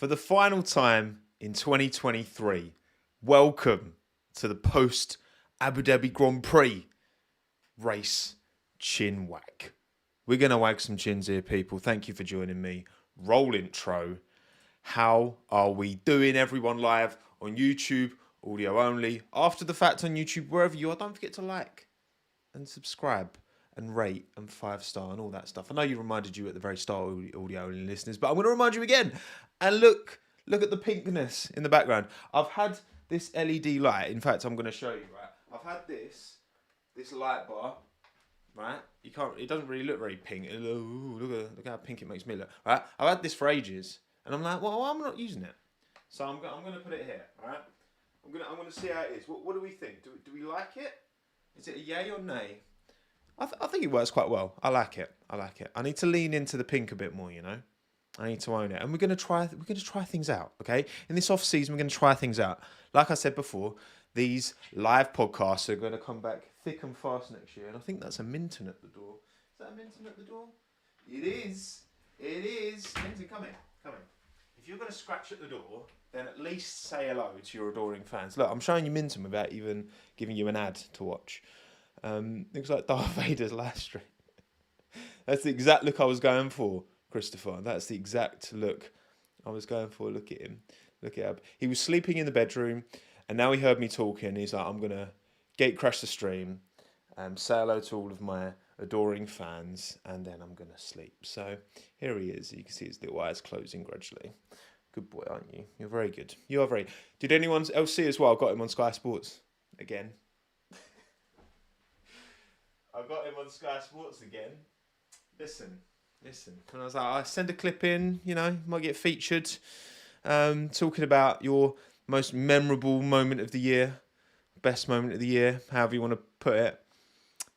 for the final time in 2023, welcome to the post Abu Dhabi Grand Prix race Chinwag. We're going to wag some chins here, people. Thank you for joining me. Roll intro. How are we doing, everyone live on YouTube, audio only, after the fact on YouTube, wherever you are. Don't forget to like and subscribe and rate and 5-star and all that stuff. I know you reminded you at the very start, audio only listeners, but I'm going to remind you again. And look at the pinkness in the background. I've had this LED light. In fact, I'm going to show you, right? I've had this light bar, right? It doesn't really look very pink. Ooh, look how pink it makes me look, right? I've had this for ages, and I'm like, well, I'm not using it. So I'm going to put it here, right? I'm going to see how it is. What do we think? Do we like it? Is it a yay or nay? I think it works quite well. I like it. I need to lean into the pink a bit more, you know. I need to own it, and we're going to try things out. Okay, in this off season, we're going to try things out. Like I said before, these live podcasts are going to come back thick and fast next year, and I think that's a Minton at the door. Is that a Minton at the door? It is. Minton, come in. If you're going to scratch at the door, then at least say hello to your adoring fans. Look, I'm showing you Minton without even giving you an ad to watch. Looks like Darth Vader's last stream. That's the exact look I was going for, Christopher. That's the exact look I was going for. Look at him. Look at him. He was sleeping in the bedroom, and now he heard me talking. He's like, I'm going to gate crash the stream, say hello to all of my adoring fans, and then I'm going to sleep. So here he is. You can see his little eyes closing gradually. Good boy, aren't you? You're very good. You are very... Did anyone else see as well? I got him on Sky Sports again. I got him on Sky Sports again. Listen. And I was like, I send a clip in, you know, might get featured. Talking about your most memorable moment of the year, best moment of the year, however you want to put it.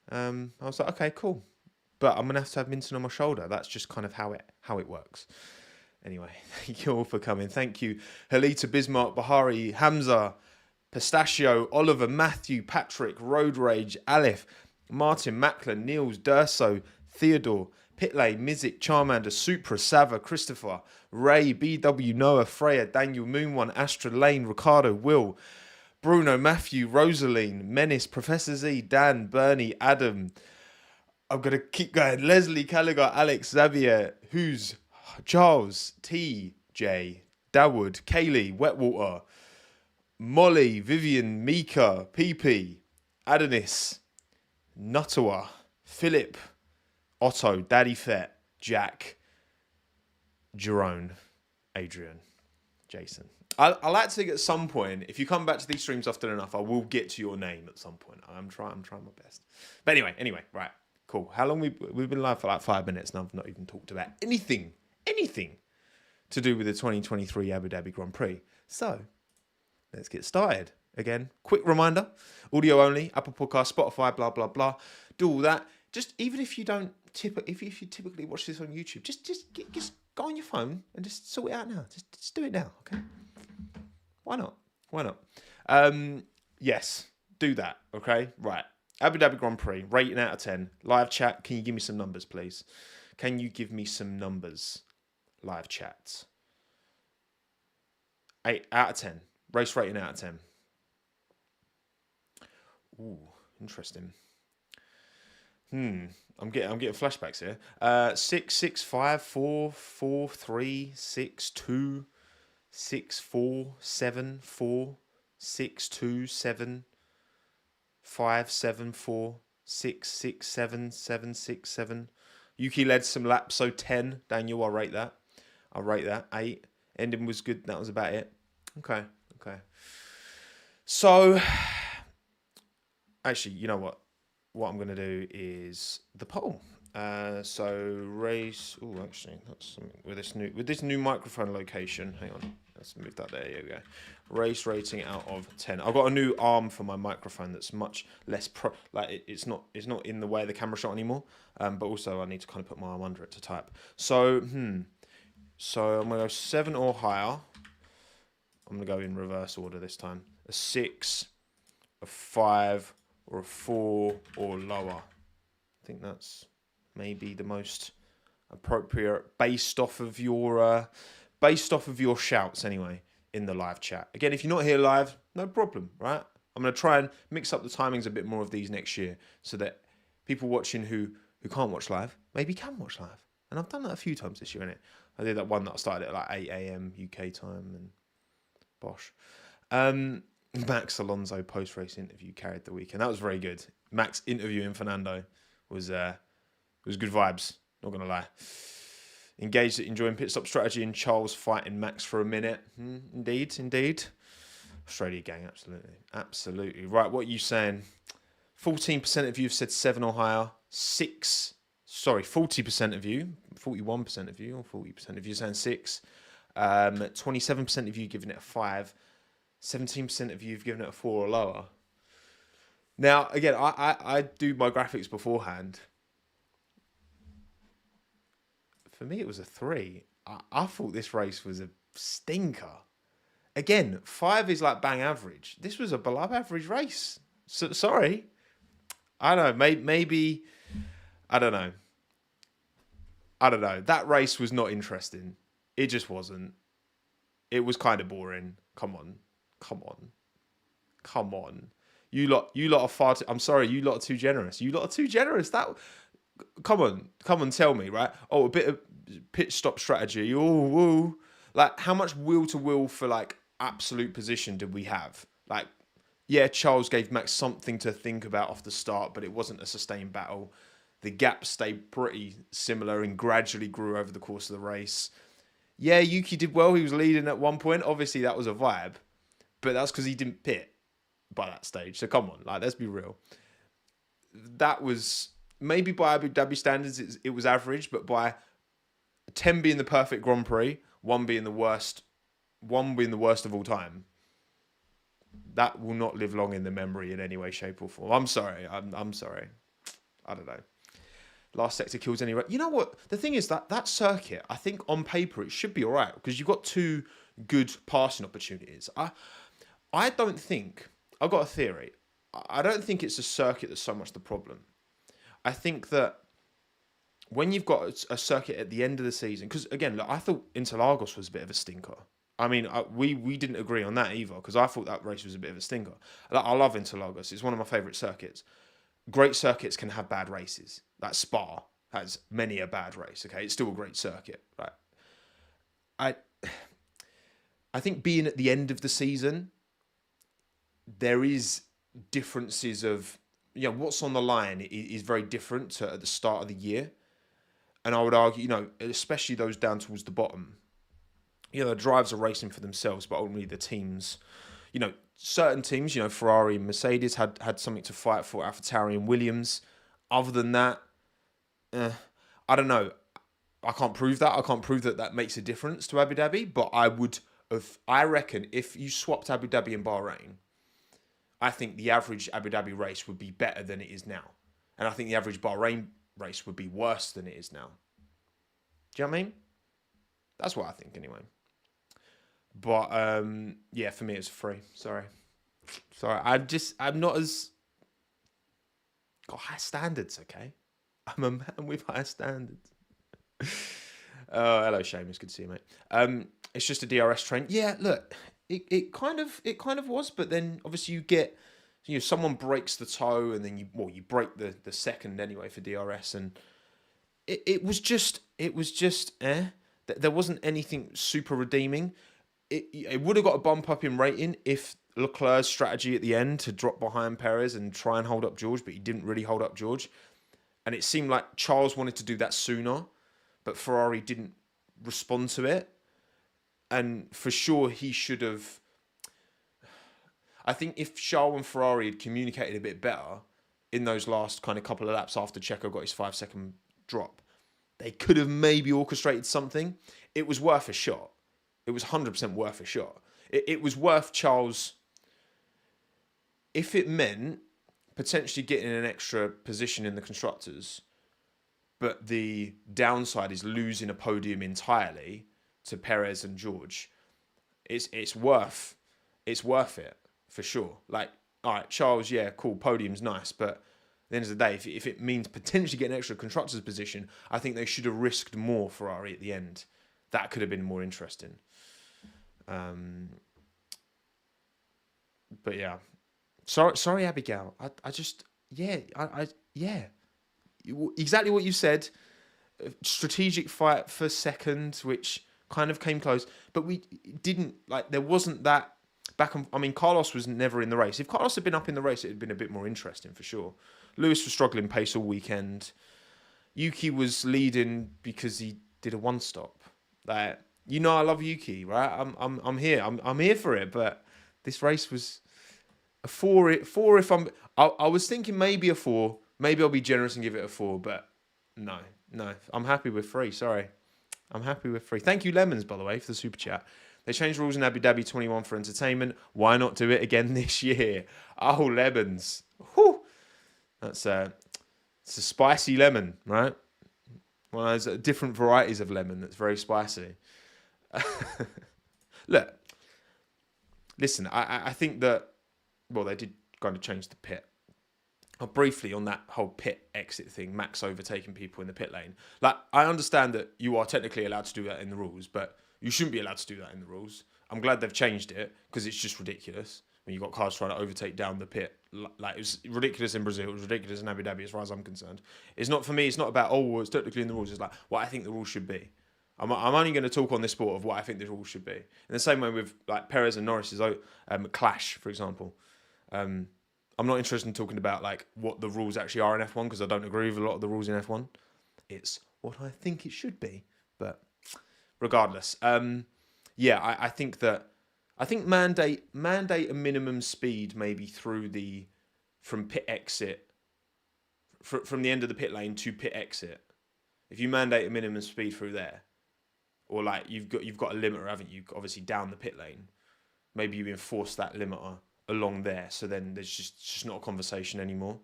I was like, okay, cool. But I'm going to have Minton on my shoulder. That's just kind of how it works. Anyway, thank you all for coming. Thank you, Halita, Bismarck, Bahari, Hamza, Pistachio, Oliver, Matthew, Patrick, Road Rage, Aleph, Martin, Macklin, Niels, Durso, Theodore, Pitley, Mizik, Charmander, Supra, Sava, Christopher, Ray, BW, Noah, Freya, Daniel, Moon One, Astra, Lane, Ricardo, Will, Bruno, Matthew, Rosaline, Menace, Professor Z, Dan, Bernie, Adam. I'm going to keep going. Leslie, Callagher, Alex, Xavier, Who's, Charles, TJ, Dawood, Kaylee, Wetwater, Molly, Vivian, Mika, PP, Adonis, Nuttawa, Philip, Otto, Daddy Fett, Jack, Jerome, Adrian, Jason. I like to think at some point, if you come back to these streams often enough, I will get to your name at some point. I'm trying my best. But anyway, right, cool. How long we've been live for like 5 minutes and I've not even talked about anything to do with the 2023 Abu Dhabi Grand Prix. So let's get started. Again, quick reminder, audio only, Apple Podcast, Spotify, blah, blah, blah. Do all that. Just even if you don't if you typically watch this on YouTube, just go on your phone and just sort it out now. Just do it now, okay? Why not? Yes, do that, okay? Right. Abu Dhabi Grand Prix, rating out of 10. Live chat, can you give me some numbers, please? Can you give me some numbers? Live chats. 8 out of 10. Race rating out of 10. Ooh, interesting. I'm getting flashbacks here. 6, 6, 5, 4, 4, 3, 6, 2, 6, 4, 7, 4, 6, 2, 7, 5, 7, 4, 6, 6, 7, 7, 6, 7. Yuki led some laps, so 10. Daniel, I'll rate that. 8. Ending was good. That was about it. Okay. So, actually, you know what? What I'm going to do is the poll. So race. Oh, actually, that's something with this new microphone location. Hang on, let's move that there. Here we go. Race rating out of 10. I've got a new arm for my microphone that's much less it's not in the way of the camera shot anymore. But also I need to kind of put my arm under it to type. So So I'm gonna go 7 or higher. I'm gonna go in reverse order this time. A 6, a 5, or a 4 or lower. I think that's maybe the most appropriate based off of your based off of your shouts anyway in the live chat. Again, if you're not here live, no problem, right? I'm going to try and mix up the timings a bit more of these next year so that people watching who can't watch live maybe can watch live. And I've done that a few times this year, innit? I did that one that I started at like 8 a.m. UK time and bosh. Max Alonso post-race interview carried the weekend. That was very good. Max interviewing Fernando was good vibes, not going to lie. Engaged at enjoying pit stop strategy and Charles fighting Max for a minute. Indeed. Australia gang, absolutely. Right, what are you saying? 14% of you have said 7 or higher. 40% of you, 41% of you, or 40% of you saying 6. 27% of you giving it a 5. 17% of you have given it a 4 or lower. Now, again, I do my graphics beforehand. For me, it was a 3. I thought this race was a stinker. Again, 5 is like bang average. This was a below average race. So, sorry. I don't know. Maybe I don't know. That race was not interesting. It just wasn't. It was kind of boring. Come on. You lot are far too... I'm sorry, you lot are too generous. Come on, tell me, right? Oh, a bit of pit stop strategy. Oh, woo. Like, how much will to will for, like, absolute position did we have? Like, yeah, Charles gave Max something to think about off the start, but it wasn't a sustained battle. The gap stayed pretty similar and gradually grew over the course of the race. Yeah, Yuki did well. He was leading at one point. Obviously, that was a vibe. But that's because he didn't pit by that stage. So come on, like, let's be real. That was, maybe by Abu Dhabi standards, it was average, but by 10 being the perfect Grand Prix, 1 being the worst of all time, that will not live long in the memory in any way, shape, or form. I'm sorry. I'm sorry. I don't know. Last sector kills any... You know what? The thing is that circuit, I think on paper, it should be all right because you've got 2 good passing opportunities. I don't think... I've got a theory. I don't think it's a circuit that's so much the problem. I think that when you've got a circuit at the end of the season... Because, again, look, I thought Interlagos was a bit of a stinker. I mean, we didn't agree on that either because I thought that race was a bit of a stinker. I love Interlagos. It's one of my favourite circuits. Great circuits can have bad races. Like Spa has many a bad race, okay? It's still a great circuit, right? I think being at the end of the season, there is differences of, what's on the line is very different to at the start of the year. And I would argue, especially those down towards the bottom, the drivers are racing for themselves, but ultimately the teams, certain teams, Ferrari and Mercedes had something to fight for, AlphaTauri and Williams. Other than that, I don't know. I can't prove that. I can't prove that makes a difference to Abu Dhabi, but I reckon if you swapped Abu Dhabi and Bahrain, I think the average Abu Dhabi race would be better than it is now. And I think the average Bahrain race would be worse than it is now. Do you know what I mean? That's what I think anyway. But, yeah, for me, it's free. Sorry. I'm not as... Got high standards, okay? I'm a man with high standards. Hello, Seamus. Good to see you, mate. It's just a DRS train. Yeah, look, it kind of was, but then obviously you get, someone breaks the toe and then you break the second anyway for DRS, and it was just There wasn't anything super redeeming. It would have got a bump up in rating if Leclerc's strategy at the end to drop behind Perez and try and hold up George, but he didn't really hold up George. And it seemed like Charles wanted to do that sooner, but Ferrari didn't respond to it. And for sure, he should have... I think if Charles and Ferrari had communicated a bit better in those last kind of couple of laps after Checo got his 5-second drop, they could have maybe orchestrated something. It was worth a shot. It was 100% worth a shot. It was worth Charles... If it meant potentially getting an extra position in the constructors, but the downside is losing a podium entirely to Perez and George, it's worth it for sure. Like, all right, Charles, yeah, cool, podium's nice, but at the end of the day, if it means potentially getting an extra constructors position, I think they should have risked more Ferrari at the end. That could have been more interesting. But yeah, sorry, Abigail. I just yeah, exactly what you said. Strategic fight for second, which kind of came close, but we didn't like. There wasn't that back and. I mean, Carlos was never in the race. If Carlos had been up in the race, it had been a bit more interesting for sure. Lewis was struggling pace all weekend. Yuki was leading because he did a one stop. Like, I love Yuki, right? I'm here. I'm here for it. But this race was a four. If I was thinking maybe a 4. Maybe I'll be generous and give it a 4. But no. I'm happy with 3. Sorry, I'm happy with 3. Thank you, Lemons, by the way, for the super chat. They changed rules in Abu Dhabi 21 for entertainment. Why not do it again this year? Oh, Lemons. Whew. It's a spicy lemon, right? One of those different varieties of lemon that's very spicy. Look, listen, I think that, well, they did kind of change the pit. Briefly on that whole pit exit thing, Max overtaking people in the pit lane. Like, I understand that you are technically allowed to do that in the rules, but you shouldn't be allowed to do that in the rules. I'm glad they've changed it because it's just ridiculous when you've got cars trying to overtake down the pit. Like, it was ridiculous in Brazil. It was ridiculous in Abu Dhabi as far as I'm concerned. It's not, for me, it's not about, well, it's technically in the rules. It's like what I think the rules should be. I'm only going to talk on this sport of what I think the rules should be. In the same way with like Perez and Norris's clash, for example. I'm not interested in talking about like what the rules actually are in F1 because I don't agree with a lot of the rules in F1. It's what I think it should be. But regardless, yeah, I think mandate a minimum speed maybe from pit exit, from the end of the pit lane to pit exit. If you mandate a minimum speed through there, or like you've got a limiter, haven't you? Obviously down the pit lane, maybe you enforce that limiter along there, so then there's just not a conversation anymore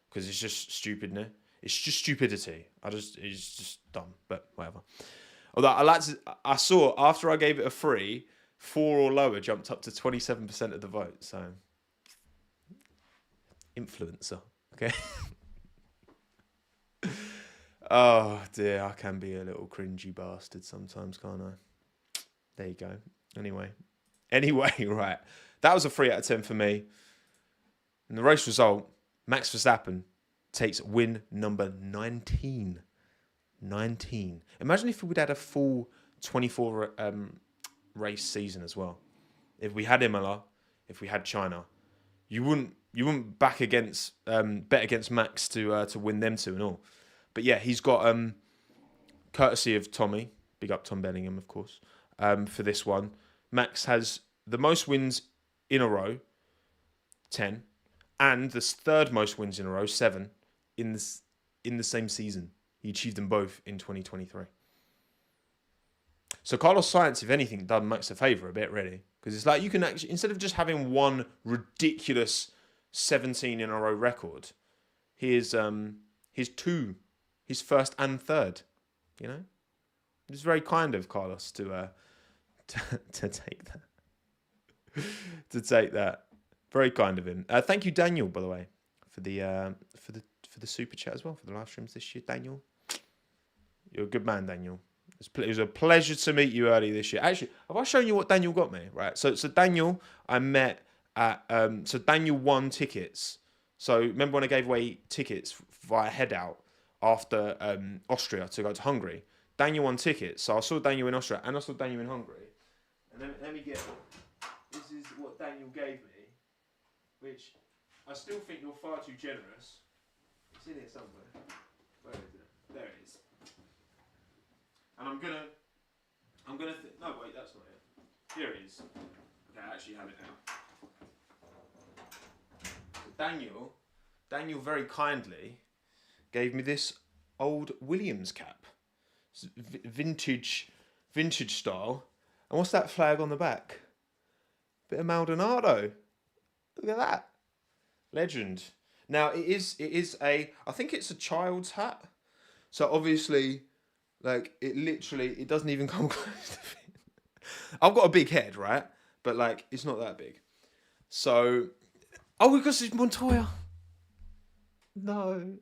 because it's just stupidness. It's just stupidity. It's just dumb, but whatever. Although I saw after I gave it a 3, 4 or lower jumped up to 27% of the vote. So influencer, okay. Oh dear, I can be a little cringy bastard sometimes, can't I? There you go. Anyway, right. That was a 3 out of 10 for me. And the race result, Max Verstappen takes win number 19. 19. Imagine if we'd had a full 24 race season as well. If we had Imola, if we had China, you wouldn't bet against Max to win them 2 and all. But yeah, he's got courtesy of Tommy, big up Tom Bellingham, of course, for this one. Max has the most wins in a row, 10, and the third most wins in a row, 7, in the same season. He achieved them both in 2023. So Carlos Sainz, if anything, done Max a favour a bit, really. Because it's like you can actually, instead of just having one ridiculous 17 in a row record, here's 2, his first and third. You know? It's very kind of Carlos to take that. To take that, very kind of him. Thank you, Daniel, by the way, for the super chat as well for the live streams this year. Daniel, you're a good man, Daniel. It was a pleasure to meet you early this year. Actually, have I shown you what Daniel got me? Right. So Daniel, I met at so Daniel won tickets. So remember when I gave away tickets via head out after Austria to go to Hungary? Daniel won tickets. So I saw Daniel in Austria and I saw Daniel in Hungary. And let me get. This is what Daniel gave me, which I still think you're far too generous. It's in here somewhere. Where is it? There it is. And I'm gonna. No, wait, that's not it. Here it is. Okay, I actually have it now. So Daniel very kindly gave me this old Williams cap, it's vintage style. And what's that flag on the back? Bit of Maldonado. Look at that. Legend. Now it is I think it's a child's hat. So obviously, like it doesn't even come close to fit. I've got a big head, right? But like it's not that big. So because it's Montoya. No.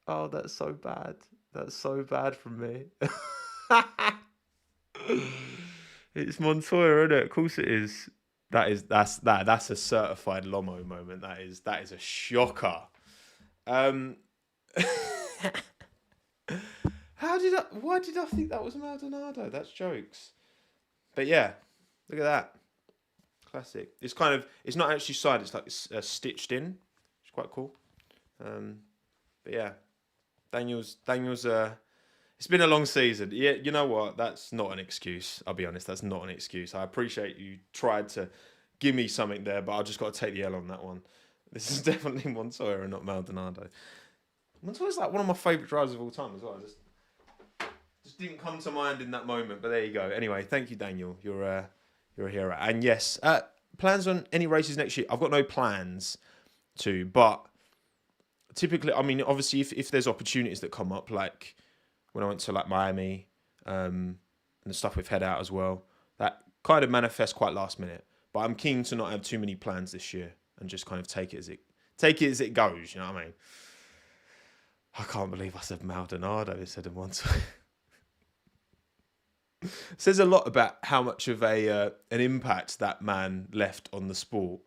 Oh, that's so bad. That's so bad from me. It's Montoya, isn't it? Of course it is. That's a certified Lomo moment. That is a shocker. Um, why did I think that was Maldonado? That's jokes. But yeah, look at that. Classic. It's not actually side. It's like stitched in. It's quite cool. But yeah, Daniel's. It's been a long season. Yeah, you know what? That's not an excuse. I'll be honest. That's not an excuse. I appreciate you tried to give me something there, but I just got to take the L on that one. This is definitely Montoya and not Maldonado. Montoya's like one of my favourite drivers of all time as well. Just didn't come to mind in that moment, but there you go. Anyway, thank you, Daniel. You're a hero. And yes, plans on any races next year? I've got no plans to, but typically, I mean, obviously, if there's opportunities that come up, like when I went to like Miami, and the stuff we've had out as well, that kind of manifests quite last minute. But I'm keen to not have too many plans this year and just kind of take it as it goes. You know what I mean? I can't believe I said Maldonado instead of Montoya. Says a lot about how much of an impact that man left on the sport.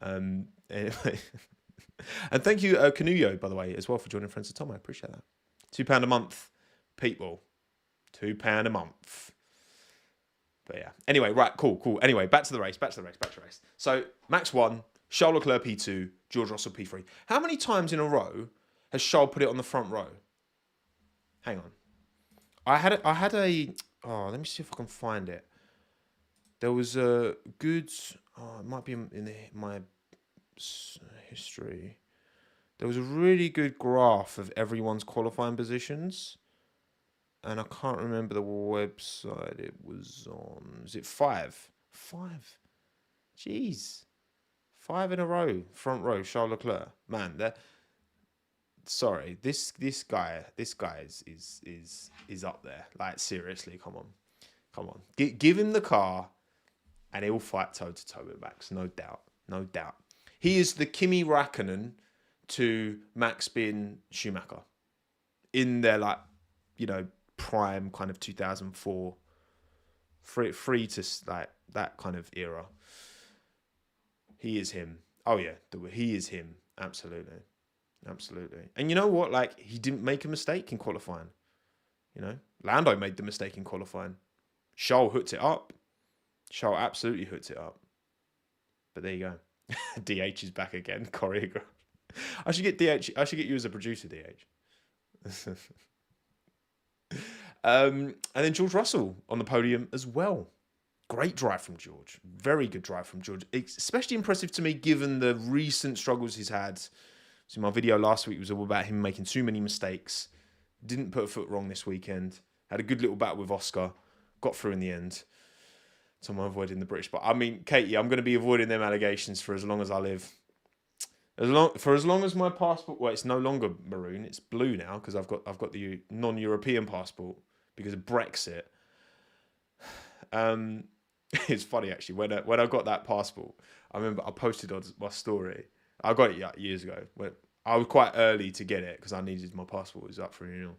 Anyway. And thank you, Canuyo, by the way, as well, for joining Friends of Tommo. I appreciate that. £2 a month, people. £2 a month. But yeah. Anyway, right, cool. Anyway, back to the race. So, Max won, Charles Leclerc P2, George Russell P3. How many times in a row has Charles put it on the front row? Hang on. I had a... Oh, let me see if I can find it. There was a good... Oh, it might be in my history. There was a really good graph of everyone's qualifying positions. And I can't remember the website it was on. Is it 5? 5? Jeez. 5 in a row. Front row, Charles Leclerc. Man, sorry, this guy is up there. Like, seriously, come on. Give him the car, and he'll fight toe to toe with Max, no doubt. He is the Kimi Räikkönen to Max being Schumacher in their, like, you know, prime kind of 2004, free to like that kind of era. He is him. Oh yeah, he is him. Absolutely. And you know what? Like, he didn't make a mistake in qualifying. You know, Lando made the mistake in qualifying. Charles hooked it up. Charles absolutely hooked it up. But there you go. DH is back again. Choreographed. I should get DH. I should get you as a producer, DH. And then George Russell on the podium as well. Great drive from George. Very good drive from George. It's especially impressive to me given the recent struggles he's had. So my video last week was all about him making too many mistakes. Didn't put a foot wrong this weekend. Had a good little battle with Oscar. Got through in the end. So I'm avoiding the British. But I mean, Katie, I'm going to be avoiding them allegations for as long as I live. For as long as my passport, well, it's no longer maroon, it's blue now because I've got the non-European passport because of Brexit. It's funny actually when I got that passport, I remember I posted on my story. I got it years ago. When I was quite early to get it because I needed my passport. It was up for renewal,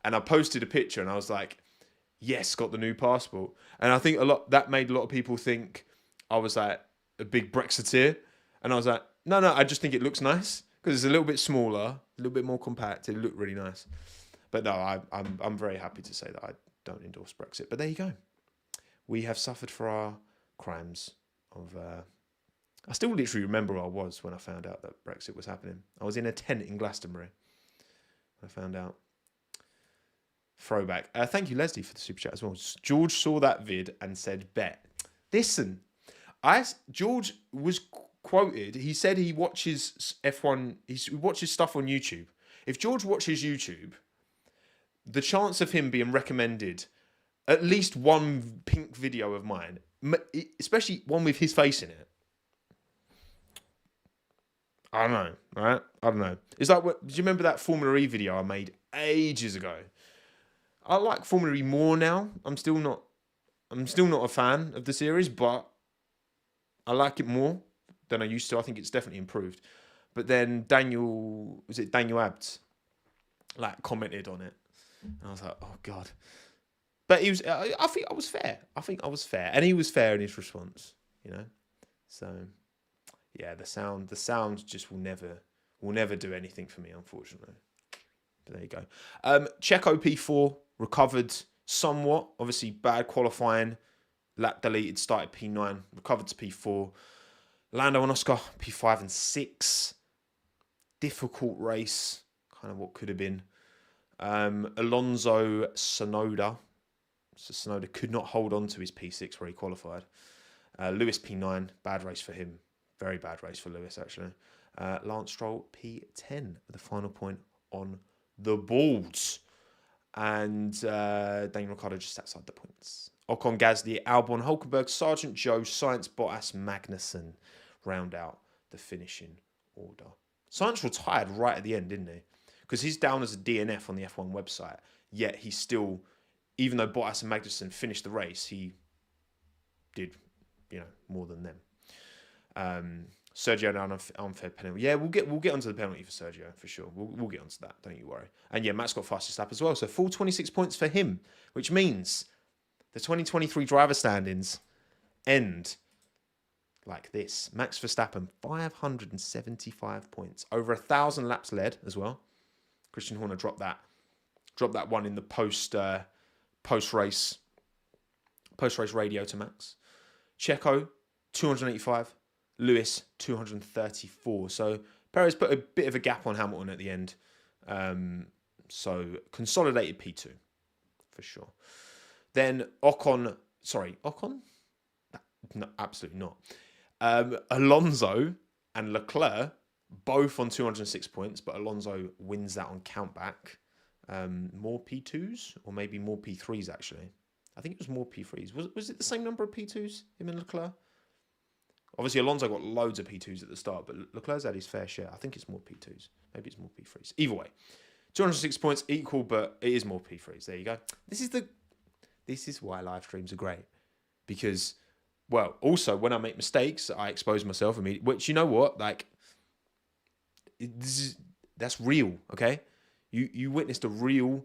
and I posted a picture and I was like, "Yes, got the new passport." And I think that made a lot of people think I was like a big Brexiteer, and I was like, No, I just think it looks nice because it's a little bit smaller, a little bit more compact. It looked really nice. But no, I'm very happy to say that I don't endorse Brexit. But there you go. We have suffered for our crimes of... I still literally remember where I was when I found out that Brexit was happening. I was in a tent in Glastonbury when I found out. Throwback. Thank you, Leslie, for the super chat as well. George saw that vid and said, bet. Listen, George was... quoted, he said he watches F1, he watches stuff on YouTube. If George watches YouTube, the chance of him being recommended at least one pink video of mine, especially one with his face in it, I don't know, right? I don't know. It's like, do you remember that Formula E video I made ages ago? I like Formula E more now. I'm still not a fan of the series, but I like it more than I used to. I think it's definitely improved. But then Daniel Abt, like, commented on it. And I was like, oh God. But he was. I think I was fair. And he was fair in his response. So yeah, the sound just will never do anything for me, unfortunately. But there you go. Checo P4 recovered somewhat. Obviously, bad qualifying. Lap deleted. Started P9. Recovered to P4. Lando and Oscar P5 and 6. Difficult race. Kind of what could have been. Alonso Sonoda. So Sonoda could not hold on to his P6 where he qualified. Lewis P9. Bad race for him. Very bad race for Lewis, actually. Lance Stroll P10 with the final point on the boards. And Daniel Ricciardo just outside the points. Ocon, Gasly, Albon, Hulkenberg, Sargent, Joe, Sainz, Bottas, Magnussen round out the finishing order. Sainz retired right at the end, didn't he? Because he's down as a DNF on the F1 website. Yet he still, even though Bottas and Magnussen finished the race, he did, more than them. Sergio an unfair penalty. Yeah, we'll get onto the penalty for Sergio for sure. We'll get onto that. Don't you worry. And yeah, Matt's got fastest lap as well. So full 26 points for him, which means the 2023 driver standings end like this. Max Verstappen 575 points, over 1,000 laps led as well. Christian Horner dropped that one in the post race radio to Max. Checo 285. Lewis, 234. So Perez put a bit of a gap on Hamilton at the end. So consolidated P2 for sure. Then Ocon? No, absolutely not. Alonso and Leclerc, both on 206 points, but Alonso wins that on countback. More P2s or maybe more P3s, actually. I think it was more P3s. Was it the same number of P2s, him and Leclerc? Obviously, Alonso got loads of P2s at the start, but Leclerc's had his fair share. I think it's more P2s. Maybe it's more P3s. Either way, 206 points equal, but it is more P3s. There you go. This is why live streams are great. Because, well, also, when I make mistakes, I expose myself immediately. Which, you know what? That's real, okay? You witnessed a real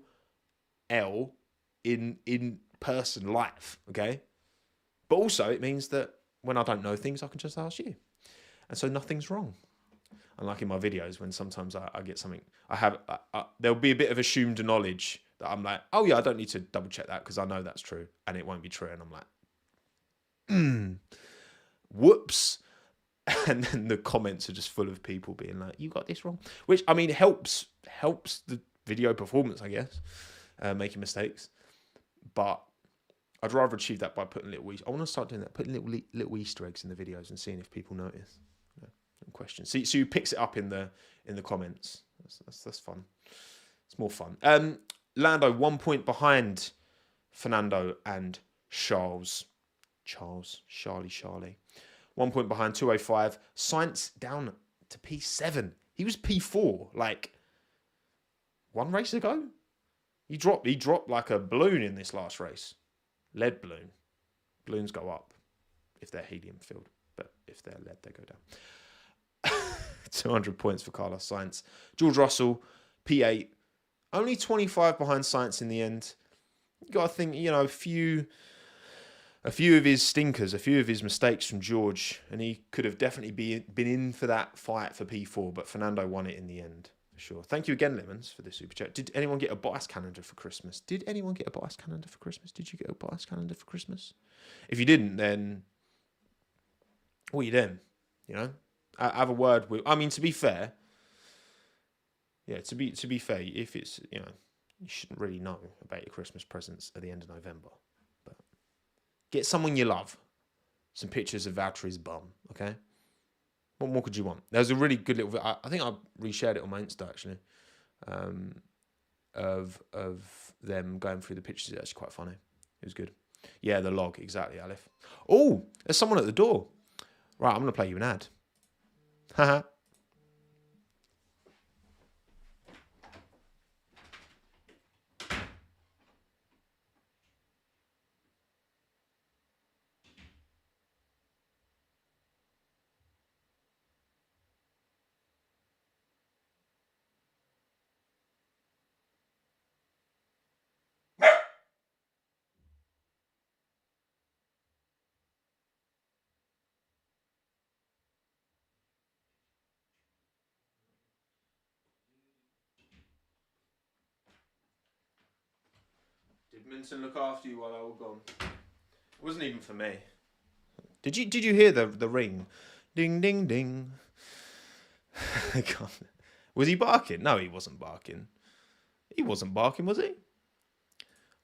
L in person live, okay? But also, it means that when I don't know things, I can just ask you. And so nothing's wrong. Unlike in my videos, when sometimes I get something, there'll be a bit of assumed knowledge that I'm like, oh yeah, I don't need to double check that because I know that's true. And it won't be true. And I'm like, whoops. And then the comments are just full of people being like, you got this wrong. Which, I mean, helps the video performance, I guess, making mistakes. But I'd rather achieve that by putting I want to start doing that, putting little Easter eggs in the videos and seeing if people notice. Questions. So you picks it up in the comments. That's fun. It's more fun. Lando 1 point behind Fernando and Charlie. 1 point behind 205. Sainz down to P7. He was P4 like one race ago. He dropped like a balloon in this last race. Lead balloon. Balloons go up if they're helium filled, but if they're lead, they go down. 200 points for Carlos Sainz. George Russell, P8. Only 25 behind Sainz in the end. You got to think, a few of his stinkers, a few of his mistakes from George, and he could have definitely been in for that fight for P4, but Fernando won it in the end. For sure. Thank you again, Lemons, for the super chat. Did anyone get a Bottas calendar for Christmas? Did you get a Bottas calendar for Christmas? If you didn't, then what are you doing? Have a word with. I mean, to be fair, to be fair, if it's you shouldn't really know about your Christmas presents at the end of November, but get someone you love some pictures of Valtteri's bum. Okay. What more could you want? There's a really good little. I think I reshared it on my Insta actually, of them going through the pictures. It's actually quite funny. It was good. Yeah, the log exactly, Aleph. Oh, there's someone at the door. Right, I'm gonna play you an ad. Haha. Did Minton look after you while I was gone? It wasn't even for me. Did you hear the ring? Ding ding ding. God. Was he barking? No, he wasn't barking. He wasn't barking, was he?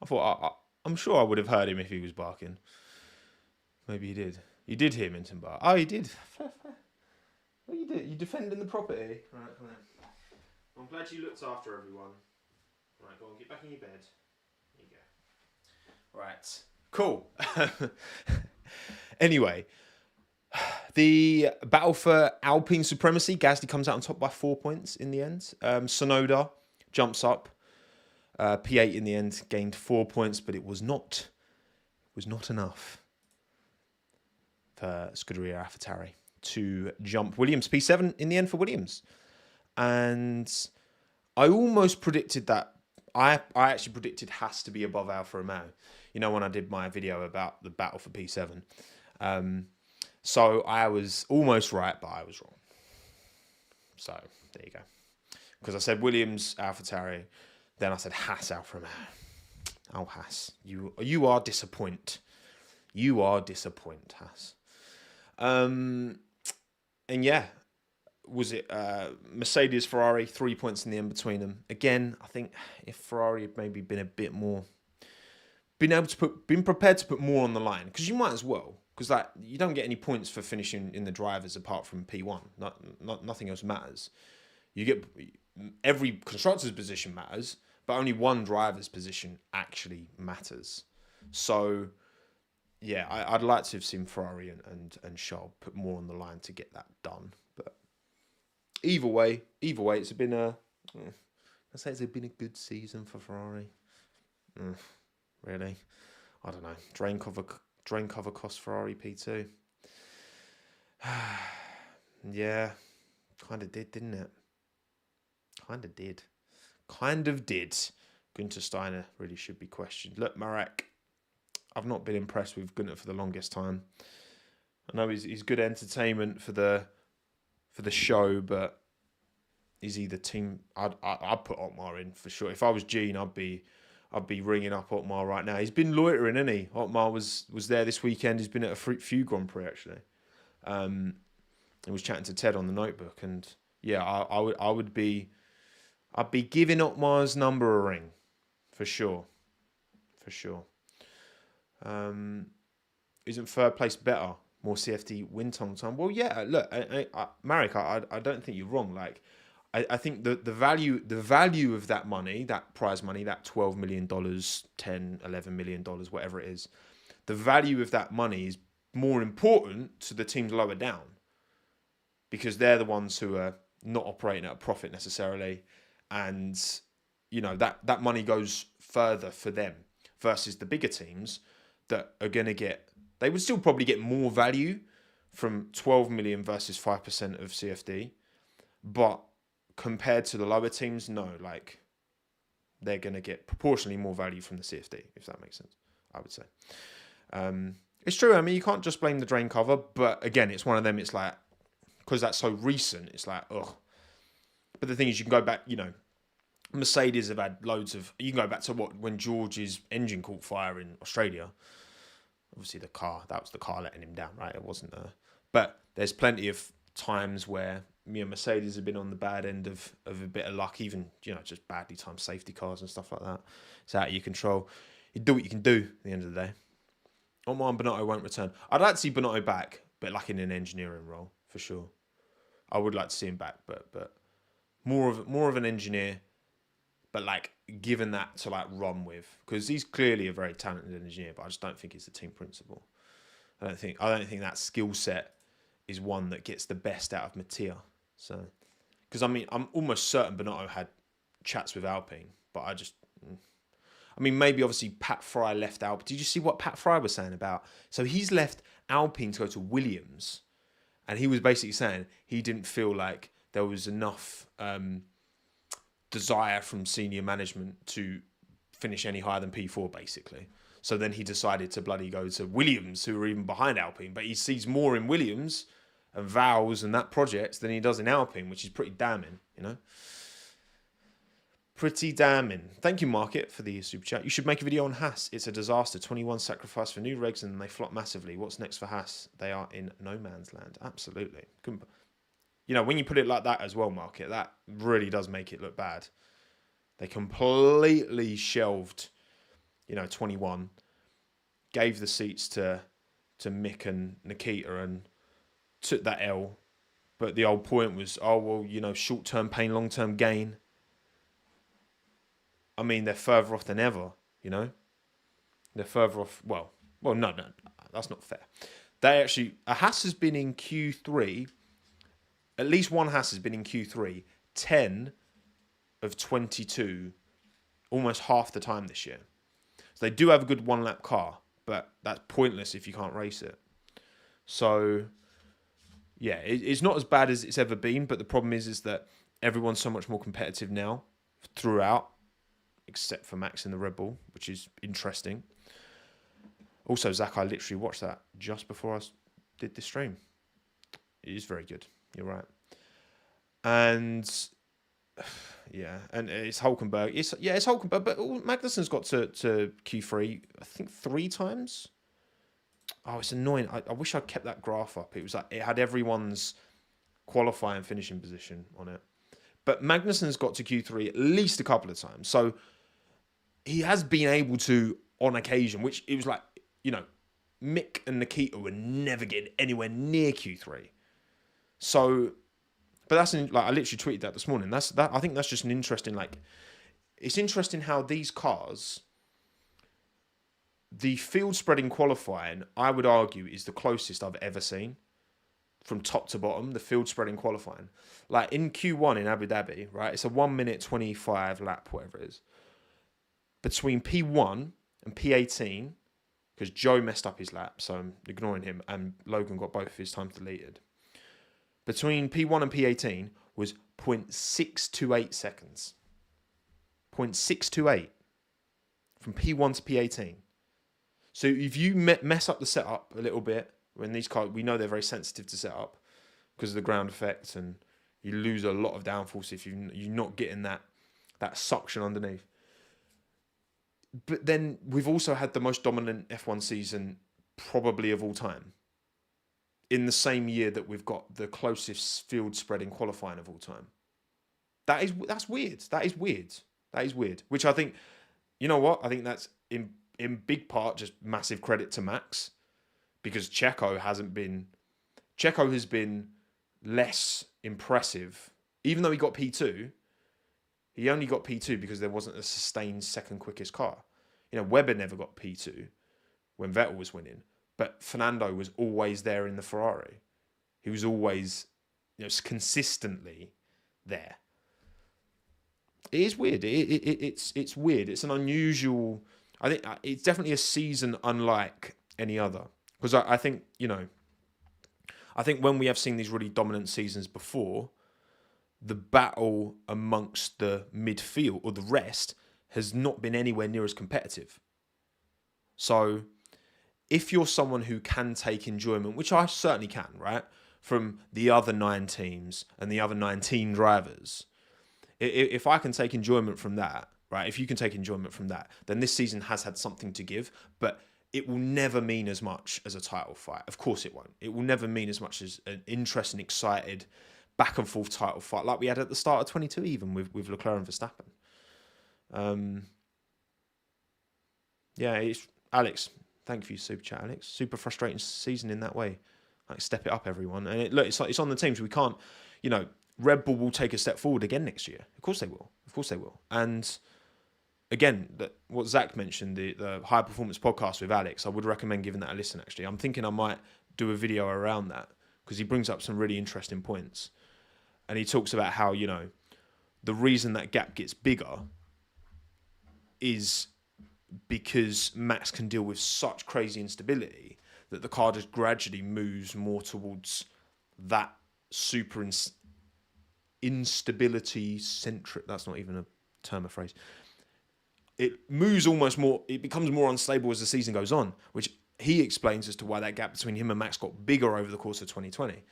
I thought I'm sure I would have heard him if he was barking. Maybe he did. You did hear Minton bark. Oh, you did. Fair. Well, you did. You defending the property. Right, come on. I'm glad you looked after everyone. Right, go on, get back in your bed. There you go. Right. Cool. Anyway, the battle for Alpine supremacy, Gasly comes out on top by 4 points in the end. Sonoda jumps up. P8 in the end gained 4 points, but it was not enough for Scuderia AlphaTauri to jump Williams. P7 in the end for Williams. And I almost predicted that. I actually predicted Haas to be above Alfa Romeo. You know, when I did my video about the battle for P7. So I was almost right, but I was wrong. So there you go. Because I said Williams, AlphaTauri. Then I said Haas, Alfa Romeo. Oh, Haas. You are disappoint. You are disappoint, Haas. And yeah, was it Mercedes, Ferrari, 3 points in the end between them. Again, I think if Ferrari had maybe been a bit more, been prepared to put more on the line, because you might as well, because like you don't get any points for finishing in the drivers apart from P1. Nothing else matters. You get every constructor's position matters, but only one driver's position actually matters. So yeah, I'd like to have seen Ferrari and Charles put more on the line to get that done. But either way, it's been it's been a good season for Ferrari. Really, I don't know. Drain cover cost Ferrari P2. Yeah, kind of did, didn't it? Kind of did. Günther Steiner really should be questioned. Look, Marek, I've not been impressed with Günther for the longest time. I know he's good entertainment for the show, but is he the team? I'd put Otmar in for sure. If I was Gene, I'd be ringing up Otmar right now. He's been loitering, hasn't he? Otmar was there this weekend. He's been at a few Grand Prix actually. He was chatting to Ted on the notebook, and yeah, I'd be giving Otmar's number a ring for sure. Isn't third place better? More CFD win time? Well, yeah. Look, Marek, I don't think you're wrong. Like, I think the value of that money, that prize money, that $12 million, $10, $11 million, whatever it is, the value of that money is more important to the teams lower down, because they're the ones who are not operating at a profit necessarily, and you know that money goes further for them versus the bigger teams that are going to get. They would still probably get more value from 12 million versus 5% of CFD, but compared to the lower teams, no, like they're going to get proportionally more value from the CFD, if that makes sense, I would say. It's true. I mean, you can't just blame the drain cover, but again, it's one of them. It's like, because that's so recent, it's like, ugh. But the thing is, you can go back, you know, Mercedes have had loads of, you can go back to when George's engine caught fire in Australia. Obviously that was the car letting him down, right? It wasn't but there's plenty of times where, you know, Mercedes have been on the bad end of a bit of luck, even, you know, just badly timed safety cars and stuff like that. It's out of your control. You do what you can do at the end of the day. Otmar and Binotto won't return. I'd like to see Binotto back, but like in an engineering role, for sure. I would like to see him back, but more of an engineer, but like given that to like run with, because he's clearly a very talented engineer, but I just don't think he's the team principal. I don't think that skill set is one that gets the best out of Mattia. So, because I mean, I'm almost certain Binotto had chats with Alpine, but I mean, maybe obviously Pat Fry left Alpine. Did you see what Pat Fry was saying about? So he's left Alpine to go to Williams, and he was basically saying he didn't feel like there was enough desire from senior management to finish any higher than P4, basically. So then he decided to bloody go to Williams, who are even behind Alpine. But he sees more in Williams and Vowles and that project than he does in Alpine, which is pretty damning, you know? Pretty damning. Thank you, Market, for the super chat. You should make a video on Haas. It's a disaster. 21 sacrificed for new regs and they flop massively. What's next for Haas? They are in no man's land. Absolutely. You know, when you put it like that as well, Market, that really does make it look bad. They completely shelved, 21, gave the seats to Mick and Nikita and took that L. But the old point was, short-term pain, long-term gain. I mean, they're further off than ever, They're further off. Well, no, that's not fair. A Haas has been in Q3, at least one Haas has been in Q3, 10 of 22, almost half the time this year. So they do have a good one-lap car, but that's pointless if you can't race it. So, yeah, it's not as bad as it's ever been, but the problem is that everyone's so much more competitive now throughout, except for Max in the Red Bull, which is interesting. Also, Zach, I literally watched that just before I did this stream. It is very good. You're right. And yeah, and it's Hulkenberg. It's Hulkenberg, but Magnussen's got to Q3, I think 3 times. Oh, it's annoying. I wish I'd kept that graph up. It was like it had everyone's qualifying finishing position on it. But Magnussen's got to Q3 at least a couple of times. So he has been able to, on occasion, which it was like, Mick and Nikita were never getting anywhere near Q3. So, but that's I literally tweeted that this morning. I think that's just an interesting, it's interesting how these cars, the field spread in qualifying, I would argue, is the closest I've ever seen. From top to bottom, the field spread in qualifying. Like in Q1 in Abu Dhabi, right? It's a 1 minute 25 lap, whatever it is. Between P1 and P18, because Joe messed up his lap, so I'm ignoring him, and Logan got both of his times deleted. Between P1 and P18 was 0.628 seconds. 0.628 from P1 to P18. So if you mess up the setup a little bit, when these cars, we know they're very sensitive to setup because of the ground effect, and you lose a lot of downforce if you're not getting that suction underneath. But then we've also had the most dominant F1 season probably of all time. In the same year that we've got the closest field spread in qualifying of all time. That's weird. That is weird. Which I think, you know what? I think that's in big part just massive credit to Max. Because Checo has been less impressive. Even though he got P2, he only got P2 because there wasn't a sustained second quickest car. Webber never got P2 when Vettel was winning. But Fernando was always there in the Ferrari. He was always, consistently there. It is weird. It's weird. It's an unusual... I think it's definitely a season unlike any other. Because I think, I think when we have seen these really dominant seasons before, the battle amongst the midfield or the rest has not been anywhere near as competitive. So if you're someone who can take enjoyment, which I certainly can, right, from the other 9 teams and the other 19 drivers, if I can take enjoyment from that, right, if you can take enjoyment from that, then this season has had something to give, but it will never mean as much as a title fight. Of course it won't. It will never mean as much as an interesting, excited, back and forth title fight like we had at the start of 22 even with Leclerc and Verstappen. It's Alex. Thank you for your super chat, Alex. Super frustrating season in that way. Step it up, everyone. And it's on the teams. We can't, Red Bull will take a step forward again next year. Of course they will. And again, what Zach mentioned, the high performance podcast with Alex, I would recommend giving that a listen, actually. I'm thinking I might do a video around that because he brings up some really interesting points. And he talks about how, the reason that gap gets bigger is because Max can deal with such crazy instability that the car just gradually moves more towards that super instability centric. That's not even a term or phrase. It moves almost more, it becomes more unstable as the season goes on, which he explains as to why that gap between him and Max got bigger over the course of 2020.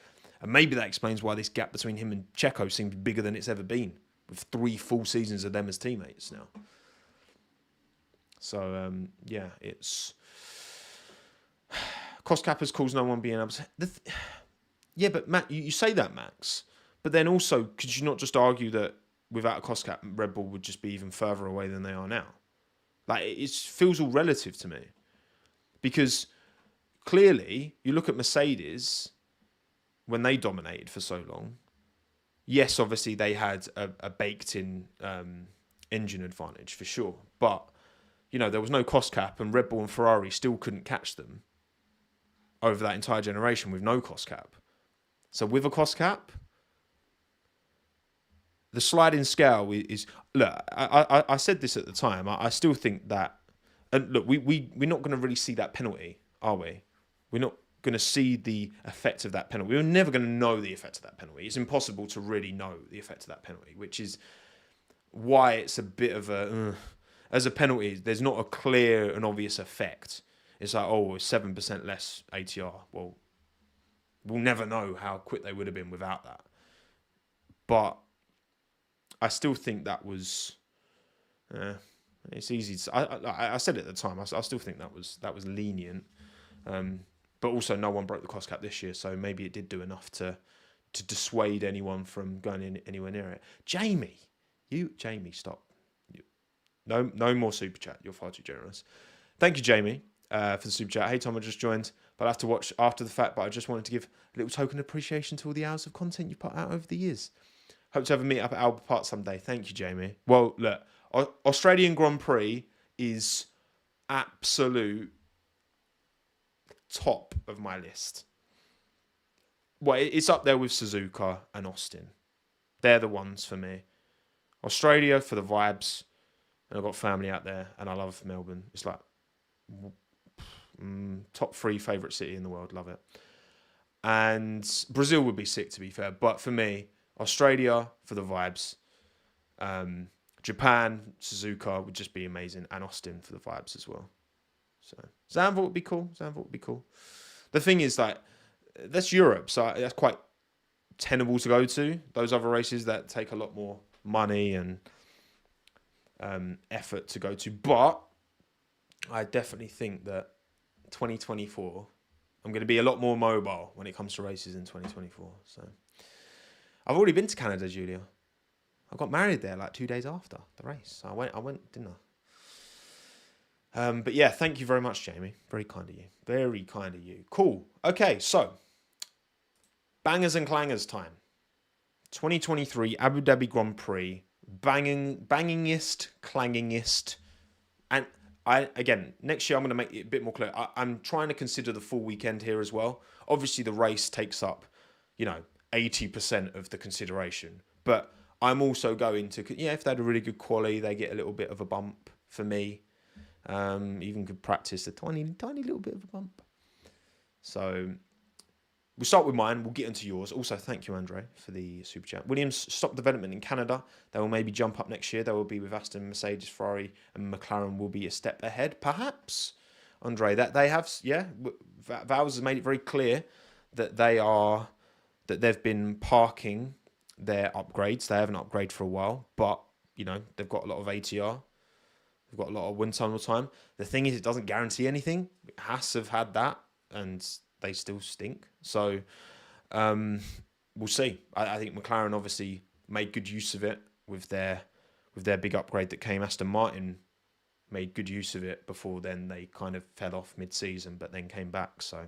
And maybe that explains why this gap between him and Checo seems bigger than it's ever been with 3 full seasons of them as teammates now. So, yeah, it's... Cost cap has caused no one being able to... Yeah, but Matt, you say that, Max, but then also, could you not just argue that without a cost cap, Red Bull would just be even further away than they are now? Like, it feels all relative to me. Because clearly, you look at Mercedes, when they dominated for so long, yes, obviously they had a baked-in engine advantage, for sure. But, you know, there was no cost cap, and Red Bull and Ferrari still couldn't catch them over that entire generation with no cost cap. So with a cost cap, the sliding scale is... Look, I said this at the time. I still think that... And look, we're not going to really see that penalty, are we? We're not going to see the effect of that penalty. We're never going to know the effect of that penalty. It's impossible to really know the effect of that penalty, which is why it's a bit of a... as a penalty, there's not a clear and obvious effect. It's like, oh, 7% less ATR. Well, we'll never know how quick they would have been without that. But I still think that was... it's easy to... I said it at the time. I still think that was lenient. But also, no one broke the cost cap this year, so maybe it did do enough to dissuade anyone from going in anywhere near it. Jamie, stop. No more super chat. You're far too generous. Thank you, Jamie, for the super chat. Hey, Tom, I just joined, but I have to watch after the fact. But I just wanted to give a little token of appreciation to all the hours of content you put out over the years. Hope to have a meet up at Albert Park someday. Thank you, Jamie. Well, look, Australian Grand Prix is absolute top of my list. Well, it's up there with Suzuka and Austin. They're the ones for me. Australia for the vibes, and I've got family out there, and I love Melbourne. It's like top 3 favourite city in the world. Love it. And Brazil would be sick, to be fair. But for me, Australia for the vibes. Japan, Suzuka would just be amazing. And Austin for the vibes as well. So Zandvoort would be cool. The thing is, like, that's Europe, so that's quite tenable to go to. Those other races that take a lot more money and effort to go to. But I definitely think that 2024, I'm going to be a lot more mobile when it comes to races in 2024. So I've already been to Canada, Julia. I got married there like 2 days after the race. So I went, didn't I? But yeah, thank you very much, Jamie. Very kind of you. Very kind of you. Cool. Okay, so bangers and clangers time. 2023 Abu Dhabi Grand Prix. Bangingest, clangingest. And again, next year I'm going to make it a bit more clear. I'm trying to consider the full weekend here as well. Obviously, the race takes up, 80% of the consideration. But I'm also going to, if they had a really good quali, they get a little bit of a bump for me. Even could practice a tiny little bit of a bump. So we'll start with mine. We'll get into yours. Also, thank you, Andre, for the super chat. Williams stopped development in Canada. They will maybe jump up next year. They will be with Aston, Mercedes, Ferrari, and McLaren will be a step ahead, perhaps. Andre, that they have, Vowles has made it very clear that they've been parking their upgrades. They haven't upgraded for a while, but they've got a lot of ATR. They've got a lot of wind tunnel time. The thing is, it doesn't guarantee anything. Haas have had that, and they still stink. So we'll see. I think McLaren obviously made good use of it with their big upgrade that came. Aston Martin made good use of it before then. They kind of fell off mid-season, but then came back. So,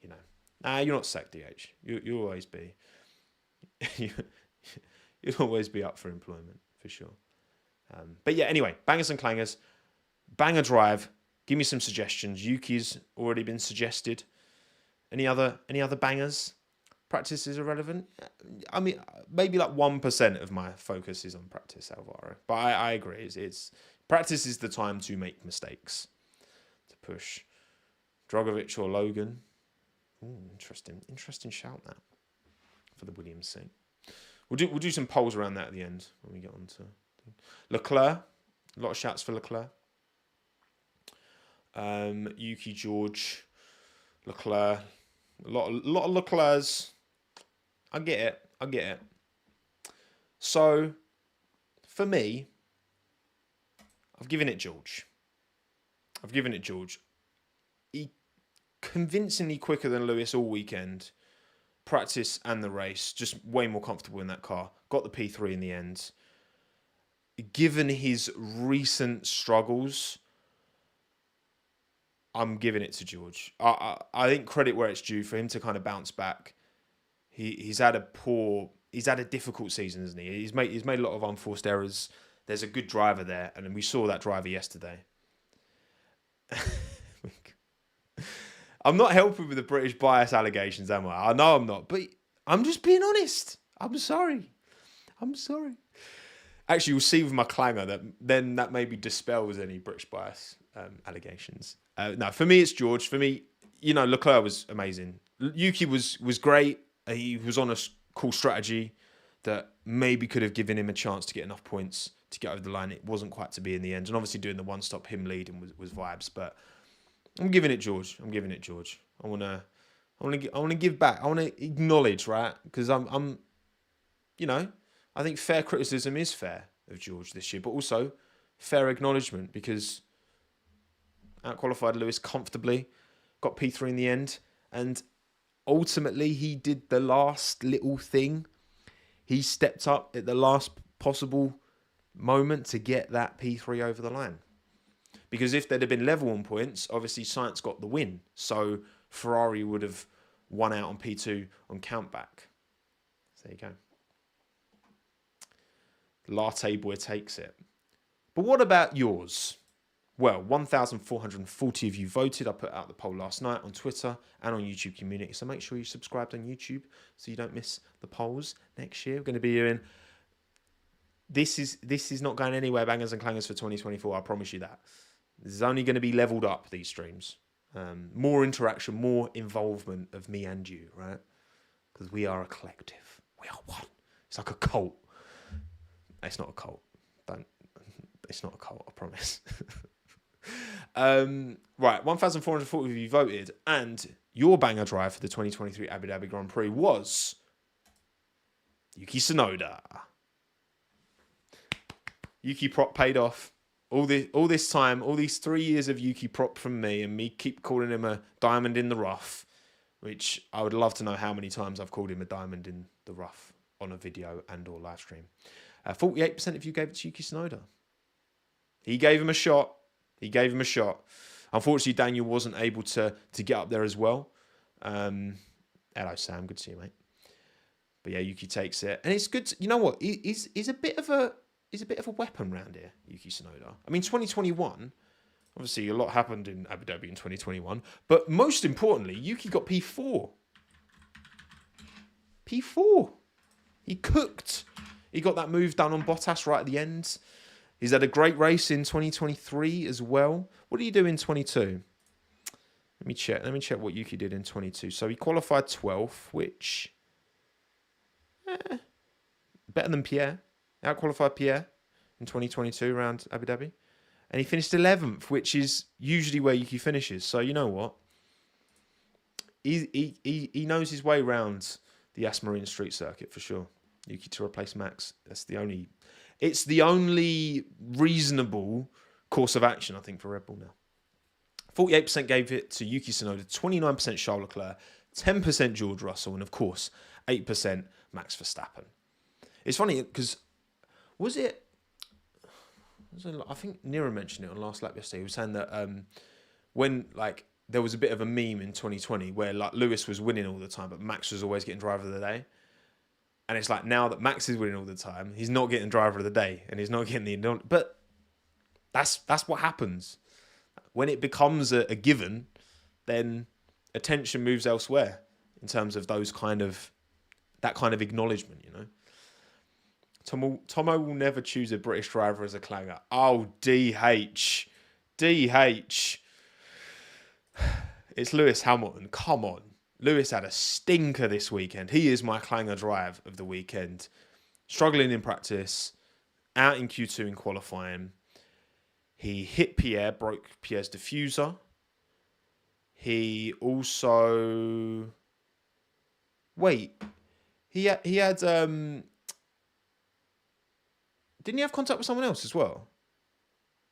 you're not sacked, DH. You'll always be. You'll always be up for employment, for sure. But yeah, anyway, bangers and clangers. Banger drive. Give me some suggestions. Yuki's already been suggested. Any other bangers? Practice is irrelevant. I mean, maybe like 1% of my focus is on practice, Alvaro. But I agree. It's practice is the time to make mistakes. To push Drogovic or Logan. Ooh, interesting shout that for the Williams scene. We'll do some polls around that at the end when we get on to Leclerc. A lot of shouts for Leclerc. Yuki, George, Leclerc. A lot of Leclercs. I get it. So for me, I've given it George. He convincingly quicker than Lewis all weekend. Practice and the race, just way more comfortable in that car. Got the P3 in the end. Given his recent struggles, I'm giving it to George. I think credit where it's due for him to kind of bounce back. He's had a difficult season, hasn't he? He's made a lot of unforced errors. There's a good driver there, and we saw that driver yesterday. I'm not helping with the British bias allegations, am I? I know I'm not, but I'm just being honest. I'm sorry. Actually, you'll see with my clanger that maybe dispels any British bias allegations. No, for me, it's George. For me, Leclerc was amazing. Yuki was great. He was on a cool strategy that maybe could have given him a chance to get enough points to get over the line. It wasn't quite to be in the end. And obviously doing the one-stop, him leading was vibes. But I'm giving it George. I want to give back. I want to acknowledge, right? Because I think fair criticism is fair of George this year, but also fair acknowledgement because outqualified Lewis comfortably, got P3 in the end, and ultimately he did the last little thing. He stepped up at the last possible moment to get that P3 over the line. Because if there'd have been level on points, obviously Sainz got the win. So Ferrari would have won out on P2 on countback. So there you go. Latte Boy takes it. But what about yours? Well, 1,440 of you voted. I put out the poll last night on Twitter and on YouTube community. So make sure you subscribed on YouTube so you don't miss the polls next year. We're going to be doing... This is not going anywhere, bangers and clangers, for 2024. I promise you that. This is only going to be leveled up, these streams. More interaction, more involvement of me and you, right? Because we are a collective. We are one. It's like a cult. It's not a cult. It's not a cult, I promise. Right, 1,440 of you voted, and your banger drive for the 2023 Abu Dhabi Grand Prix was Yuki Tsunoda. Yuki prop paid off. All this time, all these 3 years of Yuki prop from me, and me keep calling him a diamond in the rough, which I would love to know how many times I've called him a diamond in the rough on a video and or live stream. 48% of you gave it to Yuki Tsunoda. He gave him a shot. Unfortunately, Daniel wasn't able to get up there as well. Hello, Sam. Good to see you, mate. But yeah, Yuki takes it, and it's good. You know what? He's a bit of a weapon round here, Yuki Tsunoda. I mean, 2021. Obviously, a lot happened in Abu Dhabi in 2021, but most importantly, Yuki got P4. He cooked. He got that move done on Bottas right at the end. He's had a great race in 2023 as well. What did he do in 22? Let me check what Yuki did in 22. So he qualified 12th, which better than Pierre. Outqualified Pierre in 2022 around Abu Dhabi. And he finished 11th, which is usually where Yuki finishes. So you know what? He knows his way around the Asmarine Street Circuit for sure. Yuki to replace Max. It's the only reasonable course of action, I think, for Red Bull now. 48% gave it to Yuki Tsunoda, 29% Charles Leclerc, 10% George Russell, and of course, 8% Max Verstappen. It's funny because I think Nira mentioned it on last lap yesterday. He was saying that when there was a bit of a meme in 2020 where Lewis was winning all the time, but Max was always getting driver of the day. And it's like now that Max is winning all the time, he's not getting driver of the day and he's not getting the... But that's what happens. When it becomes a given, then attention moves elsewhere in terms of that kind of acknowledgement, you know. Tommo will never choose a British driver as a clanger. Oh, DH. It's Lewis Hamilton. Come on. Lewis had a stinker this weekend. He is my clanger drive of the weekend. Struggling in practice, out in Q2 in qualifying. He hit Pierre, broke Pierre's diffuser. He also... Wait. He had Didn't he have contact with someone else as well?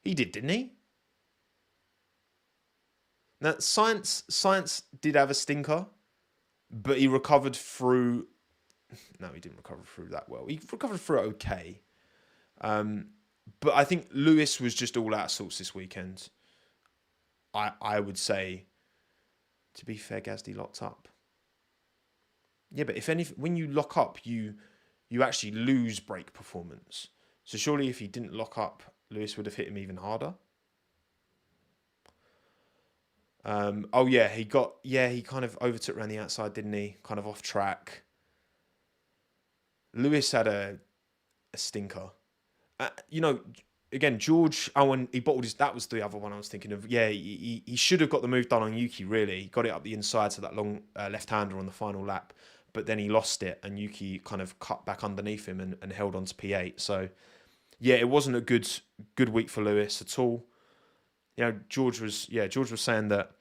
He did, didn't he? Now, Science did have a stinker, but he recovered through... No, he didn't recover through that well. He recovered through it okay. But I think Lewis was just all out of sorts this weekend. I would say, to be fair, Gasly locked up. Yeah, but when you lock up, you actually lose brake performance. So surely if he didn't lock up, Lewis would have hit him even harder. He kind of overtook around the outside, didn't he? Kind of off track. Lewis had a stinker. Again, George Owen, he bottled his... That was the other one I was thinking of. Yeah, he should have got the move done on Yuki, really. He got it up the inside to that long left-hander on the final lap. But then he lost it, and Yuki kind of cut back underneath him and held on to P8. So, yeah, it wasn't a good week for Lewis at all. George was saying that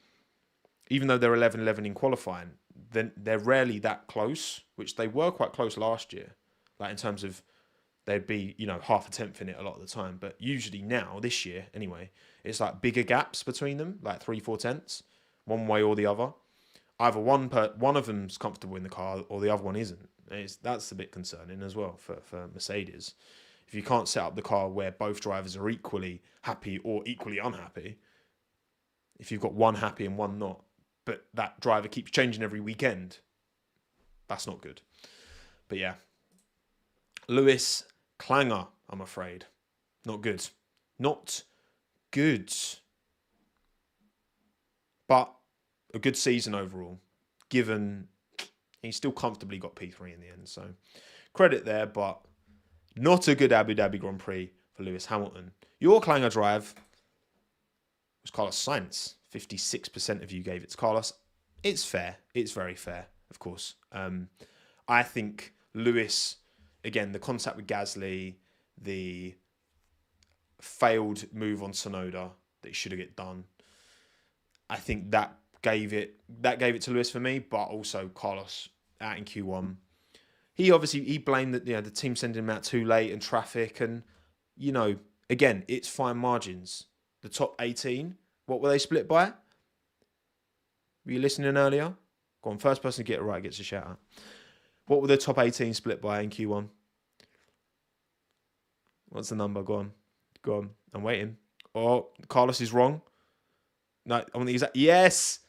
even though they're 11-11 in qualifying, then they're rarely that close, which they were quite close last year. Like in terms of they'd be, half a tenth in it a lot of the time. But usually now, this year anyway, it's like bigger gaps between them, like 3-4 tenths, one way or the other. Either one of them's comfortable in the car or the other one isn't. That's a bit concerning as well for Mercedes. If you can't set up the car where both drivers are equally happy or equally unhappy, if you've got one happy and one not, but that driver keeps changing every weekend, that's not good. But yeah, Lewis clanger, I'm afraid. Not good. Not good. But a good season overall, given he still comfortably got P3 in the end. So credit there, but not a good Abu Dhabi Grand Prix for Lewis Hamilton. Your clanger drive was Carlos Sainz. 56% of you gave it to Carlos. It's fair. It's very fair, of course. I think Lewis, again, the contact with Gasly, the failed move on Tsunoda that he should have get done. I think that gave it to Lewis for me, but also Carlos out in Q1. He blamed that the team sending him out too late and traffic, and again, it's fine margins. The top 18, what were they split by? Were you listening earlier? Go on, first person to get it right gets a shout out. What were the top 18 split by in Q1? What's the number? Go on. I'm waiting. Oh, Carlos is wrong. No, I want the exact... Yes!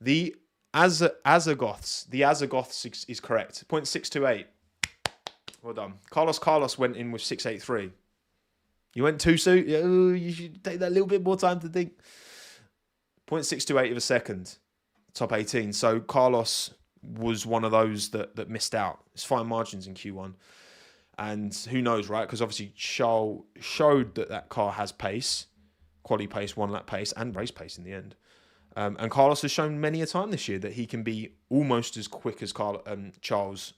The Azagoths is correct. 0.628. Well done. Carlos went in with 683. You went too soon? Oh, you should take that little bit more time to think. 0.628 of a second. Top 18. So Carlos was one of those that missed out. It's fine margins in Q1. And who knows, right? Because obviously Charles showed that car has pace. Quali pace, one lap pace, and race pace in the end. And Carlos has shown many a time this year that he can be almost as quick as Charles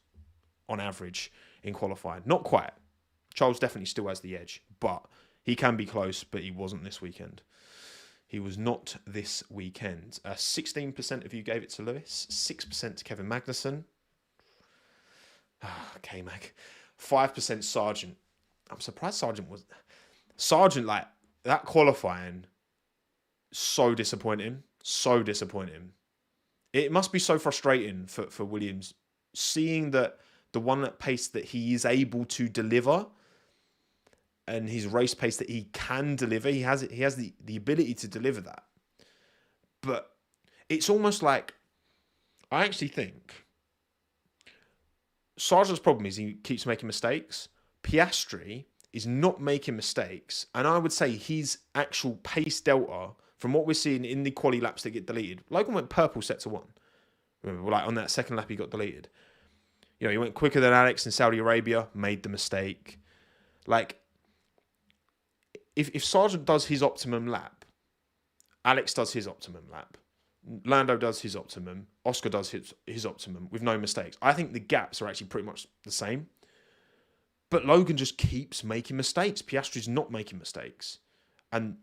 on average in qualifying. Not quite. Charles definitely still has the edge, but he can be close, but he wasn't this weekend. He was not this weekend. 16% of you gave it to Lewis, 6% to Kevin Magnussen. K-Mag. 5% Sargent. I'm surprised Sargent, like, that qualifying, so disappointing. So disappointing. It must be so frustrating for Williams, seeing that the one at pace that he is able to deliver and his race pace that he can deliver, he has the ability to deliver that. But it's almost like, I actually think Sargent's problem is he keeps making mistakes. Piastri is not making mistakes, and I would say his actual pace delta from what we're seeing in the quali laps that get deleted. Logan went purple set to 1. Remember, like on that second lap he got deleted. He went quicker than Alex in Saudi Arabia, made the mistake. Like, if Sargent does his optimum lap, Alex does his optimum lap, Lando does his optimum, Oscar does his optimum with no mistakes. I think the gaps are actually pretty much the same. But Logan just keeps making mistakes. Piastri's not making mistakes. And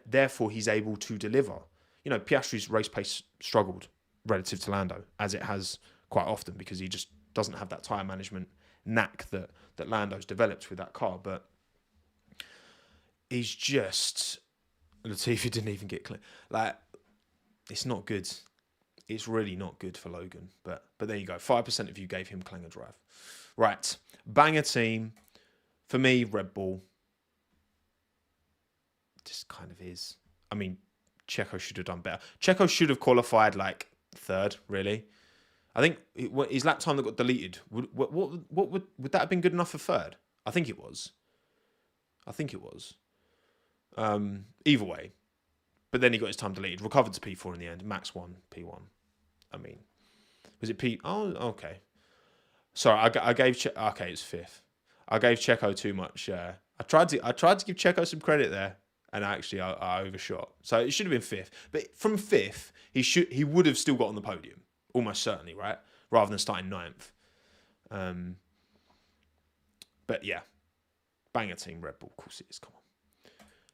therefore, he's able to deliver. Piastri's race pace struggled relative to Lando, as it has quite often, because he just doesn't have that tyre management knack that Lando's developed with that car. But he's just... Latifi didn't even get clear. Like, it's not good. It's really not good for Logan. But there you go. 5% of you gave him clanger drive. Right. Banger team. For me, Red Bull. Just kind of is. I mean, Checo should have done better. Checo should have qualified like third, really. I think his lap time that got deleted, would that have been good enough for third? I think it was. Either way. But then he got his time deleted. Recovered to P4 in the end. Max 1, P1. I mean, was it P? Oh, okay. Sorry, I gave... Okay, it's fifth. I gave Checo too much. I tried to give Checo some credit there. And actually, I overshot. So it should have been fifth. But from fifth, he would have still got on the podium. Almost certainly, right? Rather than starting ninth. But yeah. Banger team, Red Bull. Of course it is. Come on.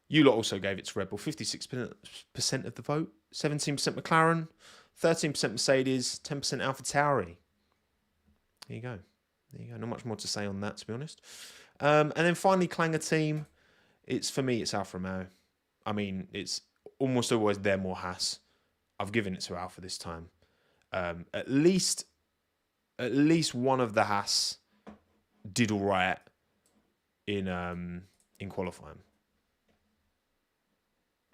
You lot also gave it to Red Bull. 56% of the vote. 17% McLaren. 13% Mercedes. 10% AlphaTauri. There you go. Not much more to say on that, to be honest. And then finally, clanger team. For me, it's Alfa Romeo. I mean, it's almost always them or Haas. I've given it to Alfa this time. At least one of the Haas did all right in qualifying.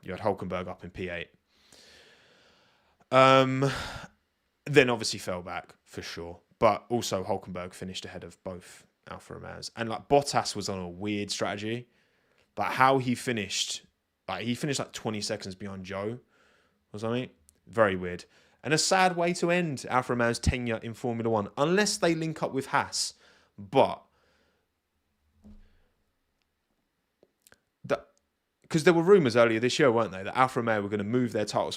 You had Hulkenberg up in P8. Then obviously fell back for sure. But also Hulkenberg finished ahead of both Alfa Romeos. And like Bottas was on a weird strategy. But how he finished like 20 seconds behind Joe or something. Very weird. And a sad way to end Alfa Romeo's tenure in Formula One. Unless they link up with Haas. But because there were rumours earlier this year, weren't they, that Alfa Romeo were going to move their title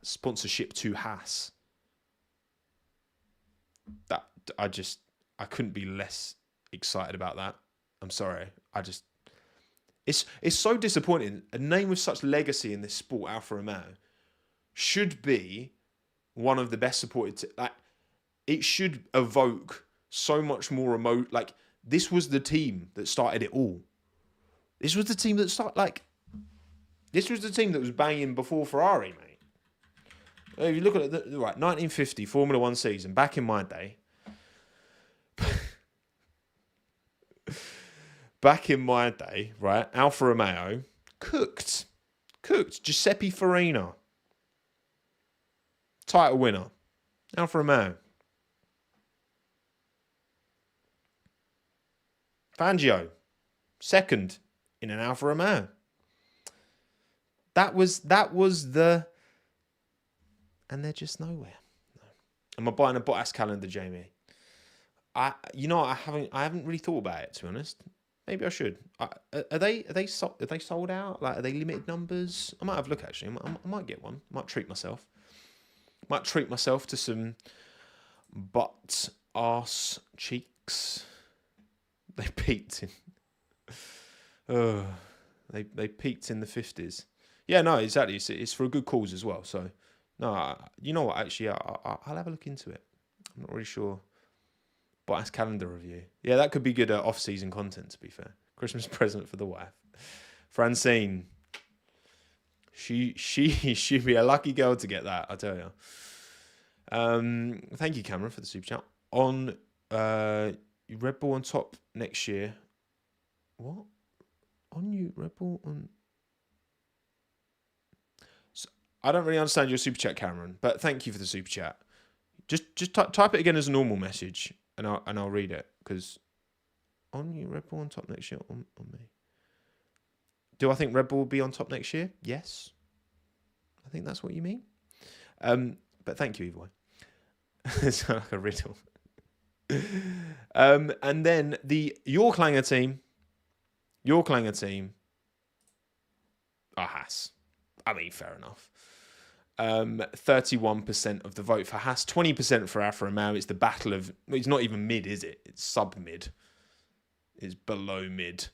sponsorship to Haas. That I couldn't be less excited about that. I'm sorry. It's so disappointing. A name with such legacy in this sport, Alfa Romeo, should be one of the best supported. It should evoke so much more remote. Like, this was the team that started it all. This was the team that This was the team that was banging before Ferrari, mate. If you look at it, right, 1950 Formula One season, back in my day. Right, Alfa Romeo cooked Giuseppe Farina, title winner, Alfa Romeo. Fangio, second in an Alfa Romeo. That was the, and they're just nowhere. No. Am I buying a Bottas calendar, Jamie? I haven't really thought about it, to be honest. Maybe I should. Are they sold out? Like, are they limited numbers? I might have a look actually. I might get one. Might treat myself. Might treat myself to some butt arse cheeks. They peaked in. They peaked in the 50s. Yeah, no, exactly. It's for a good cause as well. So, no, you know what? Actually, I'll have a look into it. I'm not really sure. Bottas calendar review. Yeah, that could be good off-season content, to be fair. Christmas present for the wife. Francine. She'd be a lucky girl to get that, I tell you. Thank you, Cameron, for the super chat. On Red Bull on top next year. What? On you, Red Bull on... So, I don't really understand your super chat, Cameron, but thank you for the super chat. Just type it again as a normal message, and I'll read it, because on you, Red Bull on top next year, on me. Do I think Red Bull will be on top next year? Yes. I think that's what you mean. But thank you either way. It's like a riddle. And then your clanger team are Haas. I mean, fair enough. 31% of the vote for Haas, 20% for Alfa Romeo. It's the battle of... It's not even mid, is it? It's sub-mid. It's below mid.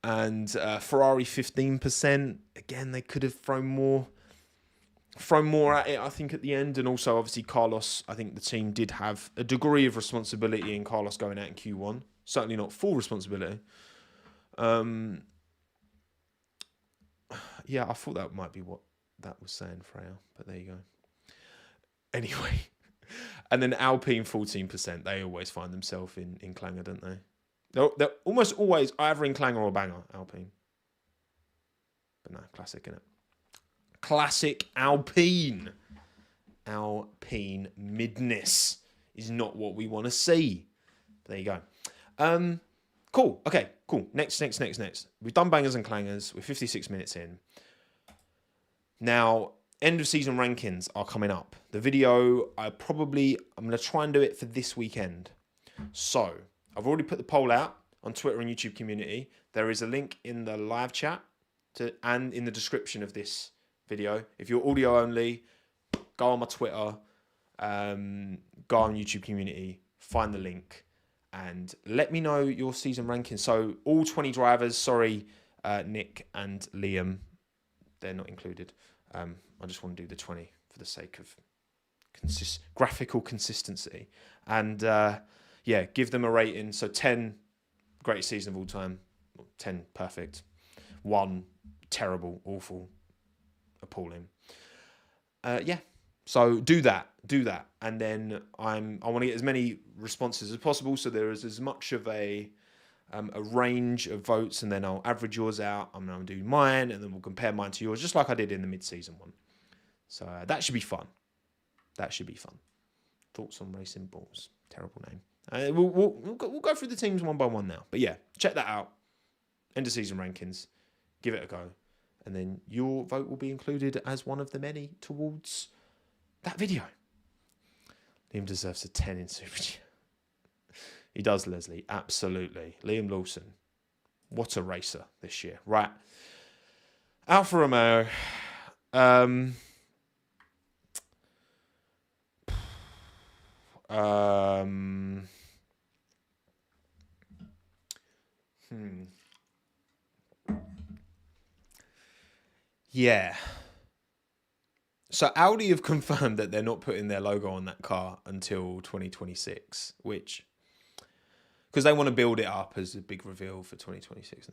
And Ferrari, 15%. Again, they could have thrown more at it, I think, at the end. And also, obviously, Carlos, I think the team did have a degree of responsibility in Carlos going out in Q1. Certainly not full responsibility. Yeah, I thought that might be what that was saying, Freya, but there you go. Anyway, and then Alpine 14%. They always find themselves in clanger, don't they? They're almost always either in clanger or banger, Alpine. But no, classic, innit? Classic Alpine. Alpine midness is not what we want to see. There you go. Cool. Okay, cool. Next. We've done bangers and clangers. We're 56 minutes in. Now, end of season rankings are coming up. The video, I'm going to try and do it for this weekend. So, I've already put the poll out on Twitter and YouTube community. There is a link in the live chat and in the description of this video. If you're audio only, go on my Twitter, go on YouTube community, find the link, and let me know your season rankings. So, all 20 drivers, sorry, Nick and Liam, they're not included. I just want to do the 20 for the sake of graphical consistency. And give them a rating. So 10, greatest season of all time. 10, perfect. 1, terrible, awful, appalling. So do that. And then I want to get as many responses as possible. So there is as much of a range of votes, and then I'll average yours out. I'm going to do mine, and then we'll compare mine to yours, just like I did in the mid-season one. So that should be fun. Thoughts on Racing Balls? Terrible name. We'll go through the teams one by one now. But yeah, check that out. End of season rankings. Give it a go, and then your vote will be included as one of the many towards that video. Liam deserves a 10 in Super G. He does, Leslie. Absolutely. Liam Lawson. What a racer this year. Right. Alfa Romeo. Yeah. So Audi have confirmed that they're not putting their logo on that car until 2026, which... because they want to build it up as a big reveal for 2026.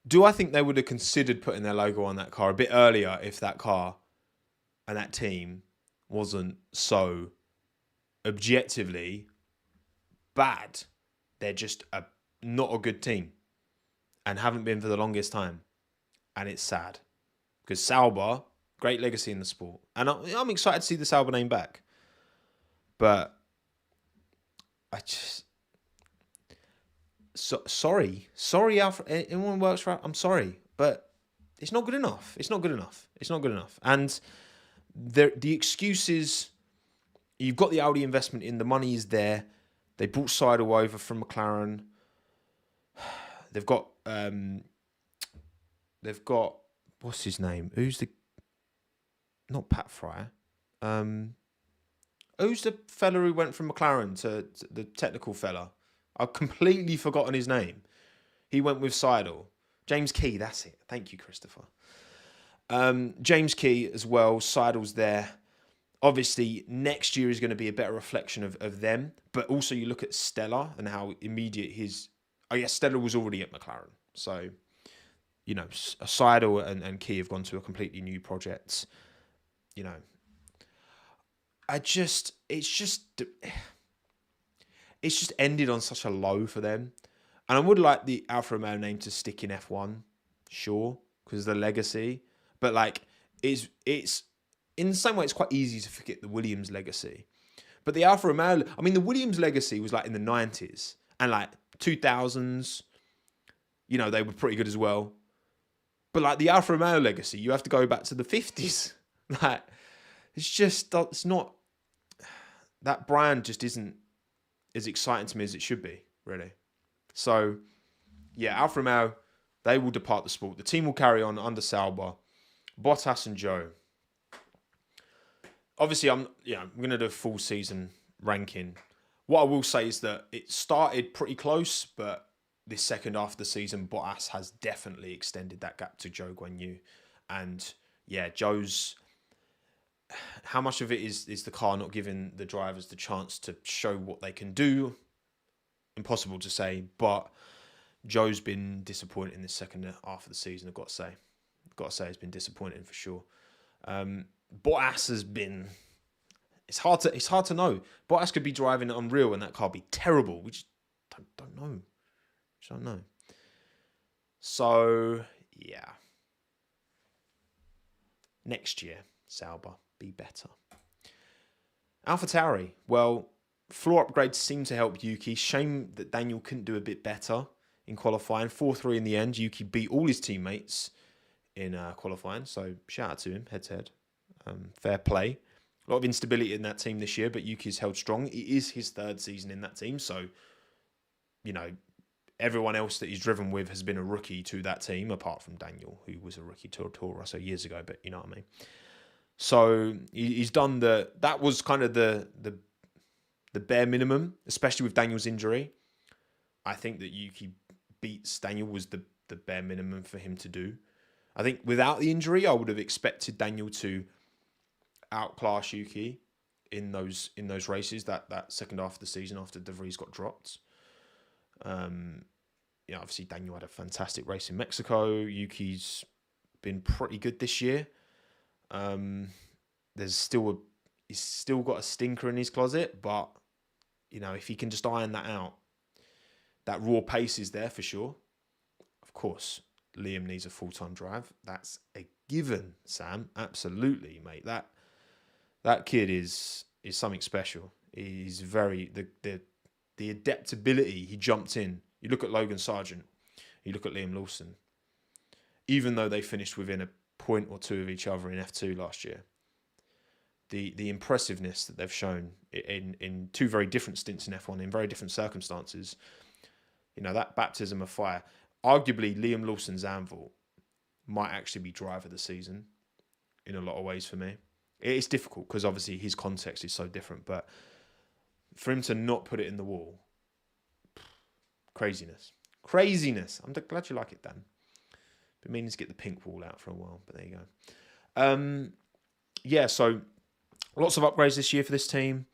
Do I think they would have considered putting their logo on that car a bit earlier if that car and that team wasn't so objectively bad? They're just not a good team and haven't been for the longest time. And it's sad. Because Sauber, great legacy in the sport. And I'm excited to see the Sauber name back. But... sorry, Alfred. Anyone works for. I'm sorry, but it's not good enough. And the excuses. You've got the Audi investment in. The money is there. They brought Seidel over from McLaren. They've got. What's his name? Who's the? Not Pat Fryer. Who's the fella who went from McLaren to the technical fella? I've completely forgotten his name. He went with Seidel. James Key, that's it. Thank you, Christopher. James Key as well. Seidel's there. Obviously, next year is going to be a better reflection of them. But also you look at Stella and how immediate his... I guess Stella was already at McLaren. So, you know, Seidel and Key have gone to a completely new project. You know... it's just ended on such a low for them. And I would like the Alfa Romeo name to stick in F1, sure, because of the legacy. But like, it's in the same way, it's quite easy to forget the Williams legacy. But the Alfa Romeo, I mean, the Williams legacy was like in the 90s and like 2000s, you know, they were pretty good as well. But like the Alfa Romeo legacy, you have to go back to the 50s. Like, it's not, that brand just isn't as exciting to me as it should be, really. So, yeah, Alfa Romeo, they will depart the sport. The team will carry on under Sauber, Bottas and Joe. Obviously, I'm going to do a full season ranking. What I will say is that it started pretty close, but this second half of the season, Bottas has definitely extended that gap to Zhou Guanyu. And yeah, Zhou's... how much of it is the car not giving the drivers the chance to show what they can do? Impossible to say, but Joe's been disappointing in the second half of the season, I've got to say. It's been disappointing for sure. Bottas has been... It's hard to know. Bottas could be driving unreal and that car be terrible. We just don't know. So, yeah. Next year, Sauber, be better. AlphaTauri, well, floor upgrades seem to help Yuki. Shame that Daniel couldn't do a bit better in qualifying. 4-3 in the end. Yuki beat all his teammates in qualifying, so shout out to him, head-to-head. Fair play. A lot of instability in that team this year, but Yuki's held strong. It is his third season in that team, so, you know, everyone else that he's driven with has been a rookie to that team, apart from Daniel, who was a rookie to Toro so years ago, but you know what I mean. So he's done that was kind of the bare minimum, especially with Daniel's injury. I think that Yuki beats Daniel was the bare minimum for him to do. I think without the injury, I would have expected Daniel to outclass Yuki in those races, that second half of the season after De Vries got dropped. Obviously Daniel had a fantastic race in Mexico. Yuki's been pretty good this year. He's still got a stinker in his closet, but you know, if he can just iron that out, that raw pace is there for sure. Of course, Liam needs a full-time drive. That's a given, Sam. Absolutely, mate. That kid is something special. He's very the adaptability he jumped in. You look at Logan Sargent, you look at Liam Lawson. Even though they finished within a point or two of each other in F2 last year, the impressiveness that they've shown in two very different stints in F1 in very different circumstances, you know, that baptism of fire. Arguably, Liam Lawson's anvil might actually be driver of the season in a lot of ways for me. It's difficult because obviously his context is so different, but for him to not put it in the wall, craziness. I'm glad you like it, Dan. Been meaning to get the pink wall out for a while, but there you go. So lots of upgrades this year for this team.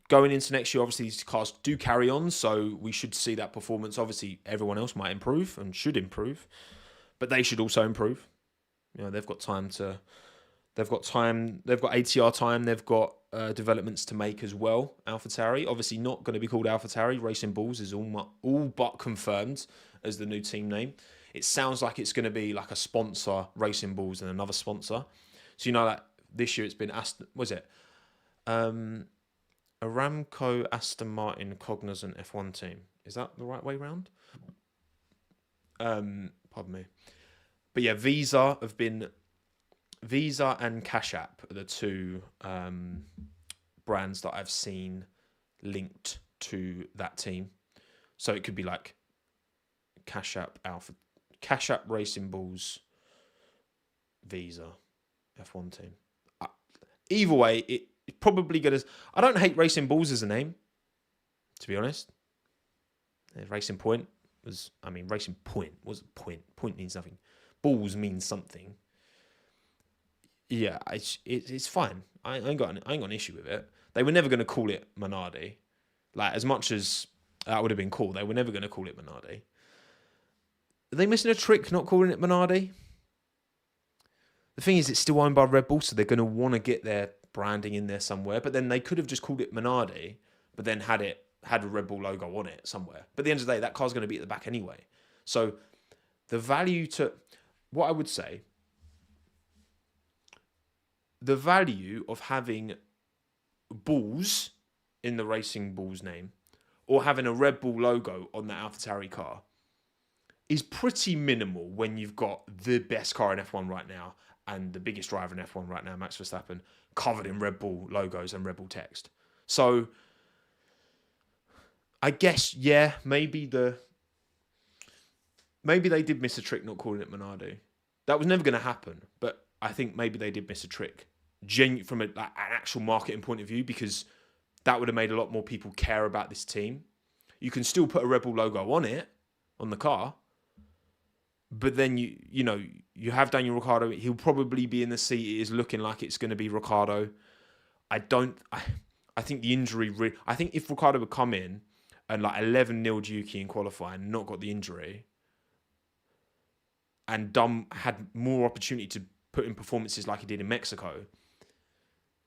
Going into next year, obviously these cars do carry on, so we should see that performance. Obviously, everyone else might improve and should improve, but they should also improve. You know, they've got ATR time, they've got developments to make as well. AlphaTauri, obviously not going to be called AlphaTauri. Racing Bulls is all but confirmed as the new team name. It sounds like it's going to be like a sponsor, Racing Bulls, and another sponsor. So you know that this year it's been Aramco, Aston Martin, Cognizant F1 team. Is that the right way round? Pardon me. But yeah, Visa and Cash App are the two brands that I've seen linked to that team. So it could be like Cash App Racing Bulls, Visa, F1 team. Either way, it's probably good as... I don't hate Racing Bulls as a name, to be honest. Racing Point was... Racing Point was a point. Point means nothing. Bulls means something. Yeah, it's fine. I ain't got an issue with it. They were never going to call it Minardi. Like, as much as that would have been cool, they were never going to call it Minardi. Are they missing a trick not calling it Minardi? The thing is, it's still owned by Red Bull, so they're going to want to get their branding in there somewhere. But then they could have just called it Minardi, but then had a Red Bull logo on it somewhere. But at the end of the day, that car's going to be at the back anyway. So the value to... What I would say... The value of having Bulls in the Racing Bulls name or having a Red Bull logo on the AlphaTauri car is pretty minimal when you've got the best car in F1 right now and the biggest driver in F1 right now, Max Verstappen, covered in Red Bull logos and Red Bull text. So I guess, yeah, maybe they did miss a trick not calling it Minardi. That was never going to happen, but I think maybe they did miss a trick from an actual marketing point of view, because that would have made a lot more people care about this team. You can still put a Red Bull logo on it, on the car, but then you have Daniel Ricciardo. He'll probably be in the seat. It is looking like it's going to be Ricciardo. I think the injury... I think if Ricciardo would come in and like 11-0 Yuki in qualifying and not got the injury, and had more opportunity to put in performances like he did in Mexico,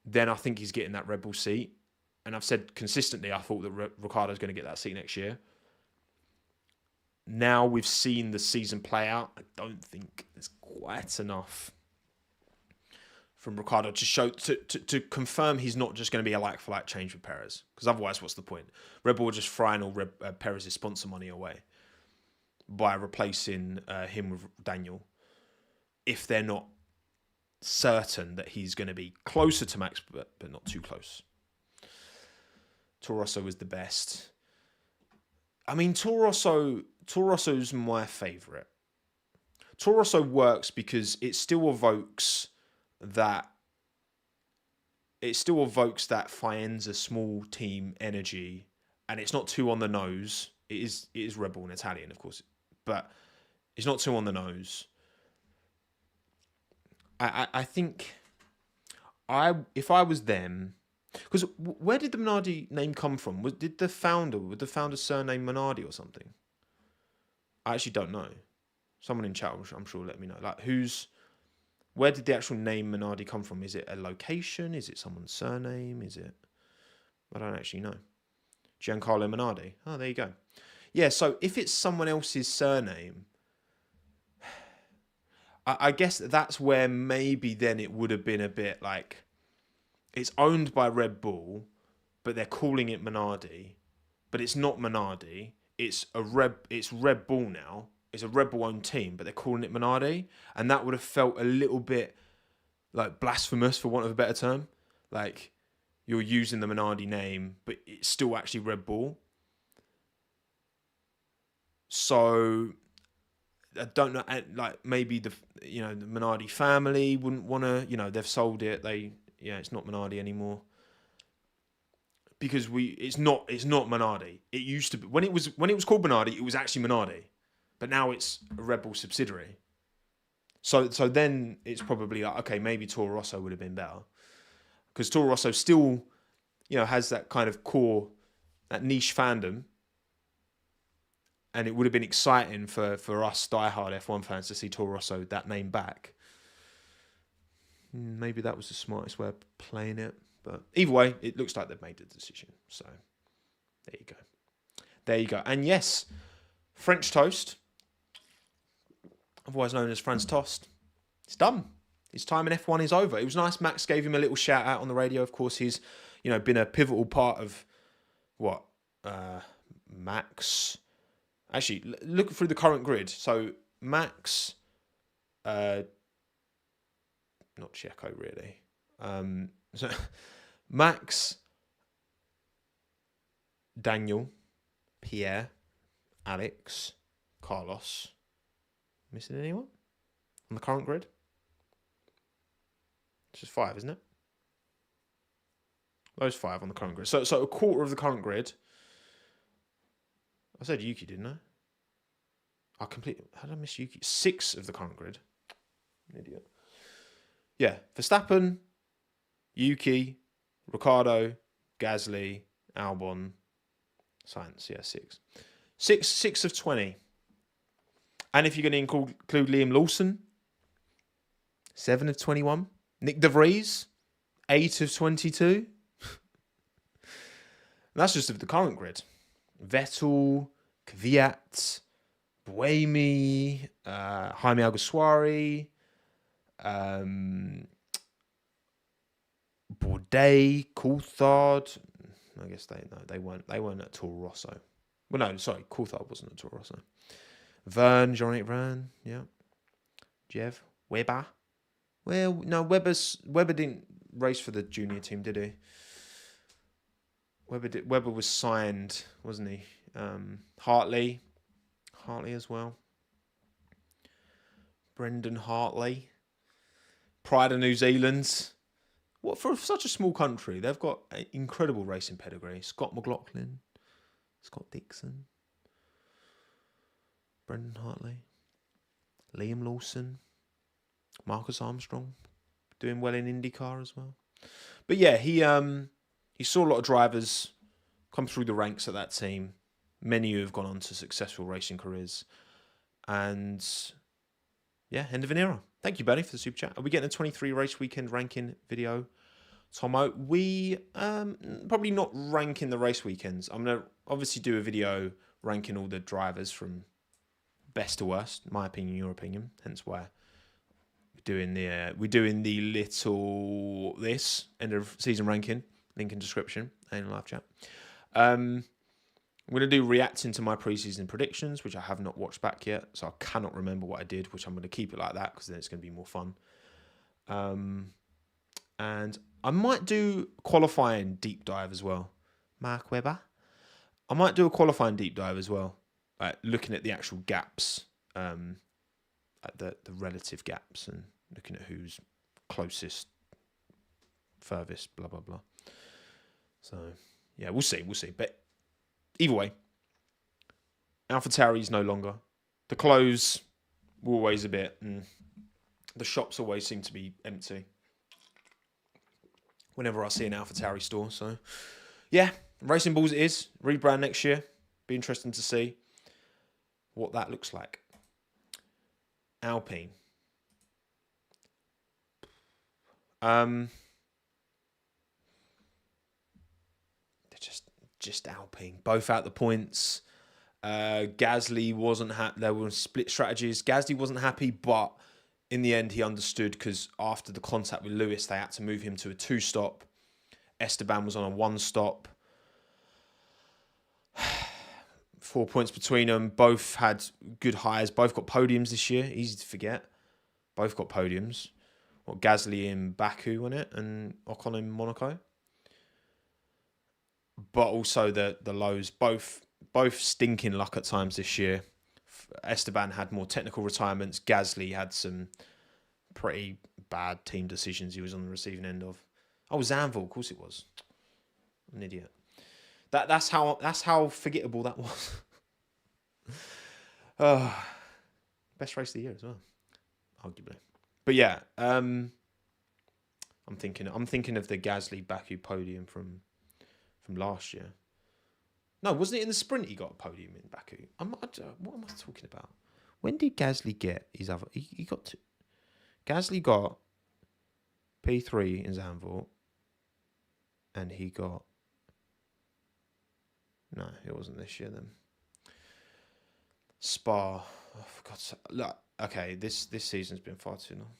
then I think he's getting that Red Bull seat. And I've said consistently, I thought that Ricciardo's going to get that seat next year. Now we've seen the season play out, I don't think there's quite enough from Ricciardo to show to confirm he's not just going to be a like-for-like change with Perez. Because otherwise, what's the point? Red Bull are just frying all Perez's sponsor money away by replacing him with Daniel, if they're not certain that he's going to be closer to Max, but not too close. Toro Rosso was the best. I mean, Toro Rosso's my favourite. Toro Rosso works because it still evokes that Faenza small team energy, and it's not too on the nose. It is Red Bull in Italian, of course, but it's not too on the nose. I think if I was them, because where did the Minardi name come from? Would the founder's surname Minardi or something? I actually don't know. Someone in chat, I'm sure, will let me know. Like, where did the actual name Minardi come from? Is it a location? Is it someone's surname? I don't actually know. Giancarlo Minardi. Oh, there you go. Yeah, so if it's someone else's surname, I guess that's where maybe then it would have been a bit like, it's owned by Red Bull, but they're calling it Minardi, but it's not Minardi. It's Red Bull now. It's a Red Bull owned team, but they're calling it Minardi, and that would have felt a little bit like blasphemous, for want of a better term. Like, you're using the Minardi name, but it's still actually Red Bull. So I don't know. Like, maybe the Minardi family wouldn't want to. They've sold it. It's not Minardi anymore. Because it's not Minardi. It used to be when it was called Minardi, it was actually Minardi, but now it's a Red Bull subsidiary. So then it's probably like, okay, maybe Toro Rosso would have been better, because Toro Rosso still, has that kind of core, that niche fandom, and it would have been exciting for us diehard F1 fans to see Toro Rosso that name back. Maybe that was the smartest way of playing it. But either way, it looks like they've made the decision. So, there you go. And yes, French toast, otherwise known as Franz Tost, it's done. His time in F1 is over. It was nice. Max gave him a little shout out on the radio. Of course, he's been a pivotal part of Max. Actually, look through the current grid. So Max, not Checo really. So Max, Daniel, Pierre, Alex, Carlos. Missing anyone on the current grid? It's just 5, isn't it? Those 5 on the current grid. So a quarter of the current grid. I said Yuki, didn't I? How did I miss Yuki? 6 of the current grid. An idiot. Yeah, Verstappen, Yuki, Ricciardo, Gasly, Albon, Sainz. Yeah, 6. 6 of 20. And if you're going to include Liam Lawson, 7 of 21. Nick De Vries, 8 of 22. That's just of the current grid. Vettel, Kvyat, Buemi, Jaime Alguersuari, Bourdais, Coulthard. I guess they weren't at Toro Rosso. Well, no, sorry, Coulthard wasn't at Toro Rosso. Jean-Eric Verne, yeah. Jev, Weber. Well, no, Weber didn't race for the junior team, did he? Weber was signed, wasn't he? Hartley as well. Brendan Hartley, pride of New Zealand. What, for such a small country, they've got an incredible racing pedigree. Scott McLaughlin, Scott Dixon, Brendan Hartley, Liam Lawson, Marcus Armstrong, doing well in IndyCar as well. But yeah, he saw a lot of drivers come through the ranks at that team. Many who have gone on to successful racing careers. And yeah, end of an era. Thank you, Benny, for the super chat. Are we getting a 23 race weekend ranking video, Tommo? We probably not ranking the race weekends. I'm gonna obviously do a video ranking all the drivers from best to worst, my opinion, your opinion. Hence why we're doing the little this end of season ranking. Link in description and live chat. I'm going to do reacting to my preseason predictions, which I have not watched back yet, so I cannot remember what I did, which I'm going to keep it like that because then it's going to be more fun. And I might do qualifying deep dive as well. Mark Webber. I might do a qualifying deep dive as well, looking at the actual gaps, at the relative gaps, and looking at who's closest, furthest, blah, blah, blah. So, yeah, we'll see. But either way, AlphaTauri's no longer. The clothes were always a bit, and the shops always seem to be empty whenever I see an AlphaTauri store. So, yeah, Racing Bulls it is. Rebrand next year. Be interesting to see what that looks like. Alpine. They're just Alpine. Both out the points. Gasly wasn't happy. There were split strategies. Gasly wasn't happy, but in the end he understood because after the contact with Lewis, they had to move him to a 2-stop. Esteban was on a 1-stop. 4 points between them. Both had good highs. Both got podiums this year. Easy to forget. Both got podiums. What, Gasly in Baku, wasn't it? And Ocon in Monaco. But also the lows. Both stinking luck at times this year. Esteban had more technical retirements. Gasly had some pretty bad team decisions he was on the receiving end of. Oh, Zanville, of course it was. I'm an idiot. That's how forgettable that was. Best race of the year as well, arguably. But yeah, I'm thinking of the Gasly Baku podium from last year. No, wasn't it in the sprint he got a podium in Baku? What am I talking about? When did Gasly get his other? Gasly got P3 in Zandvoort, and he got. No, it wasn't this year then. Spa. Oh, for God's sake. Look, okay, this season's been far too long.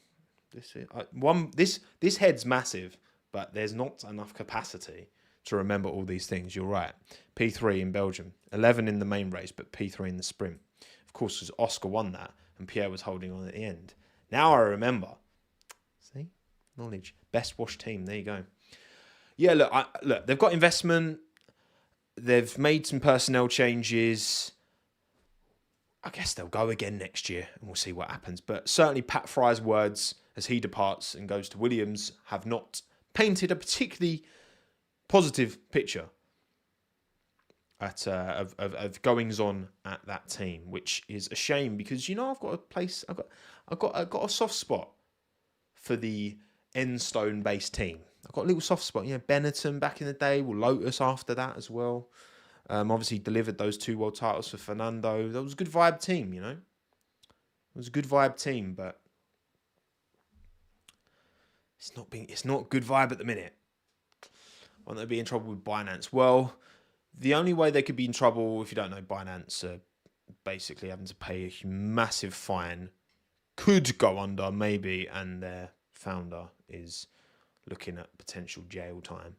This head's massive, but there's not enough capacity to remember all these things. You're right. P3 in Belgium, 11 in the main race, but P3 in the sprint. Of course, because Oscar won that, and Pierre was holding on at the end. Now I remember. See, knowledge. Best wash team. There you go. Yeah, look. They've got investment. They've made some personnel changes. I guess they'll go again next year and we'll see what happens. But certainly Pat Fry's words as he departs and goes to Williams have not painted a particularly positive picture of goings on at that team, which is a shame because I've got a soft spot for the Enstone based team. I've got a little soft spot. Benetton back in the day, Lotus after that as well. Obviously delivered those 2 world titles for Fernando. That was a good vibe team, It was a good vibe team, but it's not good vibe at the minute. Won't they be in trouble with Binance? Well, the only way they could be in trouble, if you don't know, Binance are basically having to pay a massive fine. Could go under, maybe, and their founder is looking at potential jail time.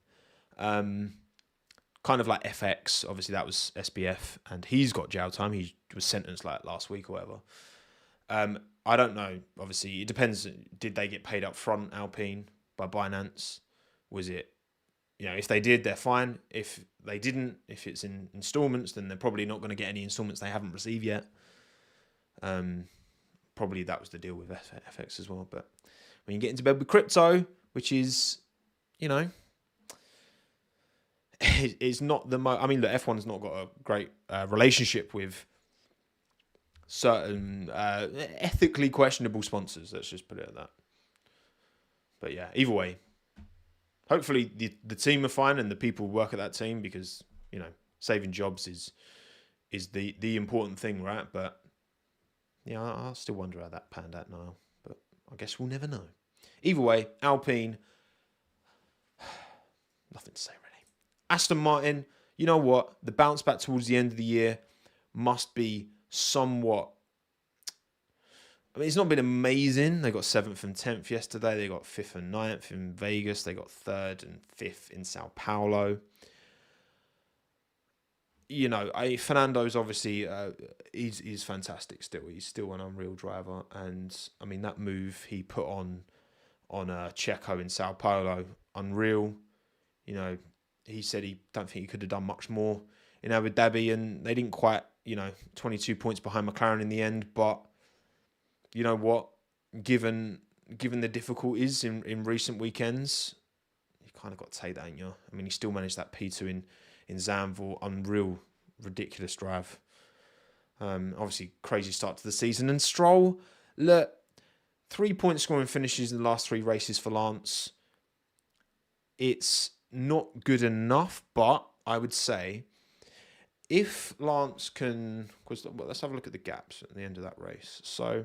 Kind of like FX, obviously that was SBF, and he's got jail time. He was sentenced like last week or whatever. I don't know. Obviously, it depends. Did they get paid up front, Alpine, by Binance? Was it, if they did, they're fine. If they didn't, if it's in installments, then they're probably not going to get any installments they haven't received yet. Probably that was the deal with FX as well. But when you get into bed with crypto, which is, it's not the most. I mean, look, F1's not got a great relationship with certain ethically questionable sponsors. Let's just put it at that. But yeah, either way, hopefully the team are fine and the people who work at that team, because saving jobs is the important thing, right? But Yeah, I still wonder how that panned out now, but I guess we'll never know. Either way, Alpine, nothing to say really. Aston Martin, you know what? The bounce back towards the end of the year must be somewhat. I mean, it's not been amazing. They got 7th and 10th yesterday. They got 5th and 9th in Vegas. They got 3rd and 5th in Sao Paulo. You know, Fernando's obviously he's fantastic still. He's still an unreal driver, and I mean that move he put on Checo in Sao Paulo, unreal. You know, he said he don't think he could have done much more in Abu Dhabi, and they didn't quite, 22 points behind McLaren in the end. But you know what, given the difficulties in recent weekends, you kind of got to take that, ain't you? I mean, he still managed that P2 in Zandvoort, unreal, ridiculous drive. Obviously, crazy start to the season. And Stroll, look, 3-point scoring finishes in the last 3 races for Lance. It's not good enough, but I would say if Lance can, because let's have a look at the gaps at the end of that race. So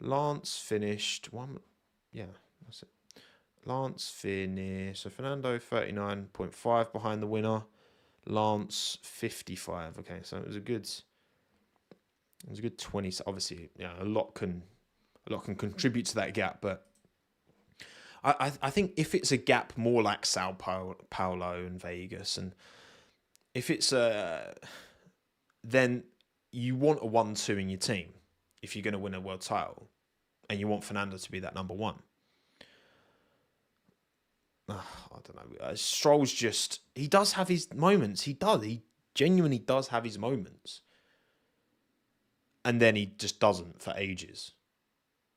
Lance finished that's it. Lance finished, so Fernando 39.5 behind the winner. Lance 55. Okay, so it was a good 20. Obviously, a lot can contribute to that gap, but I think if it's a gap more like Sao Paulo and Vegas, and if it's then you want a 1-2 in your team if you're going to win a world title, and you want Fernando to be that number 1. I don't know. Stroll's just, he does have his moments. He genuinely does have his moments. And then he just doesn't for ages.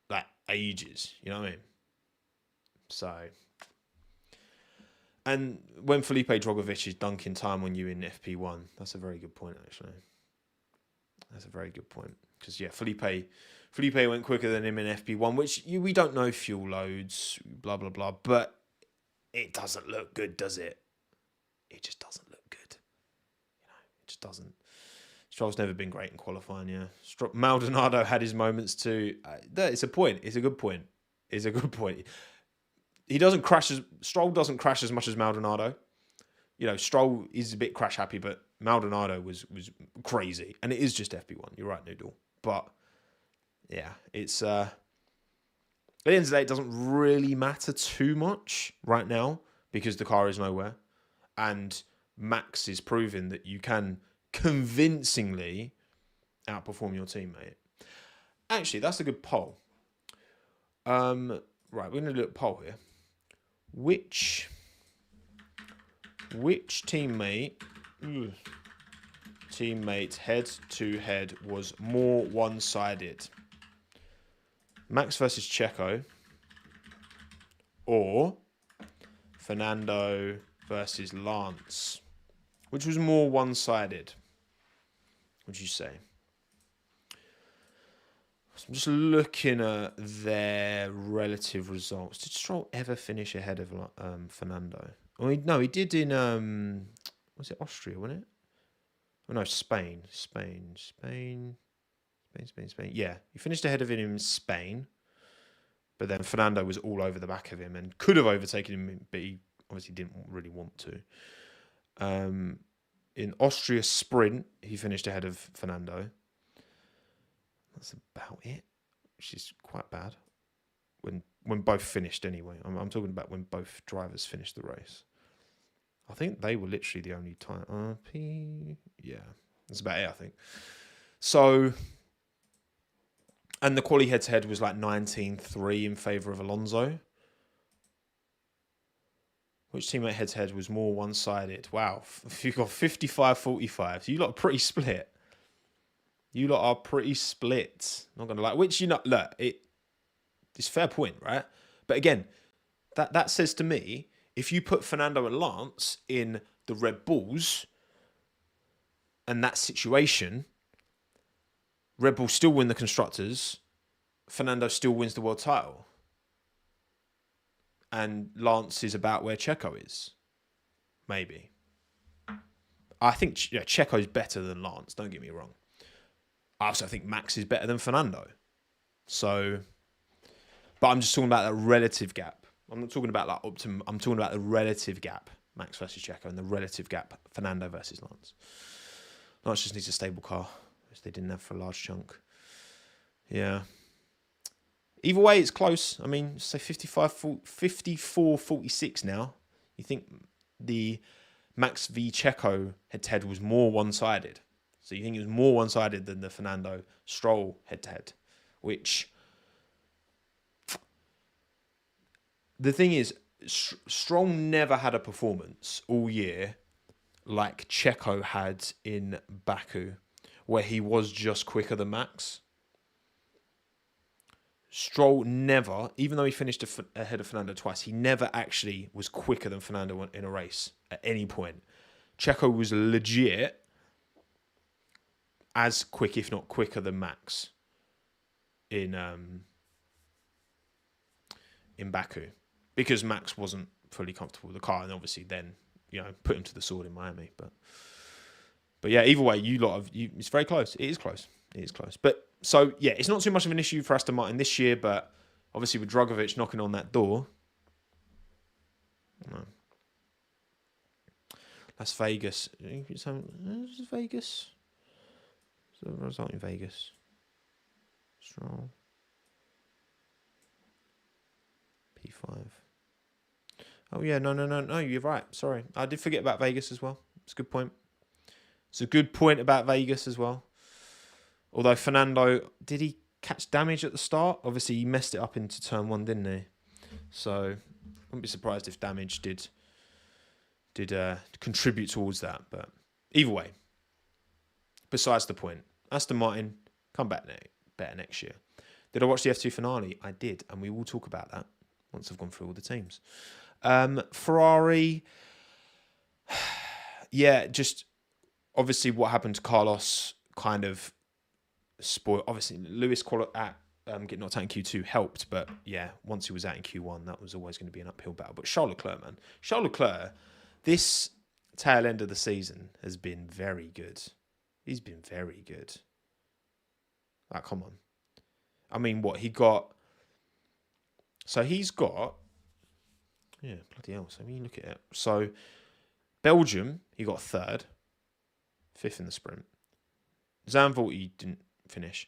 Like, ages. You know what I mean? So. And when Felipe Drogovic is dunking time on you in FP1, that's a very good point, actually. That's a very good point. Because, Felipe went quicker than him in FP1, which we don't know fuel loads, blah, blah, blah. But it doesn't look good, does it? It just doesn't look good. It just doesn't. Stroll's never been great in qualifying, Maldonado had his moments too. It's a point. It's a good point. Stroll doesn't crash as much as Maldonado. Stroll is a bit crash happy, but Maldonado was crazy. And it is just FP1. You're right, Noodle. But, it's... At the end of the day, it doesn't really matter too much right now because the car is nowhere. And Max is proving that you can convincingly outperform your teammate. Actually, that's a good poll. Right, we're going to do a poll here. Which teammate head-to-head was more one-sided? Max versus Checo, or Fernando versus Lance? Which was more one-sided, would you say? So I'm just looking at their relative results. Did Stroll ever finish ahead of Fernando? No, he did in, was it Austria, wasn't it? Oh, no, Spain. Yeah, he finished ahead of him in Spain, but then Fernando was all over the back of him and could have overtaken him, but he obviously didn't really want to. In Austria Sprint, he finished ahead of Fernando. That's about it, which is quite bad. When both finished anyway. I'm talking about when both drivers finished the race. I think they were literally the only time. Yeah, that's about it, I think. So... And the quali head-to-head was like 19-3 in favour of Alonso. Which teammate head-to-head was more one-sided? Wow. You got 55-45. So you lot are pretty split. Not going to lie. Which, look, it's fair point, right? But again, that says to me, if you put Fernando and Lance in the Red Bulls and that situation... Red Bull still win the Constructors. Fernando still wins the world title. And Lance is about where Checo is. Maybe. I think Checo's better than Lance, don't get me wrong. I also think Max is better than Fernando. So, but I'm just talking about that relative gap. I'm not talking about like optimum. I'm talking about the relative gap, Max versus Checo, and the relative gap, Fernando versus Lance. Lance just needs a stable car, which they didn't have for a large chunk. Yeah. Either way, it's close. I mean, say 54-46 now. You think the Max v Checo head-to-head was more one-sided. So you think it was more one-sided than the Fernando Stroll head-to-head, which the thing is, Stroll never had a performance all year like Checo had in Baku, where he was just quicker than Max. Stroll never, even though he finished ahead of Fernando twice, he never actually was quicker than Fernando in a race at any point. Checo was legit as quick, if not quicker, than Max in Baku, because Max wasn't fully comfortable with the car, and obviously then put him to the sword in Miami. But yeah, either way, it's very close. It is close. But so yeah, it's not too much of an issue for Aston Martin this year. But obviously with Drugovich knocking on that door, no. Las Vegas. Is Vegas? So the result in Vegas. Stroll. P5. Oh yeah, no. You're right. Sorry, I did forget about Vegas as well. It's a good point. It's a good point about Vegas as well. Although Fernando, did he catch damage at the start? Obviously, he messed it up into turn 1, didn't he? So I wouldn't be surprised if damage did contribute towards that. But either way, besides the point, Aston Martin come back better next year. Did I watch the F2 finale? I did, and we will talk about that once I've gone through all the teams. Ferrari, yeah, just obviously what happened to Carlos kind of spoiled. Obviously, Lewis getting knocked out in Q2 helped, but yeah, once he was out in Q1, that was always going to be an uphill battle. But Charles Leclerc, this tail end of the season has been very good. He's been very good. Like, come on. I mean, what he got? So he's got, yeah, bloody hell. So when you look at it, so Belgium, he got 3rd, 5th in the sprint. Zandvoort, he didn't finish.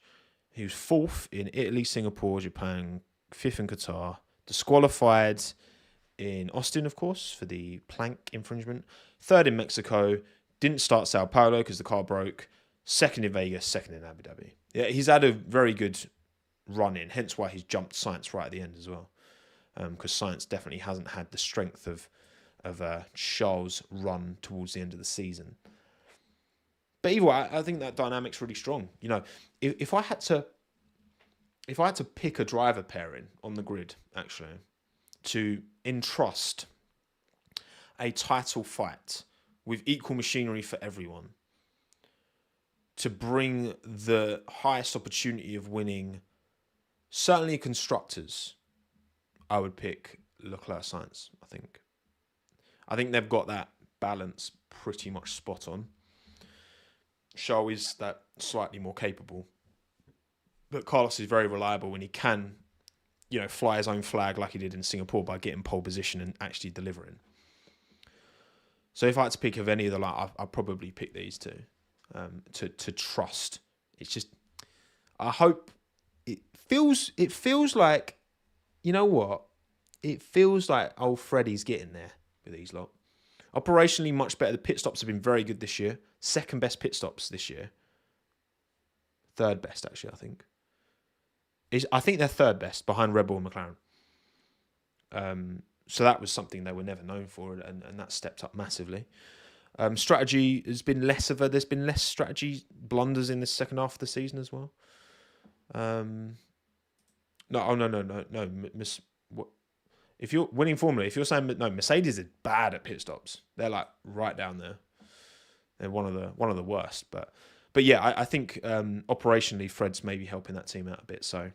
He was 4th in Italy, Singapore, Japan, 5th in Qatar, disqualified in Austin, of course, for the plank infringement, 3rd in Mexico, didn't start Sao Paulo because the car broke, 2nd in Vegas, 2nd in Abu Dhabi. Yeah, he's had a very good run in, hence why he's jumped Sainz right at the end as well, because Sainz definitely hasn't had the strength of Charles' run towards the end of the season. But either way, I think that dynamic's really strong. If I had to pick a driver pairing on the grid, actually, to entrust a title fight with equal machinery for everyone, to bring the highest opportunity of winning, certainly constructors, I would pick Leclerc Sainz, I think they've got that balance pretty much spot on. Charles is that slightly more capable, but Carlos is very reliable and he can, fly his own flag like he did in Singapore by getting pole position and actually delivering. So if I had to pick of any of the I'd probably pick these two to trust. It's just, I hope it feels like, you know what? It feels like old Freddie's getting there with these lot. Operationally, much better. The pit stops have been very good this year. 2nd best pit stops this year. 3rd best, actually, I think. I think they're 3rd best behind Red Bull and McLaren. So that was something they were never known for, and that stepped up massively. Strategy has been there's been less strategy blunders in the second half of the season as well. No. If you're winning Formula, if you're saying no, Mercedes is bad at pit stops. They're like right down there. They're one of the worst. But yeah, I think operationally, Fred's maybe helping that team out a bit. So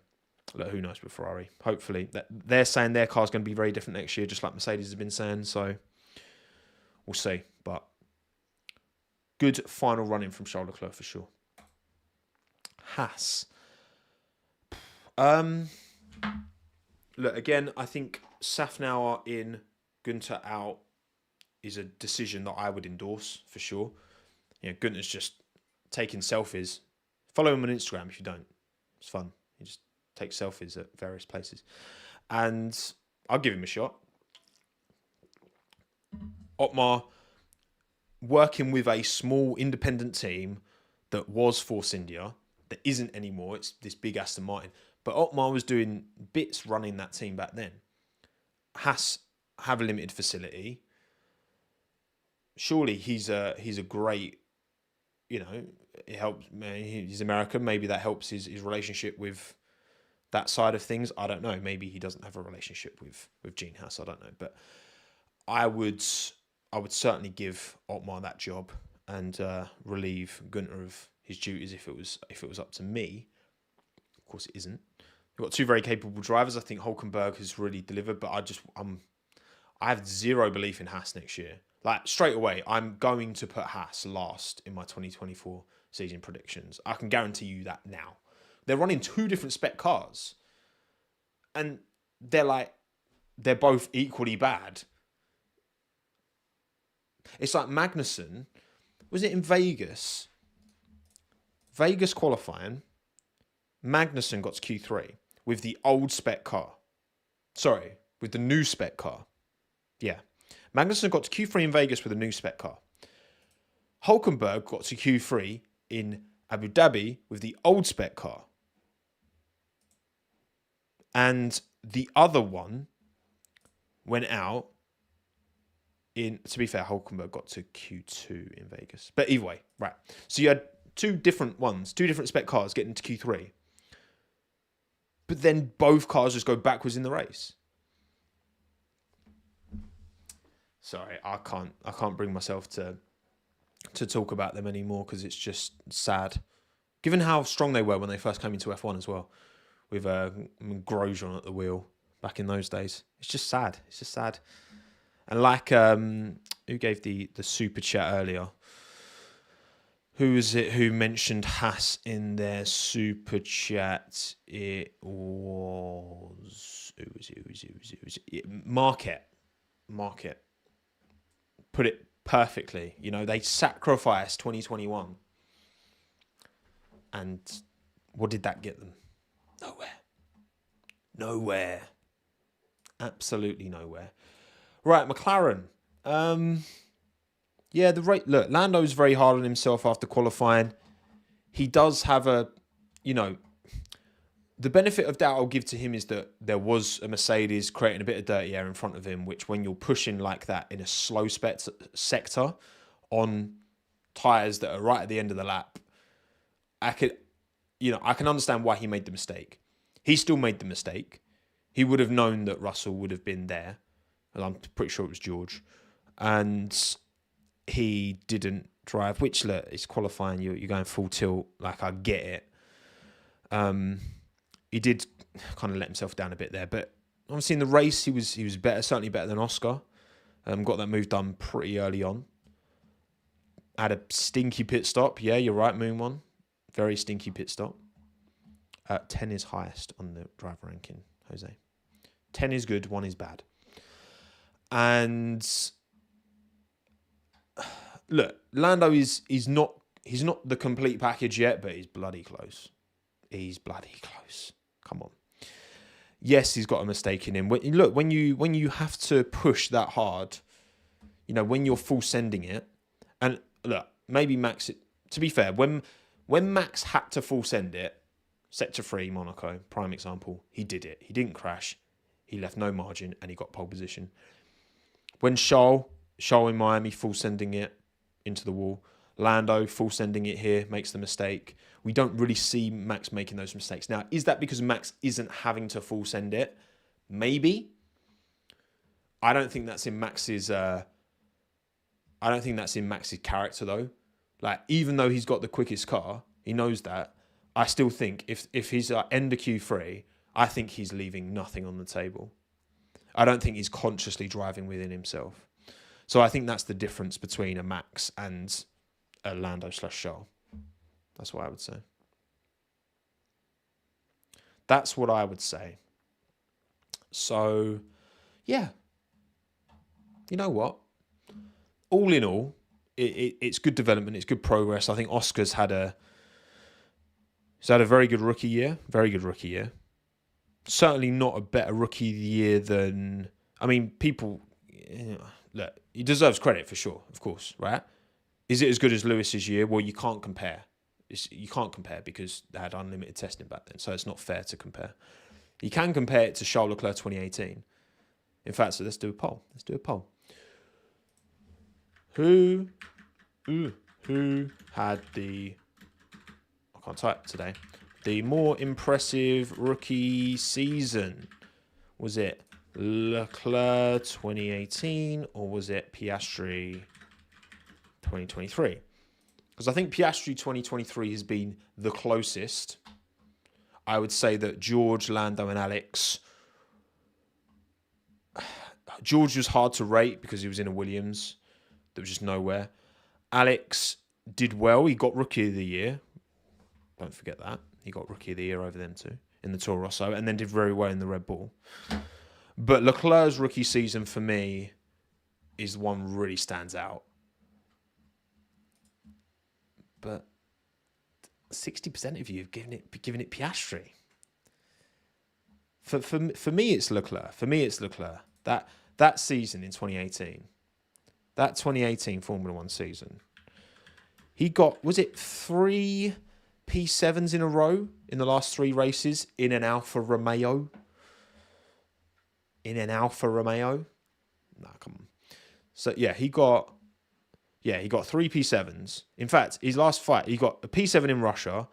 look, who knows with Ferrari? Hopefully, they're saying their car's going to be very different next year, just like Mercedes has been saying. So we'll see. But good final run-in from Charles Leclerc for sure. Haas. Look, again, I think Safnauer in, Gunter out is a decision that I would endorse for sure. Gunter's just taking selfies. Follow him on Instagram if you don't. It's fun. He just takes selfies at various places. And I'll give him a shot. Otmar, working with a small independent team that was Force India, that isn't anymore. It's this big Aston Martin. But Otmar was doing bits running that team back then. Haas have a limited facility. Surely he's a great, it helps. He's American. Maybe that helps his relationship with that side of things. I don't know. Maybe he doesn't have a relationship with Gene Haas. I don't know. But I would certainly give Otmar that job and relieve Gunter of his duties if it was up to me. Of course, it isn't. We've got two very capable drivers. I think Hülkenberg has really delivered, but I have zero belief in Haas next year. Like, straight away, I'm going to put Haas last in my 2024 season predictions. I can guarantee you that now. They're running two different spec cars, and they're both equally bad. It's like Magnussen, was it in Vegas? Vegas qualifying, Magnussen got to Q3 with the old spec car. Sorry, with the new spec car. Yeah. Magnussen got to Q3 in Vegas with a new spec car. Hülkenberg got to Q3 in Abu Dhabi with the old spec car. And the other one went out to be fair, Hülkenberg got to Q2 in Vegas. But either way, right. So you had two different spec cars getting to Q3. But then both cars just go backwards in the race. Sorry, I can't bring myself to talk about them anymore because it's just sad. Given how strong they were when they first came into F1 as well, with Grosjean at the wheel back in those days. It's just sad. And like, who gave the super chat earlier? Who was it who mentioned Haas in their super chat? It was... Who was it? Market. Put it perfectly. They sacrificed 2021. And what did that get them? Nowhere. Absolutely nowhere. Right, McLaren. Yeah, look, Lando's very hard on himself after qualifying. He does have the benefit of doubt I'll give to him is that there was a Mercedes creating a bit of dirty air in front of him, which when you're pushing like that in a slow sector on tyres that are right at the end of the lap, I can understand why he made the mistake. He still made the mistake. He would have known that Russell would have been there. And I'm pretty sure it was George. And he didn't drive, which, look, it's qualifying. You're going full tilt. Like, I get it. He did kind of let himself down a bit there. But obviously in the race, he was better, certainly better than Oscar. Got that move done pretty early on. Had a stinky pit stop. Yeah, you're right, Moon One. Very stinky pit stop. 10 is highest on the driver ranking, Jose. 10 is good, 1 is bad. And look, Lando is not the complete package yet, but he's bloody close. Come on. Yes, he's got a mistake in him. Look, when you have to push that hard, when you're full sending it, and look, maybe Max. To be fair, when Max had to full send it, Sector 3, Monaco, prime example, he did it. He didn't crash. He left no margin, and he got pole position. When Charles in Miami full sending it into the wall, Lando full sending it here, makes the mistake. We don't really see Max making those mistakes. Now, is that because Max isn't having to full send it? Maybe. I don't think that's in Max's character though. Like, even though he's got the quickest car, he knows that. I still think if he's end of Q3, I think he's leaving nothing on the table. I don't think he's consciously driving within himself. So I think that's the difference between a Max and a Lando /Charles. That's what I would say. That's what I would say. So, yeah. You know what? All in all, it's good development. It's good progress. I think Oscar's had a very good rookie year. Very good rookie year. Certainly not a better rookie year than... I mean, people... look, he deserves credit for sure, of course, right? Is it as good as Lewis's year? Well, you can't compare. You can't compare because they had unlimited testing back then, so it's not fair to compare. You can compare it to Charles Leclerc 2018. In fact, so let's do a poll. Who had the... I can't type today. The more impressive rookie season? Was it Leclerc 2018 or was it Piastri 2023? Because I think Piastri 2023 has been the closest. I would say that George, Lando and Alex... George was hard to rate because he was in a Williams that was just nowhere. Alex did well. He got Rookie of the Year. Don't forget that. He got Rookie of the Year over them too in the Toro Rosso and then did very well in the Red Bull. But Leclerc's rookie season for me is the one really stands out. But 60% of you have given it Piastri. For me, it's Leclerc. That season in 2018, that 2018 Formula One season, he got, was it 3 P7s in a row in the last 3 races in an Alfa Romeo? Nah, come on. So yeah, he got 3 P7s. In fact, his last fight, he got a P7 in Russia,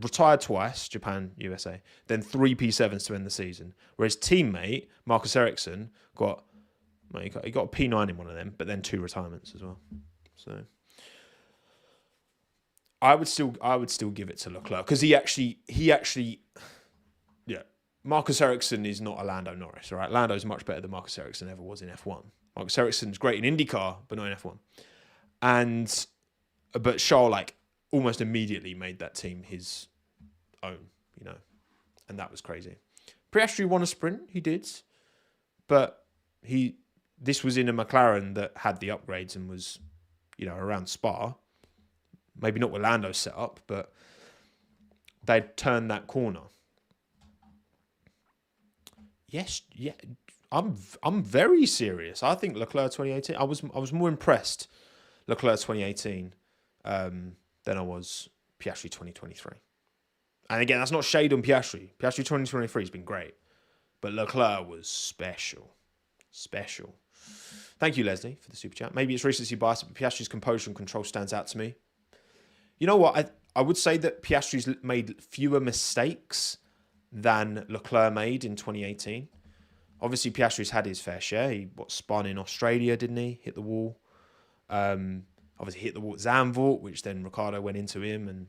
retired twice, Japan, USA, then 3 P7s to end the season. Whereas teammate Marcus Ericsson got a P9 in one of them, but then 2 retirements as well. So I would still give it to Leclerc because he actually, Marcus Ericsson is not a Lando Norris, right? Lando's much better than Marcus Ericsson ever was in F1. Marcus Ericsson's great in IndyCar, but not in F1. But Charles almost immediately made that team his own, and that was crazy. Piastri won a sprint, he did, but this was in a McLaren that had the upgrades and was, around Spa. Maybe not with Lando's setup, but they'd turned that corner. Yes, yeah, I'm very serious. I think Leclerc 2018. I was more impressed Leclerc 2018 than I was Piastri 2023. And again, that's not shade on Piastri. Piastri 2023 has been great, but Leclerc was special. Thank you, Leslie, for the super chat. Maybe it's recency bias, but Piastri's composure and control stands out to me. You know what? I would say that Piastri's made fewer mistakes than Leclerc made in 2018. Obviously, Piastri's had his fair share. He spun in Australia, didn't he? Hit the wall. Obviously hit the wall at Zandvoort, which then Ricciardo went into him,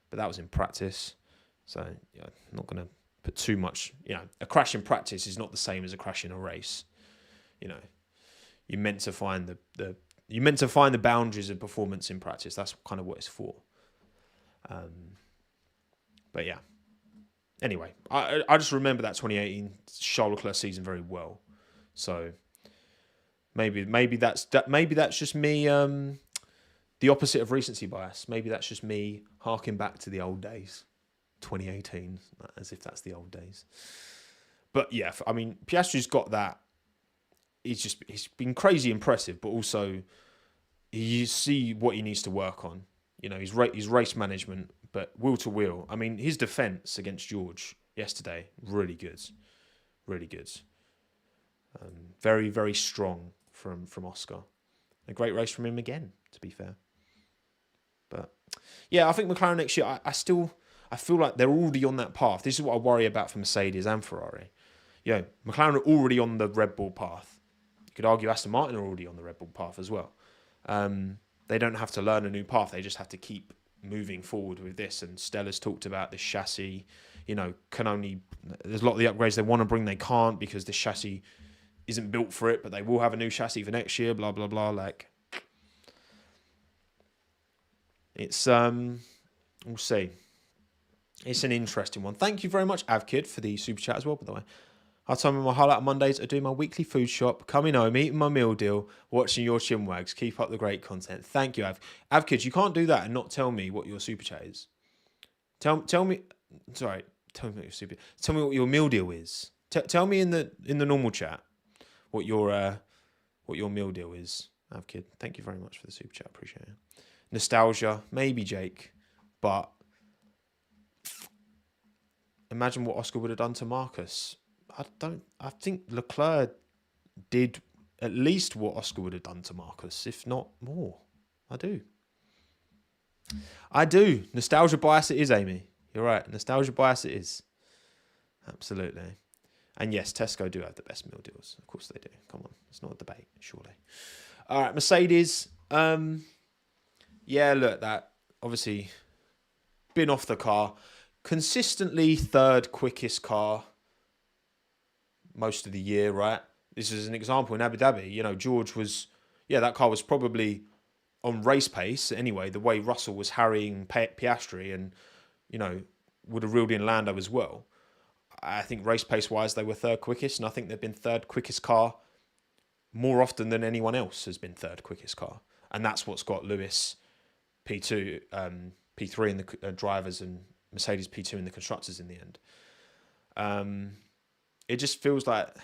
but that was in practice. So yeah, I'm not going to put too much. A crash in practice is not the same as a crash in a race. You're meant to find the boundaries of performance in practice. That's kind of what it's for. But yeah. Anyway, I just remember that 2018 Charles Leclerc season very well. So maybe that's just me. The opposite of recency bias. Maybe that's just me harking back to the old days, 2018, as if that's the old days. But yeah, I mean, Piastri's got that. He's been crazy impressive, but also you see what he needs to work on. His race management, but wheel to wheel. I mean, his defense against George yesterday, really good. Very, very strong from Oscar. A great race from him again, to be fair. But yeah, I think McLaren next year, I feel like they're already on that path. This is what I worry about for Mercedes and Ferrari. McLaren are already on the Red Bull path. You could argue Aston Martin are already on the Red Bull path as well. They don't have to learn a new path. They just have to keep moving forward with this. And Stella's talked about this chassis, there's a lot of the upgrades they want to bring, they can't because this chassis isn't built for it, but they will have a new chassis for next year, blah, blah, blah. It's, we'll see. It's an interesting one. Thank you very much, Avkid, for the super chat as well, by the way. Our time on my highlight on Mondays, I do my weekly food shop, coming home, eating my meal deal, watching your Chinwags. Keep up the great content. Thank you, Avkid. You can't do that and not tell me what your super chat is. Tell me. Sorry, tell me what your super. Tell me what your meal deal is. Tell me in the normal chat what your meal deal is, Avkid. Thank you very much for the super chat. Appreciate it. Nostalgia, maybe Jake, but imagine what Oscar would have done to Marcus. I think Leclerc did at least what Oscar would have done to Marcus, if not more. I do. Nostalgia bias it is, Amy. You're right. Nostalgia bias it is. Absolutely. And yes, Tesco do have the best meal deals. Of course they do. Come on. It's not a debate, surely. All right, Mercedes. Yeah, look, that obviously been off the car. Consistently third quickest car most of the year, right? This is an example in Abu Dhabi. You know, George was, that car was probably on race pace anyway, the way Russell was harrying Piastri and, would have reeled in Lando as well. I think race pace wise, they were third quickest, and I think they've been third quickest car more often than anyone else has been third quickest car. And that's what's got Lewis P2, P3 in the drivers and Mercedes P2 in the constructors in the end. It just feels like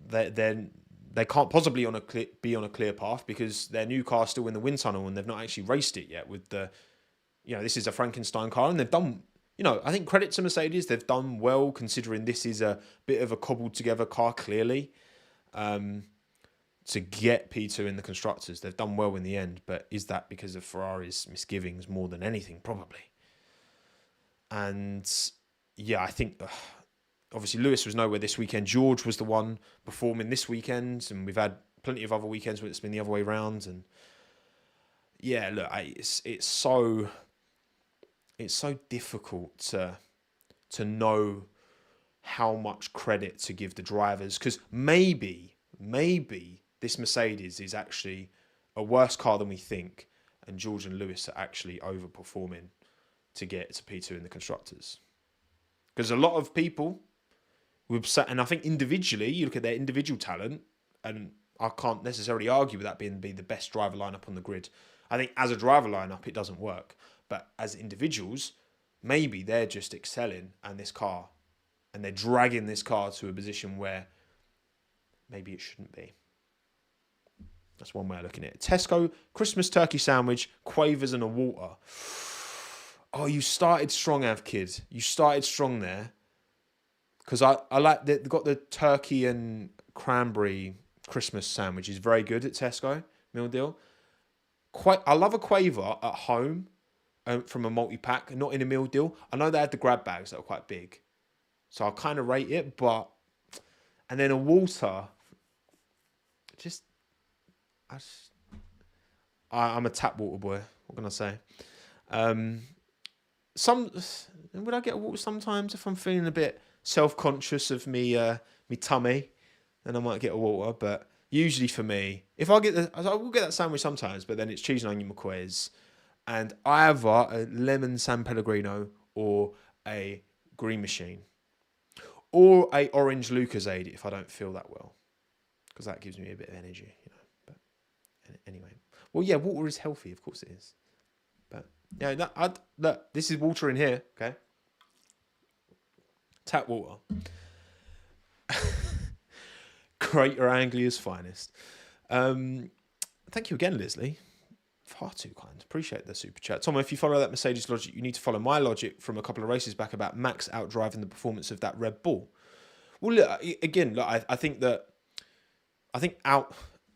they can't possibly be on a clear path because their new car's still in the wind tunnel and they've not actually raced it yet with this is a Frankenstein car and they've done, I think credit to Mercedes, they've done well considering this is a bit of a cobbled together car clearly. To get P2 in the constructors, they've done well in the end, but is that because of Ferrari's misgivings more than anything? Probably. And I think obviously Lewis was nowhere this weekend. George was the one performing this weekend, and we've had plenty of other weekends where it's been the other way around. And look, it's so difficult to know how much credit to give the drivers, because maybe this Mercedes is actually a worse car than we think, and George and Lewis are actually overperforming to get to P2 in the constructors. Because a lot of people and I think individually, you look at their individual talent, and I can't necessarily argue with that being the best driver lineup on the grid. I think as a driver lineup, it doesn't work. But as individuals, maybe they're just excelling and they're dragging this car to a position where maybe it shouldn't be. That's one way of looking at it. Tesco, Christmas turkey sandwich, quavers and a water. Oh, you started strong, Kid. You started strong there. Because I like they've got the turkey and cranberry Christmas sandwich. Is very good at Tesco meal deal. I love a quaver at home from a multi-pack, not in a meal deal. I know they had the grab bags that are quite big. So I kind of rate it, and then a water, I'm a tap water boy. What can I say? Would I get a water sometimes if I'm feeling a bit self-conscious of me tummy? Then I might get a water. But usually for me, I will get that sandwich sometimes. But then it's cheese and onion McQuays, and either a lemon San Pellegrino or a Green Machine, or a orange Lucozade if I don't feel that well, because that gives me a bit of energy, But anyway, water is healthy, of course it is. But look, this is water in here, okay? Tap water. Greater Anglia's finest. Thank you again, Leslie. Far too kind. Appreciate the super chat. Tommo, if you follow that Mercedes logic, you need to follow my logic from a couple of races back about Max outdriving the performance of that Red Bull. Well, look, again, I think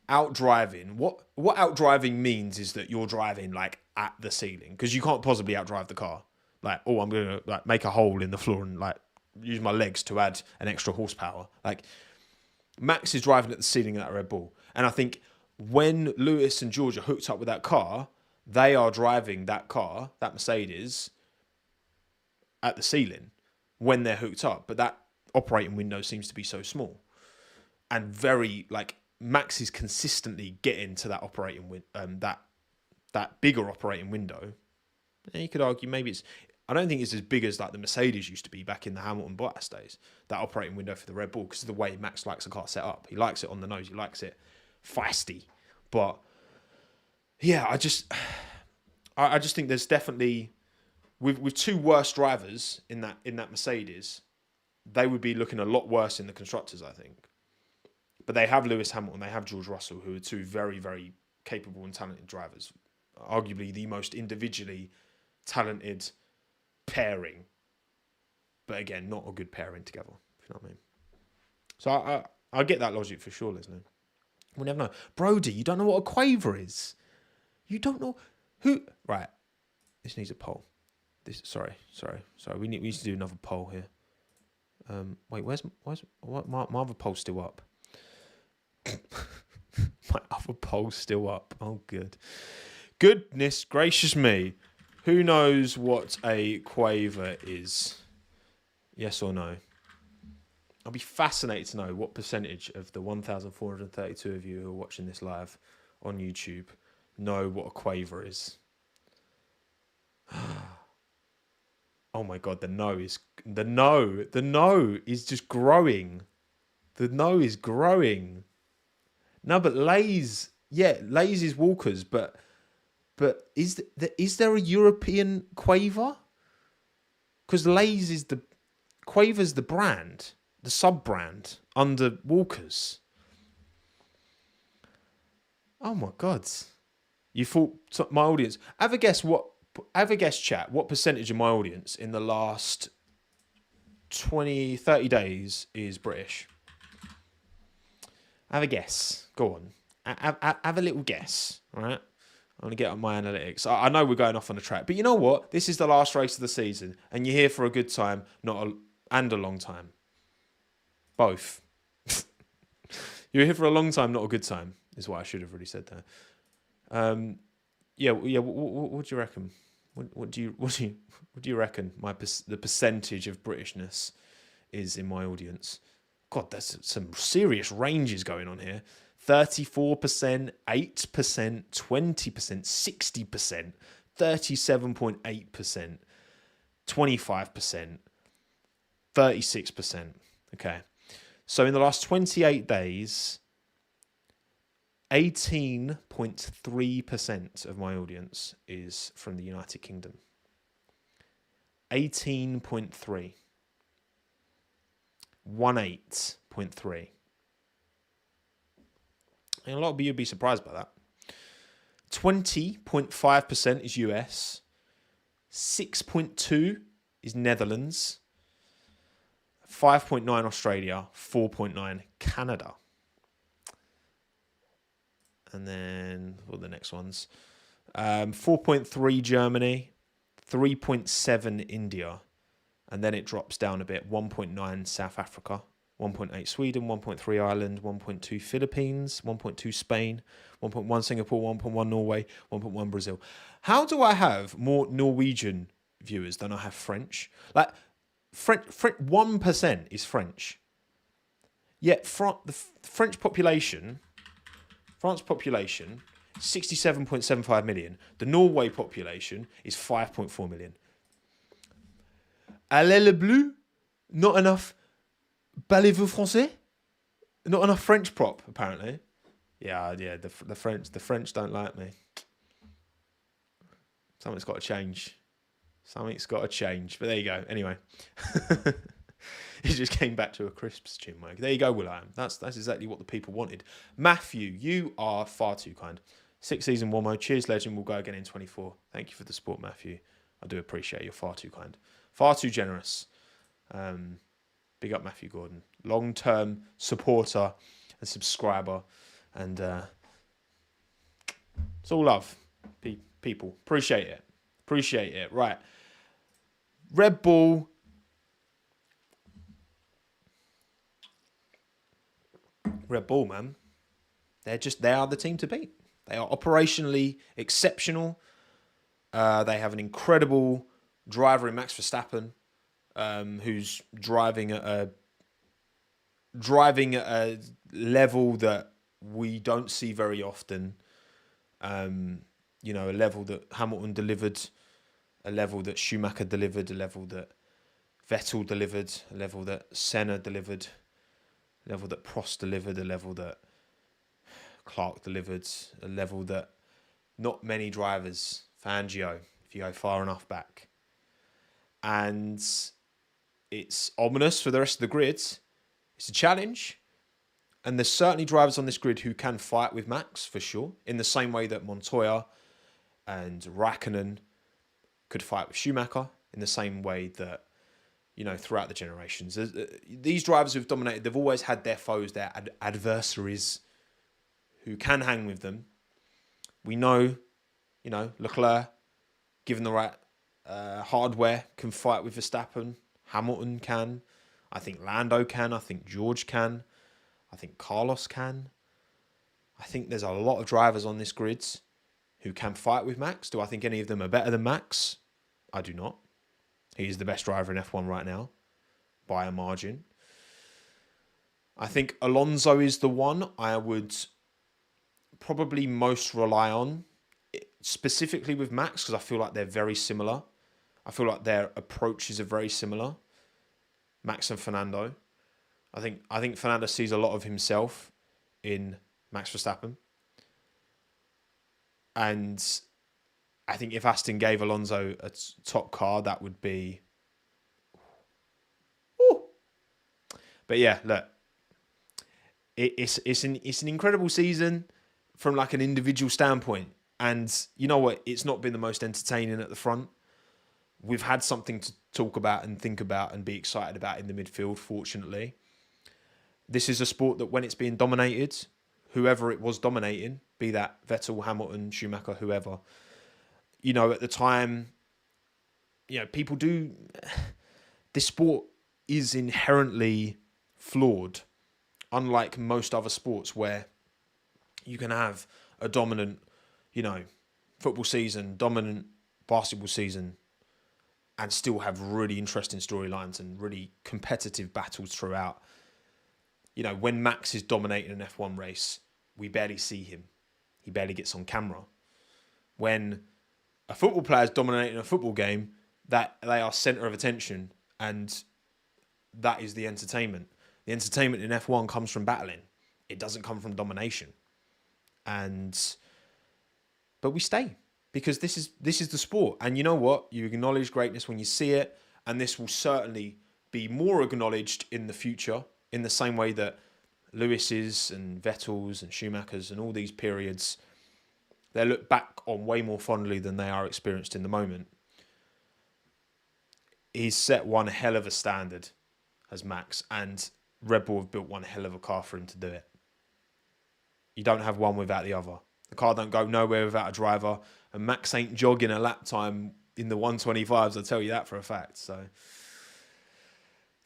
outdriving, what outdriving means is that you're driving like at the ceiling, because you can't possibly outdrive the car. Like, I'm going to make a hole in the floor and use my legs to add an extra horsepower. Max is driving at the ceiling of that Red Bull. And I think when Lewis and George are hooked up with that car, they are driving that car, that Mercedes, at the ceiling when they're hooked up. But that operating window seems to be so small. And very, Max is consistently getting to that operating that bigger operating window. And you could argue maybe I don't think it's as big as like the Mercedes used to be back in the Hamilton Bottas days, that operating window for the Red Bull, because of the way Max likes a car set up. He likes it on the nose. He likes it feisty. But yeah, I just think there's definitely, with two worse drivers in that Mercedes, they would be looking a lot worse in the constructors, I think. But they have Lewis Hamilton, they have George Russell, who are two very, very capable and talented drivers. Arguably the most individually talented pairing. But again, not a good pairing together, if you know what I mean. So I get that logic for sure, Leslie. We'll never know. Brody, you don't know what a quaver is. You don't know who... Right. This needs a poll. Sorry. We need to do another poll here. Wait, where's my other poll still up? My other poll's still up. Oh, good. Goodness gracious me. Who knows what a quaver is? Yes or no? I'll be fascinated to know what percentage of the 1,432 of you who are watching this live on YouTube know what a quaver is. Oh my God, the no is just growing. The no is growing. No, but Lays is Walkers, but is there a European quaver? Because Lays is Quaver's the brand, the sub-brand under Walkers. Oh my God. You thought my audience... Have a guess, chat, what percentage of my audience in the last 20, 30 days is British? Have a guess. Go on. Have a little guess, all right? I'm going to get on my analytics. I know we're going off on a track, but you know what? This is the last race of the season, and you're here for a good time, and a long time. Both. You're here for a long time, not a good time, is what I should have really said there. What do you reckon? What do you reckon the percentage of Britishness is in my audience? God, there's some serious ranges going on here. 34%, 8%, 20%, 60%, 37.8%, 25%, 36%. Okay. So in the last 28 days, 18.3% of my audience is from the United Kingdom. 18.3. 18.3. And a lot of you would be surprised by that. 20.5% is US. 6.2 is Netherlands. 5.9 Australia. 4.9 Canada. And then, what are the next ones? 4.3 Germany. 3.7 India. And then it drops down a bit. 1.9 South Africa. 1.8 Sweden, 1.3 Ireland, 1.2 Philippines, 1.2 Spain, 1.1 Singapore, 1.1 Norway, 1.1 Brazil. How do I have more Norwegian viewers than I have French? Like, 1% is French. Yet the France population, 67.75 million. The Norway population is 5.4 million. Allez le bleu, not enough. Parlez-vous français? Not enough French prop, apparently. Yeah. The French don't like me. Something's got to change. But there you go. Anyway, he just came back to a crisps, Chinwag. There you go, Will.i.am. That's exactly what the people wanted. Matthew, you are far too kind. 6 season Warmo. Cheers, legend. We'll go again in 24. Thank you for the support, Matthew. I do appreciate it. You're far too kind. Far too generous. Big up Matthew Gordon, long-term supporter and subscriber, and it's all love, people. Appreciate it. Right, Red Bull. Man, they are the team to beat. They are operationally exceptional. They have an incredible driver in Max Verstappen. Who's driving at a level that we don't see very often. A level that Hamilton delivered a level that Schumacher delivered, a level that Vettel delivered, a level that Senna delivered, a level that Prost delivered, a level that Clark delivered, a level that not many drivers, Fangio, if you go far enough back. And it's ominous for the rest of the grids. It's a challenge. And there's certainly drivers on this grid who can fight with Max, for sure, in the same way that Montoya and Raikkonen could fight with Schumacher, in the same way that, throughout the generations. These drivers who've dominated, they've always had their foes, their adversaries who can hang with them. We know, Leclerc, given the right hardware, can fight with Verstappen. Hamilton can. I think Lando can. I think George can. I think Carlos can. I think there's a lot of drivers on this grid who can fight with Max. Do I think any of them are better than Max? I do not. He is the best driver in F1 right now, by a margin. I think Alonso is the one I would probably most rely on, specifically with Max, because I feel like they're very similar. I feel like their approaches are very similar, Max and Fernando. I think Fernando sees a lot of himself in Max Verstappen. And I think if Aston gave Alonso a top car, that would be... Ooh. But yeah, look, it's an incredible season from like an individual standpoint. And you know what? It's not been the most entertaining at the front. We've had something to talk about and think about and be excited about in the midfield, fortunately. This is a sport that when it's being dominated, whoever it was dominating, be that Vettel, Hamilton, Schumacher, whoever, at the time, people do... This sport is inherently flawed, unlike most other sports where you can have a dominant, football season, dominant basketball season, and still have really interesting storylines and really competitive battles throughout. When Max is dominating an F1 race, we barely see him. He barely gets on camera. When a football player is dominating a football game, that they are centre of attention, and that is the entertainment. The entertainment in F1 comes from battling. It doesn't come from domination. But we stay, because this is the sport. And you know what? You acknowledge greatness when you see it, and this will certainly be more acknowledged in the future, in the same way that Lewis's and Vettel's and Schumacher's and all these periods, they look back on way more fondly than they are experienced in the moment. He's set one hell of a standard as Max, and Red Bull have built one hell of a car for him to do it. You don't have one without the other. The car don't go nowhere without a driver, and Max ain't jogging a lap time in the 125s, I'll tell you that for a fact. So,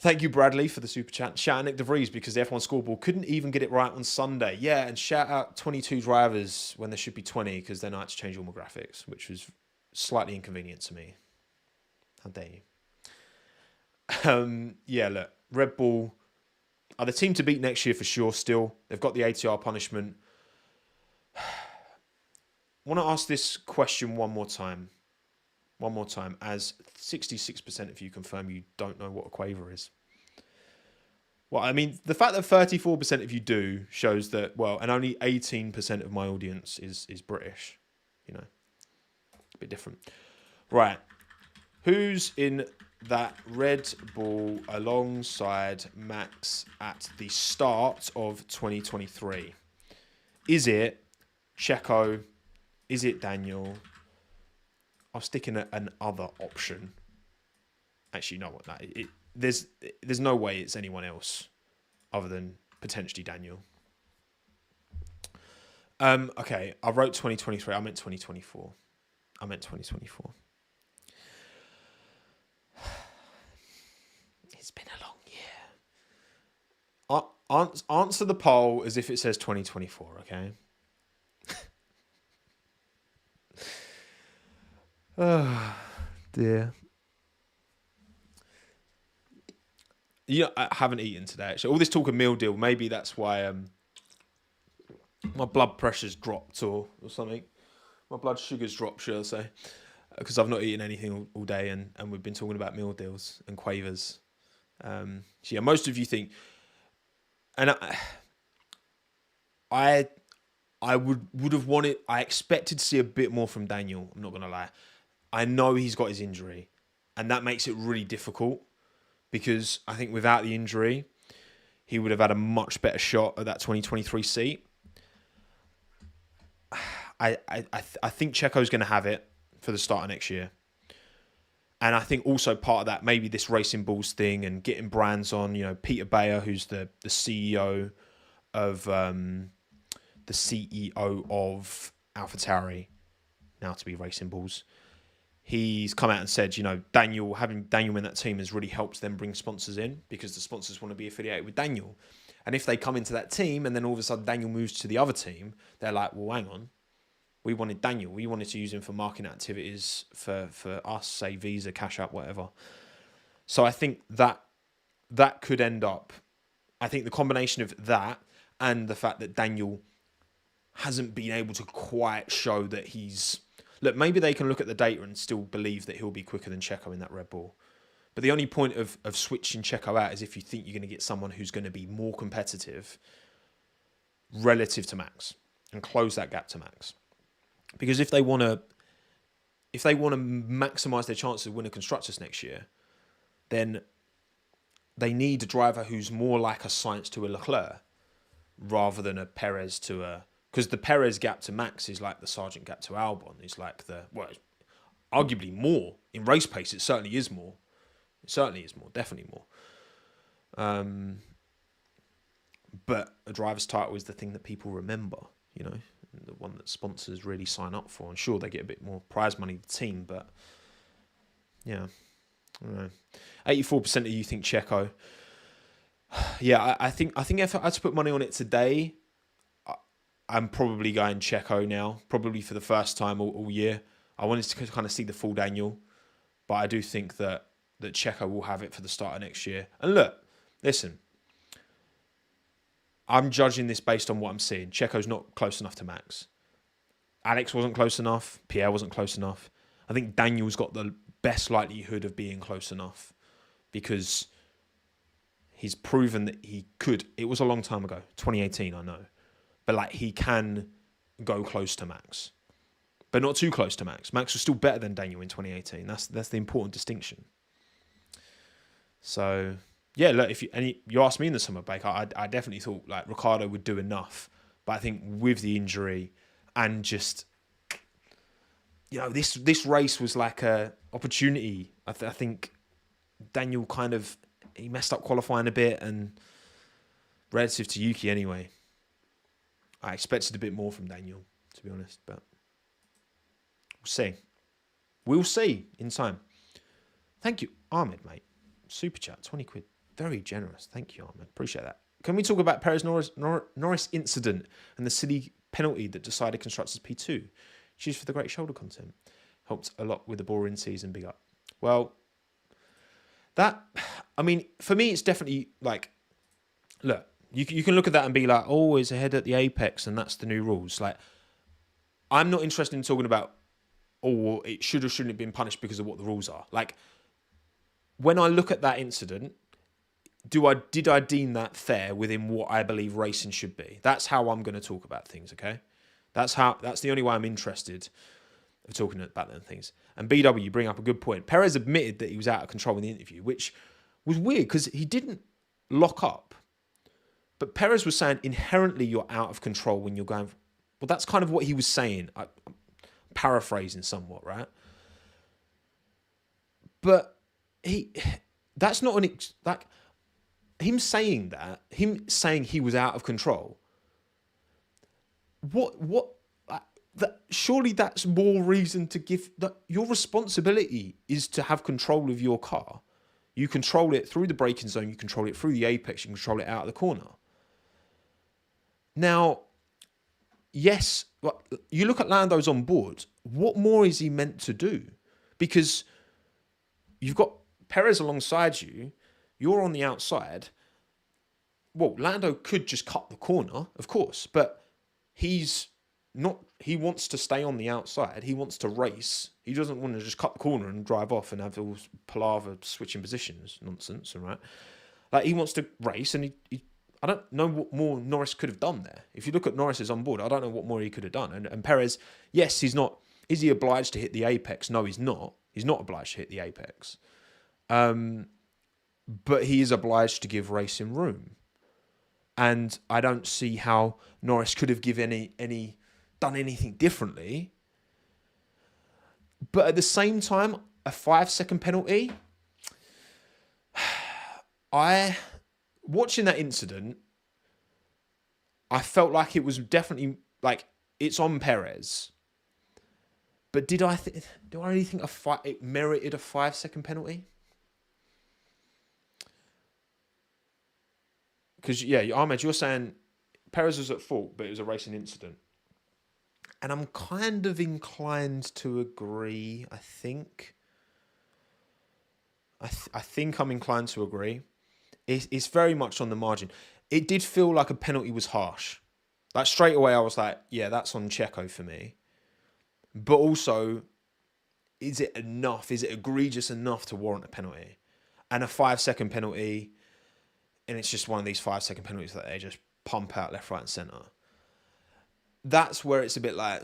thank you, Bradley, for the super chat. Shout out Nick DeVries, because the F1 scoreboard couldn't even get it right on Sunday. Yeah, and shout out 22 drivers when there should be 20, because then I had to change all my graphics, which was slightly inconvenient to me. How dare you? Yeah, look, Red Bull are the team to beat next year for sure still. They've got the ATR punishment. I want to ask this question one more time, as 66% of you confirm you don't know what a quaver is. Well, I mean, the fact that 34% of you do shows that, and only 18% of my audience is British. A bit different. Right. Who's in that Red Bull alongside Max at the start of 2023? Is it Checo? Is it Daniel? I'll stick in an other option. Actually, you know what? There's no way it's anyone else other than potentially Daniel. Okay, I wrote 2023. I meant 2024. It's been a long year. Answer the poll as if it says 2024, okay? Oh, dear. I haven't eaten today, actually. All this talk of meal deal, maybe that's why my blood pressure's dropped or something. My blood sugar's dropped, shall I say. because I've not eaten anything all day, and we've been talking about meal deals and quavers. So yeah, most of you think, and I would have wanted. I expected to see a bit more from Daniel. I'm not gonna lie. I know he's got his injury, and that makes it really difficult because I think without the injury, he would have had a much better shot at that 2023 seat. I think Checo's going to have it for the start of next year. And I think also part of that, maybe this Racing Bulls thing and getting brands on, you know, Peter Bayer, who's the CEO of AlphaTauri, now to be Racing Bulls. He's come out and said, you know, having Daniel in that team has really helped them bring sponsors in because the sponsors want to be affiliated with Daniel. And if they come into that team and then all of a sudden Daniel moves to the other team, they're like, well, hang on. We wanted Daniel. We wanted to use him for marketing activities for us, say Visa, Cash App, whatever. So I think that could end up, I think the combination of that and the fact that Daniel hasn't been able to quite show that he's... Look, maybe they can look at the data and still believe that he'll be quicker than Checo in that Red Bull. But the only point of switching Checo out is if you think you're going to get someone who's going to be more competitive relative to Max and close that gap to Max. Because if they want to maximise their chances of winning Constructors next year, then they need a driver who's more like a Sainz to a Leclerc rather than a Perez to a... Because the Perez gap to Max is like the Sargent gap to Albon. It's like arguably more. In race pace, it certainly is more. It certainly is more, definitely more. But a driver's title is the thing that people remember, you know, the one that sponsors really sign up for. And sure, they get a bit more prize money, the team, but yeah, I don't know. 84% of you think Checo. Yeah, I think if I had to put money on it today, I'm probably going Checo now, probably for the first time all year. I wanted to kind of see the full Daniel, but I do think that Checo will have it for the start of next year. And look, listen, I'm judging this based on what I'm seeing. Checo's not close enough to Max. Alex wasn't close enough. Pierre wasn't close enough. I think Daniel's got the best likelihood of being close enough because he's proven that he could. It was a long time ago, 2018, I know. But like he can go close to Max. But not too close to Max. Max was still better than Daniel in 2018. That's the important distinction. So, yeah, look, if you asked me in the summer break, I definitely thought like Ricciardo would do enough. But I think with the injury and just, you know, this race was like a opportunity. I think Daniel he messed up qualifying a bit, and relative to Yuki anyway, I expected a bit more from Daniel, to be honest, but we'll see. We'll see in time. Thank you, Ahmed, mate. Super chat, 20 quid. Very generous. Thank you, Ahmed. Appreciate that. Can we talk about Perez Norris incident and the silly penalty that decided Constructors P2? Cheers for the great shoulder content. Helped a lot with the boring season. Big up. Well, for me, it's definitely like, look, you can look at that and be like, oh, it's ahead at the apex and that's the new rules. Like, I'm not interested in talking about, oh, it should or shouldn't have been punished because of what the rules are. Like, when I look at that incident, did I deem that fair within what I believe racing should be? That's how I'm going to talk about things, okay? That's the only way I'm interested of talking about them things. And BW, you bring up a good point. Perez admitted that he was out of control in the interview, which was weird because he didn't lock up. But Perez was saying inherently you're out of control when you're going... Well, that's kind of what he was saying. I'm paraphrasing somewhat, right? But that's not him saying that, him saying he was out of control. Surely that's more reason to give... That your responsibility is to have control of your car. You control it through the braking zone, you control it through the apex, you control it out of the corner. Now, yes, you look at Lando's on board. What more is he meant to do? Because you've got Perez alongside you, you're on the outside. Well, Lando could just cut the corner, of course, but he's he wants to stay on the outside. He wants to race. He doesn't want to just cut the corner and drive off and have all palaver switching positions nonsense, all right? Like, he wants to race, and I don't know what more Norris could have done there. If you look at Norris's on board, I don't know what more he could have done. And Perez, yes, he's not. Is he obliged to hit the apex? No, he's not. He's not obliged to hit the apex. But he is obliged to give racing room. And I don't see how Norris could have done anything differently. But at the same time, a 5-second penalty. Watching that incident, I felt like it was definitely like it's on Perez. But do I really think it merited a 5-second penalty? Because, yeah, Ahmed, you're saying Perez was at fault, but it was a racing incident. And I'm kind of inclined to agree, I think. I think I'm inclined to agree. It's very much on the margin. It did feel like a penalty was harsh. Like, straight away, I was like, yeah, that's on Checo for me. But also, is it enough? Is it egregious enough to warrant a penalty? And a 5-second penalty, and it's just one of these 5-second penalties that they just pump out left, right, and centre. That's where it's a bit like,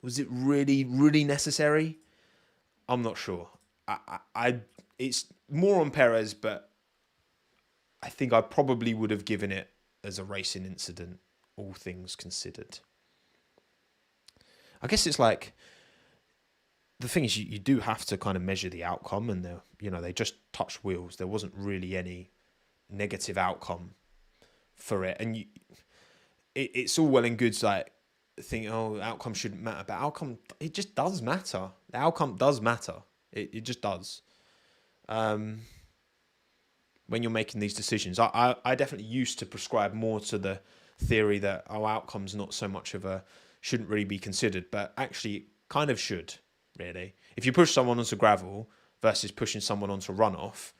was it really, really necessary? I'm not sure. It's more on Perez, but I think I probably would have given it as a racing incident, all things considered. I guess it's like, the thing is, you do have to kind of measure the outcome, and they just touched wheels. There wasn't really any negative outcome for it, and it's all well and good, like, thinking, outcome shouldn't matter, but outcome, it just does matter. The outcome does matter. It just does. When you're making these decisions, I definitely used to prescribe more to the theory that outcome's not so much of shouldn't really be considered, but actually it kind of should, really. If you push someone onto gravel versus pushing someone onto runoff,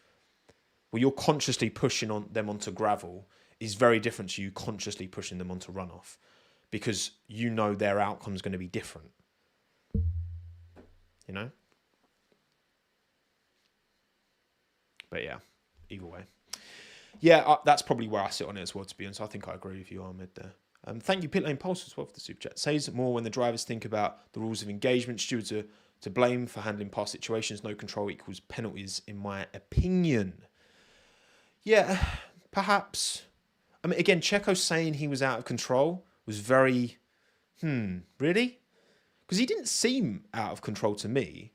well, you're consciously pushing them onto gravel is very different to you consciously pushing them onto runoff, because you know their outcome's going to be different. You know? But yeah, either way. Yeah, that's probably where I sit on it as well, to be honest. I think I agree with you, Ahmed, there. Thank you, Pitlane Pulse, as well, for the super chat. Says more when the drivers think about the rules of engagement. Stewards are to blame for handling past situations. No control equals penalties, in my opinion. Yeah, perhaps. I mean, again, Checo saying he was out of control was very, really? Because he didn't seem out of control to me.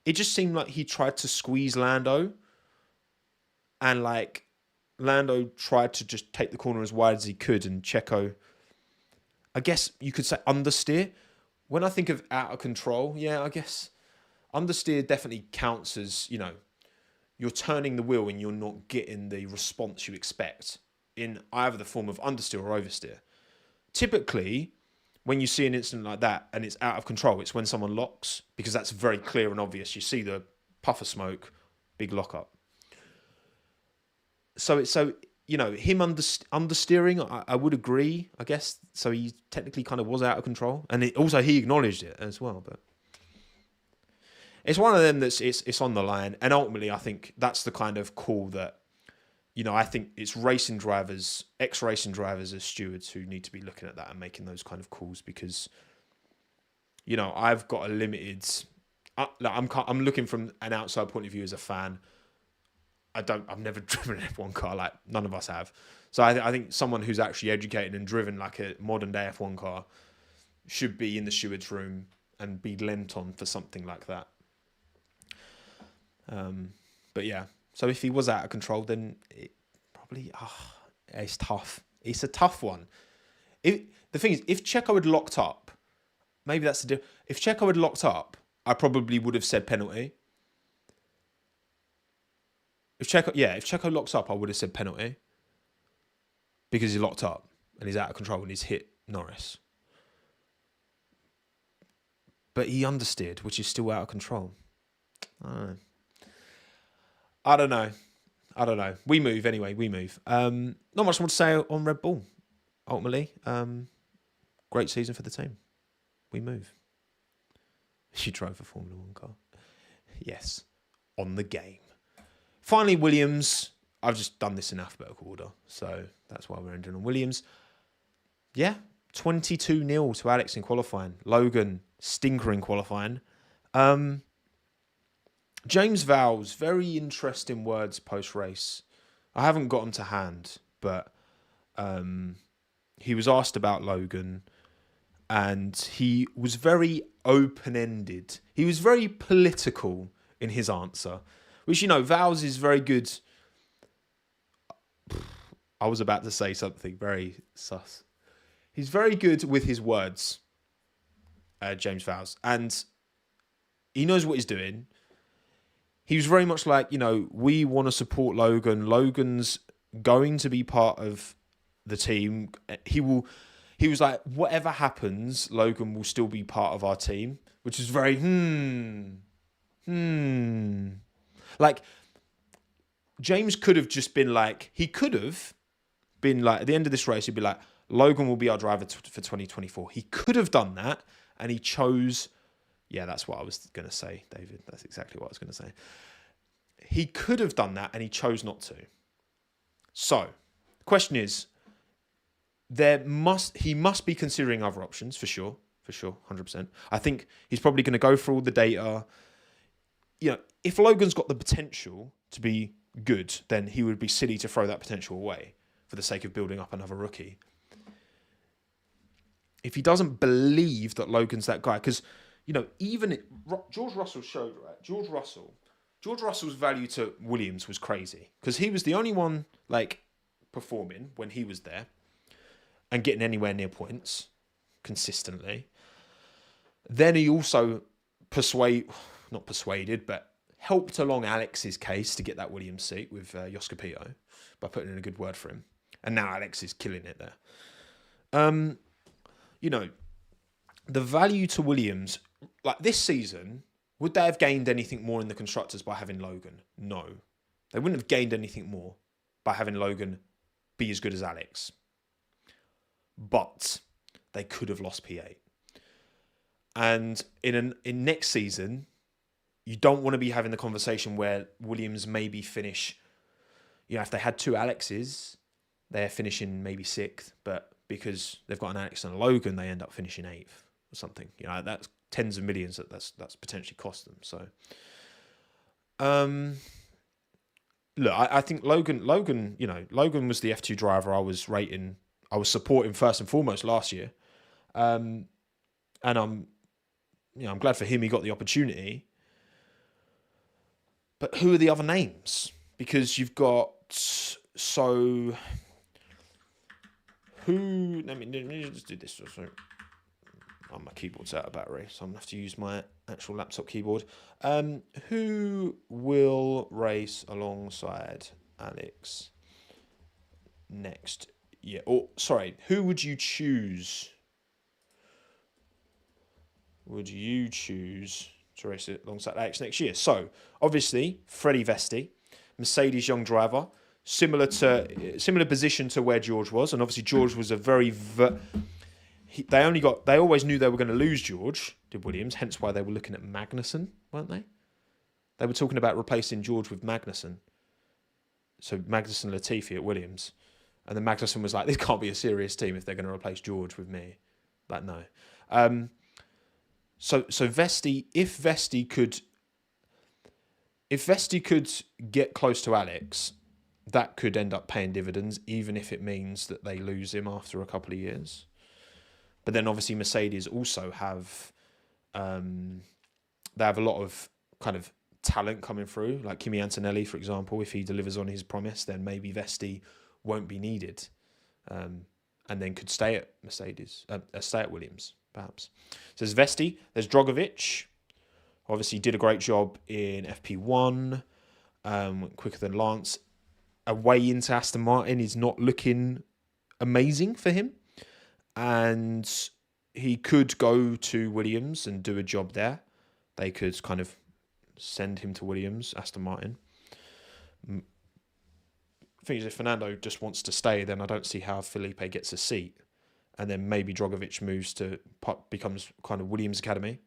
It just seemed like he tried to squeeze Lando, and like Lando tried to just take the corner as wide as he could, and Checo, I guess you could say, understeer. When I think of out of control, yeah, I guess understeer definitely counts as, you're turning the wheel and you're not getting the response you expect in either the form of understeer or oversteer. Typically, when you see an incident like that and it's out of control, it's when someone locks, because that's very clear and obvious. You see the puff of smoke, big lock up. So him understeering, I would agree, I guess. So he technically kind of was out of control, and he acknowledged it as well. But it's one of them that's it's on the line, and ultimately I think that's the kind of call that, I think it's racing drivers, ex-racing drivers as stewards who need to be looking at that and making those kind of calls, because I've got a limited. I'm looking from an outside point of view as a fan. I've never driven an F1 car, like none of us have. So I think someone who's actually educated and driven like a modern day F1 car should be in the steward's room and be lent on for something like that. But yeah, so if he was out of control, then it probably, it's tough. It's a tough one. The thing is, if Checo had locked up, maybe that's the deal. If Checo had locked up, I probably would have said penalty. If Checo locks up, I would have said penalty, because he's locked up and he's out of control and he's hit Norris. But he understeered, which is still out of control. I don't know. We move anyway. Not much more to say on Red Bull, ultimately. great season for the team. We move. She drove a Formula 1 car. Yes, on the game. Finally, Williams. I've just done this in alphabetical order, so that's why we're ending on Williams. Yeah, 22-0 to Alex in qualifying. Logan, stinker in qualifying. James Vowles, very interesting words post-race. I haven't got them to hand, but he was asked about Logan, and he was very open-ended. He was very political in his answer, which, Vowles is very good. I was about to say something very sus. He's very good with his words, James Vowles, and he knows what he's doing. He was very much like, we want to support Logan. Logan's going to be part of the team. He was like, whatever happens, Logan will still be part of our team, which is very, Like, James could have just been like, at the end of this race, he'd be like, Logan will be our driver for 2024. He could have done that, and he chose... Yeah, that's what I was going to say, David. That's exactly what I was going to say. He could have done that, and he chose not to. So, the question is, he must be considering other options, for sure, 100%. I think he's probably going to go through all the data. If Logan's got the potential to be good, then he would be silly to throw that potential away for the sake of building up another rookie. If he doesn't believe that Logan's that guy, because... George Russell showed, right? George Russell's value to Williams was crazy because he was the only one performing when he was there and getting anywhere near points consistently. Then he also helped along Alex's case to get that Williams seat with Joscapito by putting in a good word for him. And now Alex is killing it there. The value to Williams, this season, would they have gained anything more in the constructors by having Logan? No. They wouldn't have gained anything more by having Logan be as good as Alex. But they could have lost P8. And in next season, you don't want to be having the conversation where Williams maybe finish, if they had two Alexes, they're finishing maybe 6th, but because they've got an Alex and a Logan, they end up finishing 8th. Or something, that's tens of millions that's potentially cost them. So, look, I think Logan was the F2 driver I was supporting first and foremost last year, and I'm glad for him he got the opportunity. But who are the other names? Because you've got let me just do this. My keyboard's out of battery, so I'm going to have to use my actual laptop keyboard. Who will race alongside Alex next year? Who would you choose? Would you choose to race it alongside Alex next year? So, obviously, Freddie Vesti, Mercedes young driver, similar position to where George was, and obviously George was a very... They always knew they were going to lose George, did Williams, hence why they were looking at Magnussen, weren't they? They were talking about replacing George with Magnussen. So Magnussen Latifi at Williams. And then Magnussen was like, this can't be a serious team if they're going to replace George with me. No. So Vesti, if Vesti could get close to Alex, that could end up paying dividends, even if it means that they lose him after a couple of years. But then obviously Mercedes also have they have a lot of kind of talent coming through, like Kimi Antonelli, for example. If he delivers on his promise, then maybe Vesti won't be needed, and then could stay at Williams, perhaps. So there's Vesti, there's Drogovic. Obviously did a great job in FP1, quicker than Lance. Away into Aston Martin is not looking amazing for him. And he could go to Williams and do a job there. They could kind of send him to Williams, Aston Martin. The thing is, if Fernando just wants to stay, then I don't see how Felipe gets a seat. and then maybe Drogovic becomes kind of Williams Academy.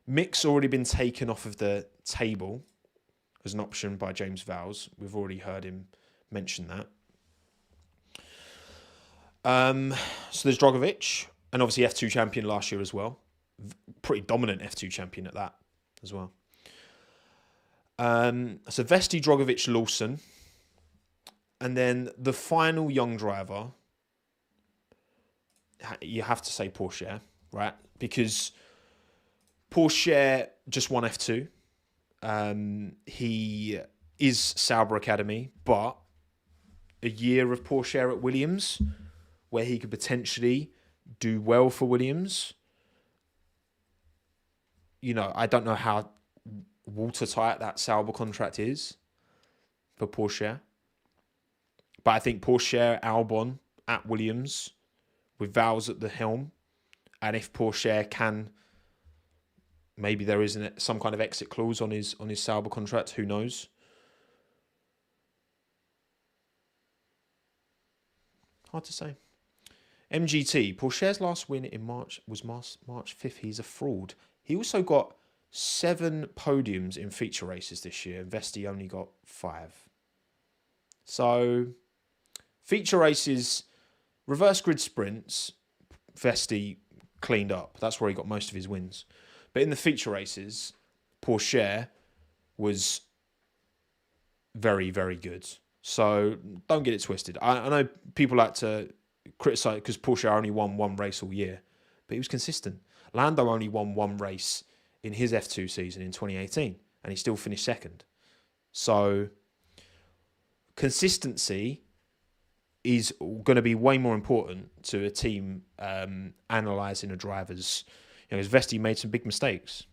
Mick's already been taken off of the table as an option by James Vowles. We've already heard him mention that. So there's Drogovic, and obviously F2 champion last year as well. Pretty dominant F2 champion at that as well. So Vesti, Drogovic, Lawson. And then the final young driver, you have to say Pourchaire, right? Because Pourchaire just won F2. He is Sauber Academy, but a year of Pourchaire at Williams, where he could potentially do well for Williams. You know, I don't know how watertight that Sauber contract is for Pourchaire. But I think Pourchaire, Albon at Williams, with Vowles at the helm, and if Pourchaire can, maybe there isn't some kind of exit clause on his Sauber contract, who knows? Hard to say. MGT, Pourchaire's last win in March was March 5th. He's a fraud. He also got 7 podiums in feature races this year. Vesti only got 5. So, feature races, reverse grid sprints, Vesti cleaned up. That's where he got most of his wins. But in the feature races, Pourchaire was very, very good. So, don't get it twisted. I know people like to criticise because Pourchaire only won 1 race all year, but he was consistent. Lando only won 1 race in his F2 season in 2018, and he still finished second. So, consistency is going to be way more important to a team analysing a driver's... You know, Vesti made some big mistakes.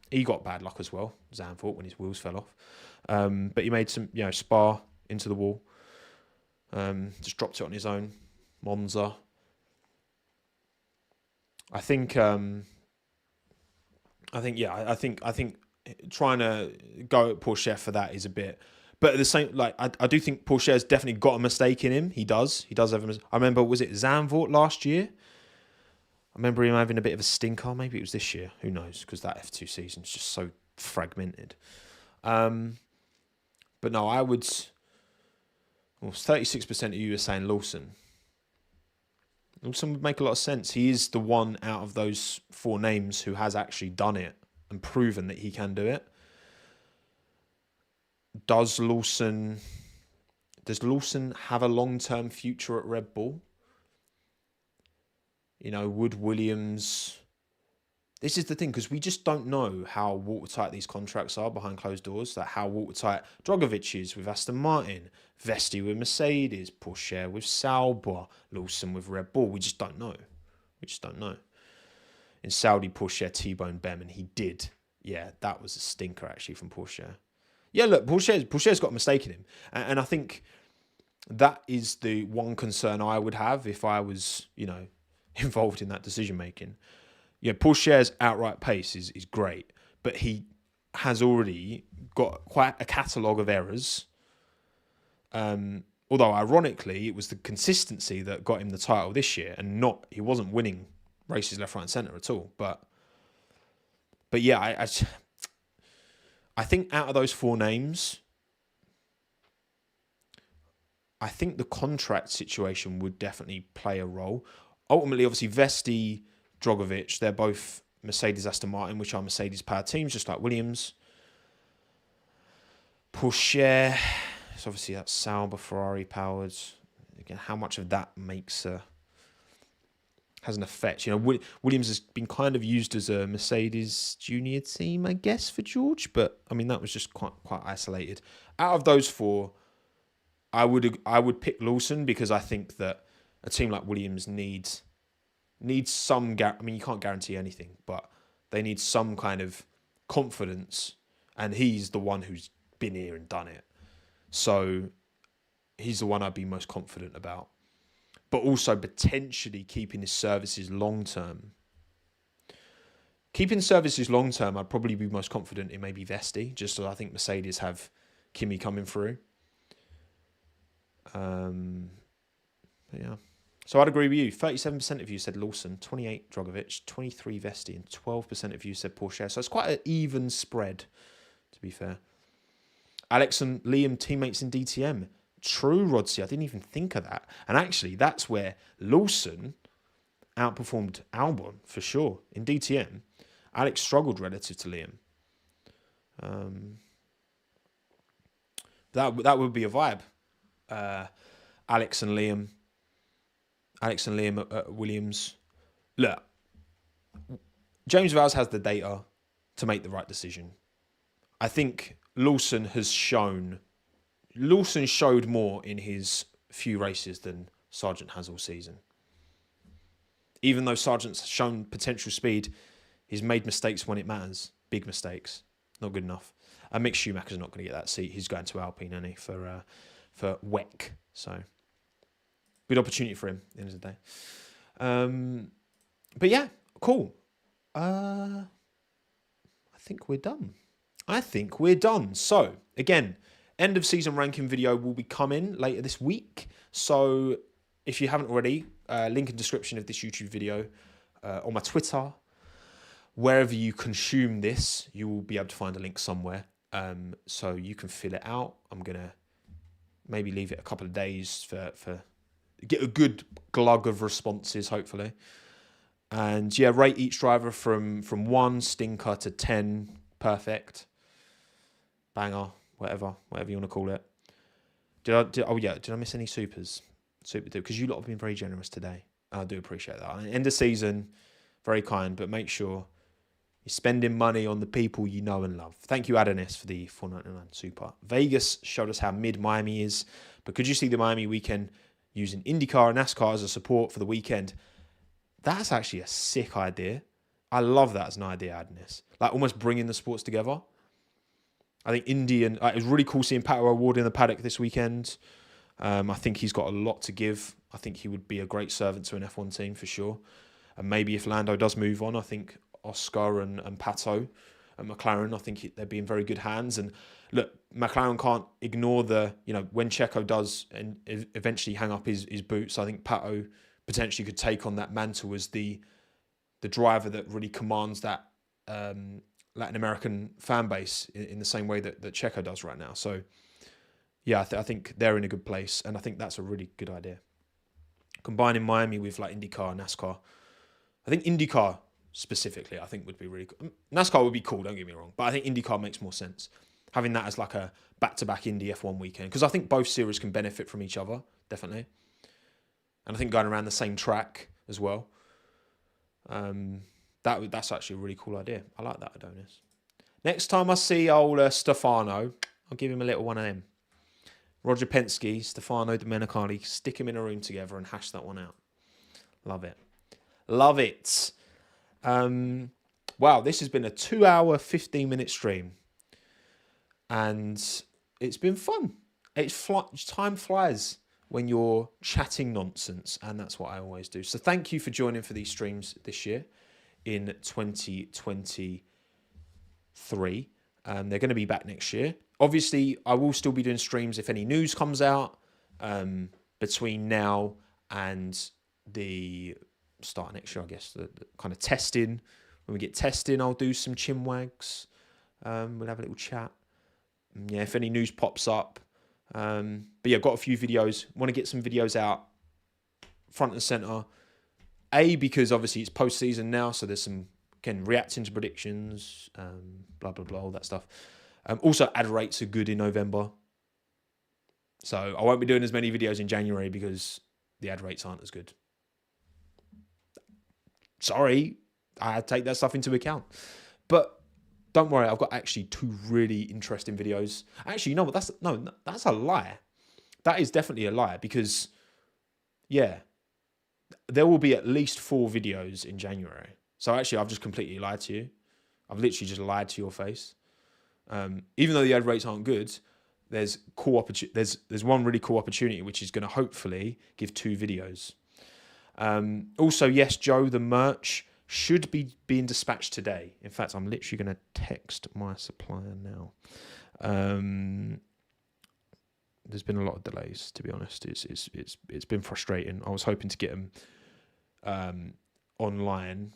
He got bad luck as well, Zandvoort, when his wheels fell off. But he made some, Spa into the wall. Just dropped it on his own. Monza. I think trying to go at Pourchaire for that is a bit. But at the same, I do think Pourchaire's definitely got a mistake in him. He does have a mistake. I remember, was it Zandvoort last year? I remember him having a bit of a stinker. Maybe it was this year. Who knows? Because that F2 season's just so fragmented. But no, I would... Well, 36% of you are saying Lawson. Lawson would make a lot of sense. He is the one out of those 4 names who has actually done it and proven that he can do it. Does Lawson have a long-term future at Red Bull? You know, would Williams... This is the thing, because we just don't know how watertight these contracts are behind closed doors. Like how watertight Drogovic is with Aston Martin, Vesti with Mercedes, Pourchaire with Sauber, Lawson with Red Bull. We just don't know. In Saudi, Pourchaire T-boned Bem, and he did. Yeah, that was a stinker, actually, from Pourchaire. Yeah, look, Pourchaire's got a mistake in him. And I think that is the one concern I would have if I was, involved in that decision-making. Yeah, Pourchaire's outright pace is great, but he has already got quite a catalogue of errors. Although, ironically, it was the consistency that got him the title this year, and he wasn't winning races left, right, and centre at all. But yeah, I think out of those 4 names, I think the contract situation would definitely play a role. Ultimately, obviously, Vesti, Drogovic, they're both Mercedes Aston Martin, which are Mercedes-powered teams, just like Williams. Pourchaire, so obviously that's Sauber, Ferrari-powered. Again, how much of that has an effect? Williams has been kind of used as a Mercedes junior team, I guess, for George, but I mean that was just quite isolated. Out of those 4, I would pick Lawson because I think that a team like Williams needs some... I mean, you can't guarantee anything, but they need some kind of confidence, and he's the one who's been here and done it. So he's the one I'd be most confident about. But also potentially keeping his services long-term. Keeping services long-term, I'd probably be most confident in maybe Vesti, just as I think Mercedes have Kimi coming through. But yeah. So I'd agree with you. 37% of you said Lawson, 28 Drogovic, 23 Vesti, and 12% of you said Porsche. So it's quite an even spread, to be fair. Alex and Liam, teammates in DTM. True, Rodsy. I didn't even think of that. And actually, that's where Lawson outperformed Albon, for sure. In DTM, Alex struggled relative to Liam. That would be a vibe. Alex and Liam at Williams. Look, James Vowles has the data to make the right decision. I think Lawson showed more in his few races than Sargent has all season. Even though Sargent's shown potential speed, he's made mistakes when it matters. Big mistakes. Not good enough. And Mick Schumacher's not going to get that seat. He's going to Alpine, isn't he, for WEC. So, good opportunity for him at the end of the day. But yeah, cool. I think we're done. So, again, end of season ranking video will be coming later this week. So, if you haven't already, link in description of this YouTube video, on my Twitter, wherever you consume this, you will be able to find a link somewhere. So you can fill it out. I'm going to maybe leave it a couple of days for get a good glug of responses, hopefully. And yeah, rate each driver from 1 stinker to 10 perfect, banger, whatever you want to call it. Did I miss any supers? Super do, because you lot have been very generous today. I do appreciate that. End of season, very kind, but make sure you're spending money on the people you know and love. Thank you, Adonis, for the $4.99 super. Vegas showed us how mid Miami is, but could you see the Miami weekend using IndyCar and NASCAR as a support for the weekend? That's actually a sick idea. I love that as an idea, Adonis. Like almost bringing the sports together. I think Indy and it was really cool seeing Pato O'Ward in the paddock this weekend. I think he's got a lot to give. I think he would be a great servant to an F1 team for sure. And maybe if Lando does move on, I think Oscar and Pato and McLaren, I think they'd be in very good hands. And look, McLaren can't ignore when Checo does and eventually hang up his boots, I think Pato potentially could take on that mantle as the driver that really commands that Latin American fan base in the same way that Checo does right now. So yeah, I think they're in a good place, and I think that's a really good idea. Combining Miami with like IndyCar and NASCAR. I think IndyCar specifically, I think would be really good. NASCAR would be cool, don't get me wrong, but I think IndyCar makes more sense. Having that as like a back-to-back Indy F1 weekend, because I think both series can benefit from each other, definitely. And I think going around the same track as well. That's actually a really cool idea. I like that, Adonis. Next time I see old Stefano, I'll give him a little one of them. Roger Penske, Stefano Domenicali, stick them in a room together and hash that one out. Love it. Love it. Wow, this has been a 2-hour, 15-minute stream. And it's been fun. Time flies when you're chatting nonsense, and that's what I always do. So thank you for joining for these streams this year in 2023. They're going to be back next year. Obviously, I will still be doing streams if any news comes out between now and the start of next year, I guess. The kind of testing. When we get testing, I'll do some Chinwags. We'll have a little chat. Yeah, if any news pops up. But yeah, I've got a few videos. Want to get some videos out front and centre. Because obviously it's post-season now, so there's some, again, reacting to predictions, blah, blah, blah, all that stuff. Also, ad rates are good in November. So I won't be doing as many videos in January because the ad rates aren't as good. Sorry, I take that stuff into account. But don't worry, I've got actually 2 really interesting videos. Actually, you know what? That's a lie. That is definitely a lie because, yeah, there will be at least 4 videos in January. So actually, I've just completely lied to you. I've literally just lied to your face. Even though the ad rates aren't good, there's one really cool opportunity which is going to hopefully give 2 videos. Also, yes, Joe, the merch should be being dispatched today. In fact, I'm literally going to text my supplier now. there's been a lot of delays, to be honest. It's been frustrating. I was hoping to get them online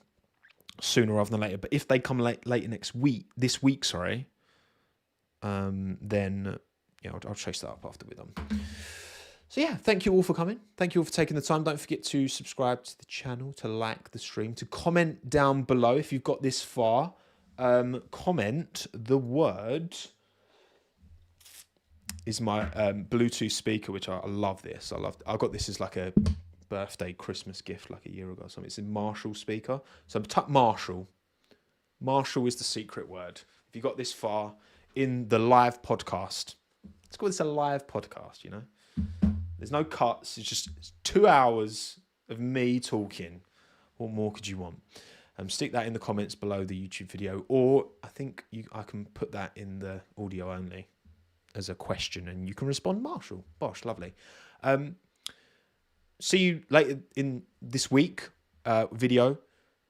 sooner rather than later. But if they come later this week, then I'll chase that up after we're done. So yeah, thank you all for coming. Thank you all for taking the time. Don't forget to subscribe to the channel, to like the stream, to comment down below if you've got this far. Comment the word is my Bluetooth speaker, which I love this. I got this as like a birthday Christmas gift like a year ago or something. It's a Marshall speaker. So type Marshall. Marshall is the secret word. If you got this far in the live podcast, let's call this a live podcast, There's no cuts. It's 2 hours of me talking. What more could you want? Stick that in the comments below the YouTube video, or I think I can put that in the audio only as a question, and you can respond, Marshall. Bosh, lovely. See you later in this week video.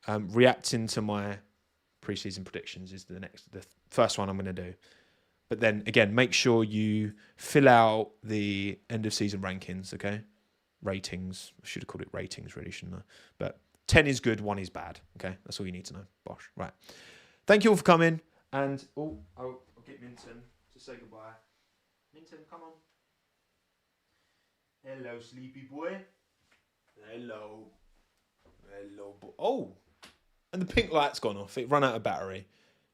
Reacting to my preseason predictions is the first one I'm going to do. But then again, make sure you fill out the end of season rankings, okay? Ratings. I should have called it ratings, really, shouldn't I? But 10 is good, 1 is bad, okay? That's all you need to know. Bosh. Right. Thank you all for coming. And I'll get Minton to say goodbye. Minton, come on. Hello, sleepy boy. Hello. Hello, boy. Oh, and the pink light's gone off. It ran out of battery.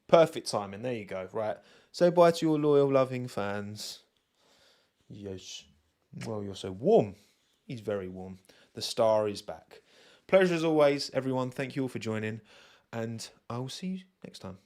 Perfect timing. There you go. Right. Say bye to your loyal, loving fans. Yes. Well, you're so warm. He's very warm. The star is back. Pleasure as always, everyone. Thank you all for joining. And I will see you next time.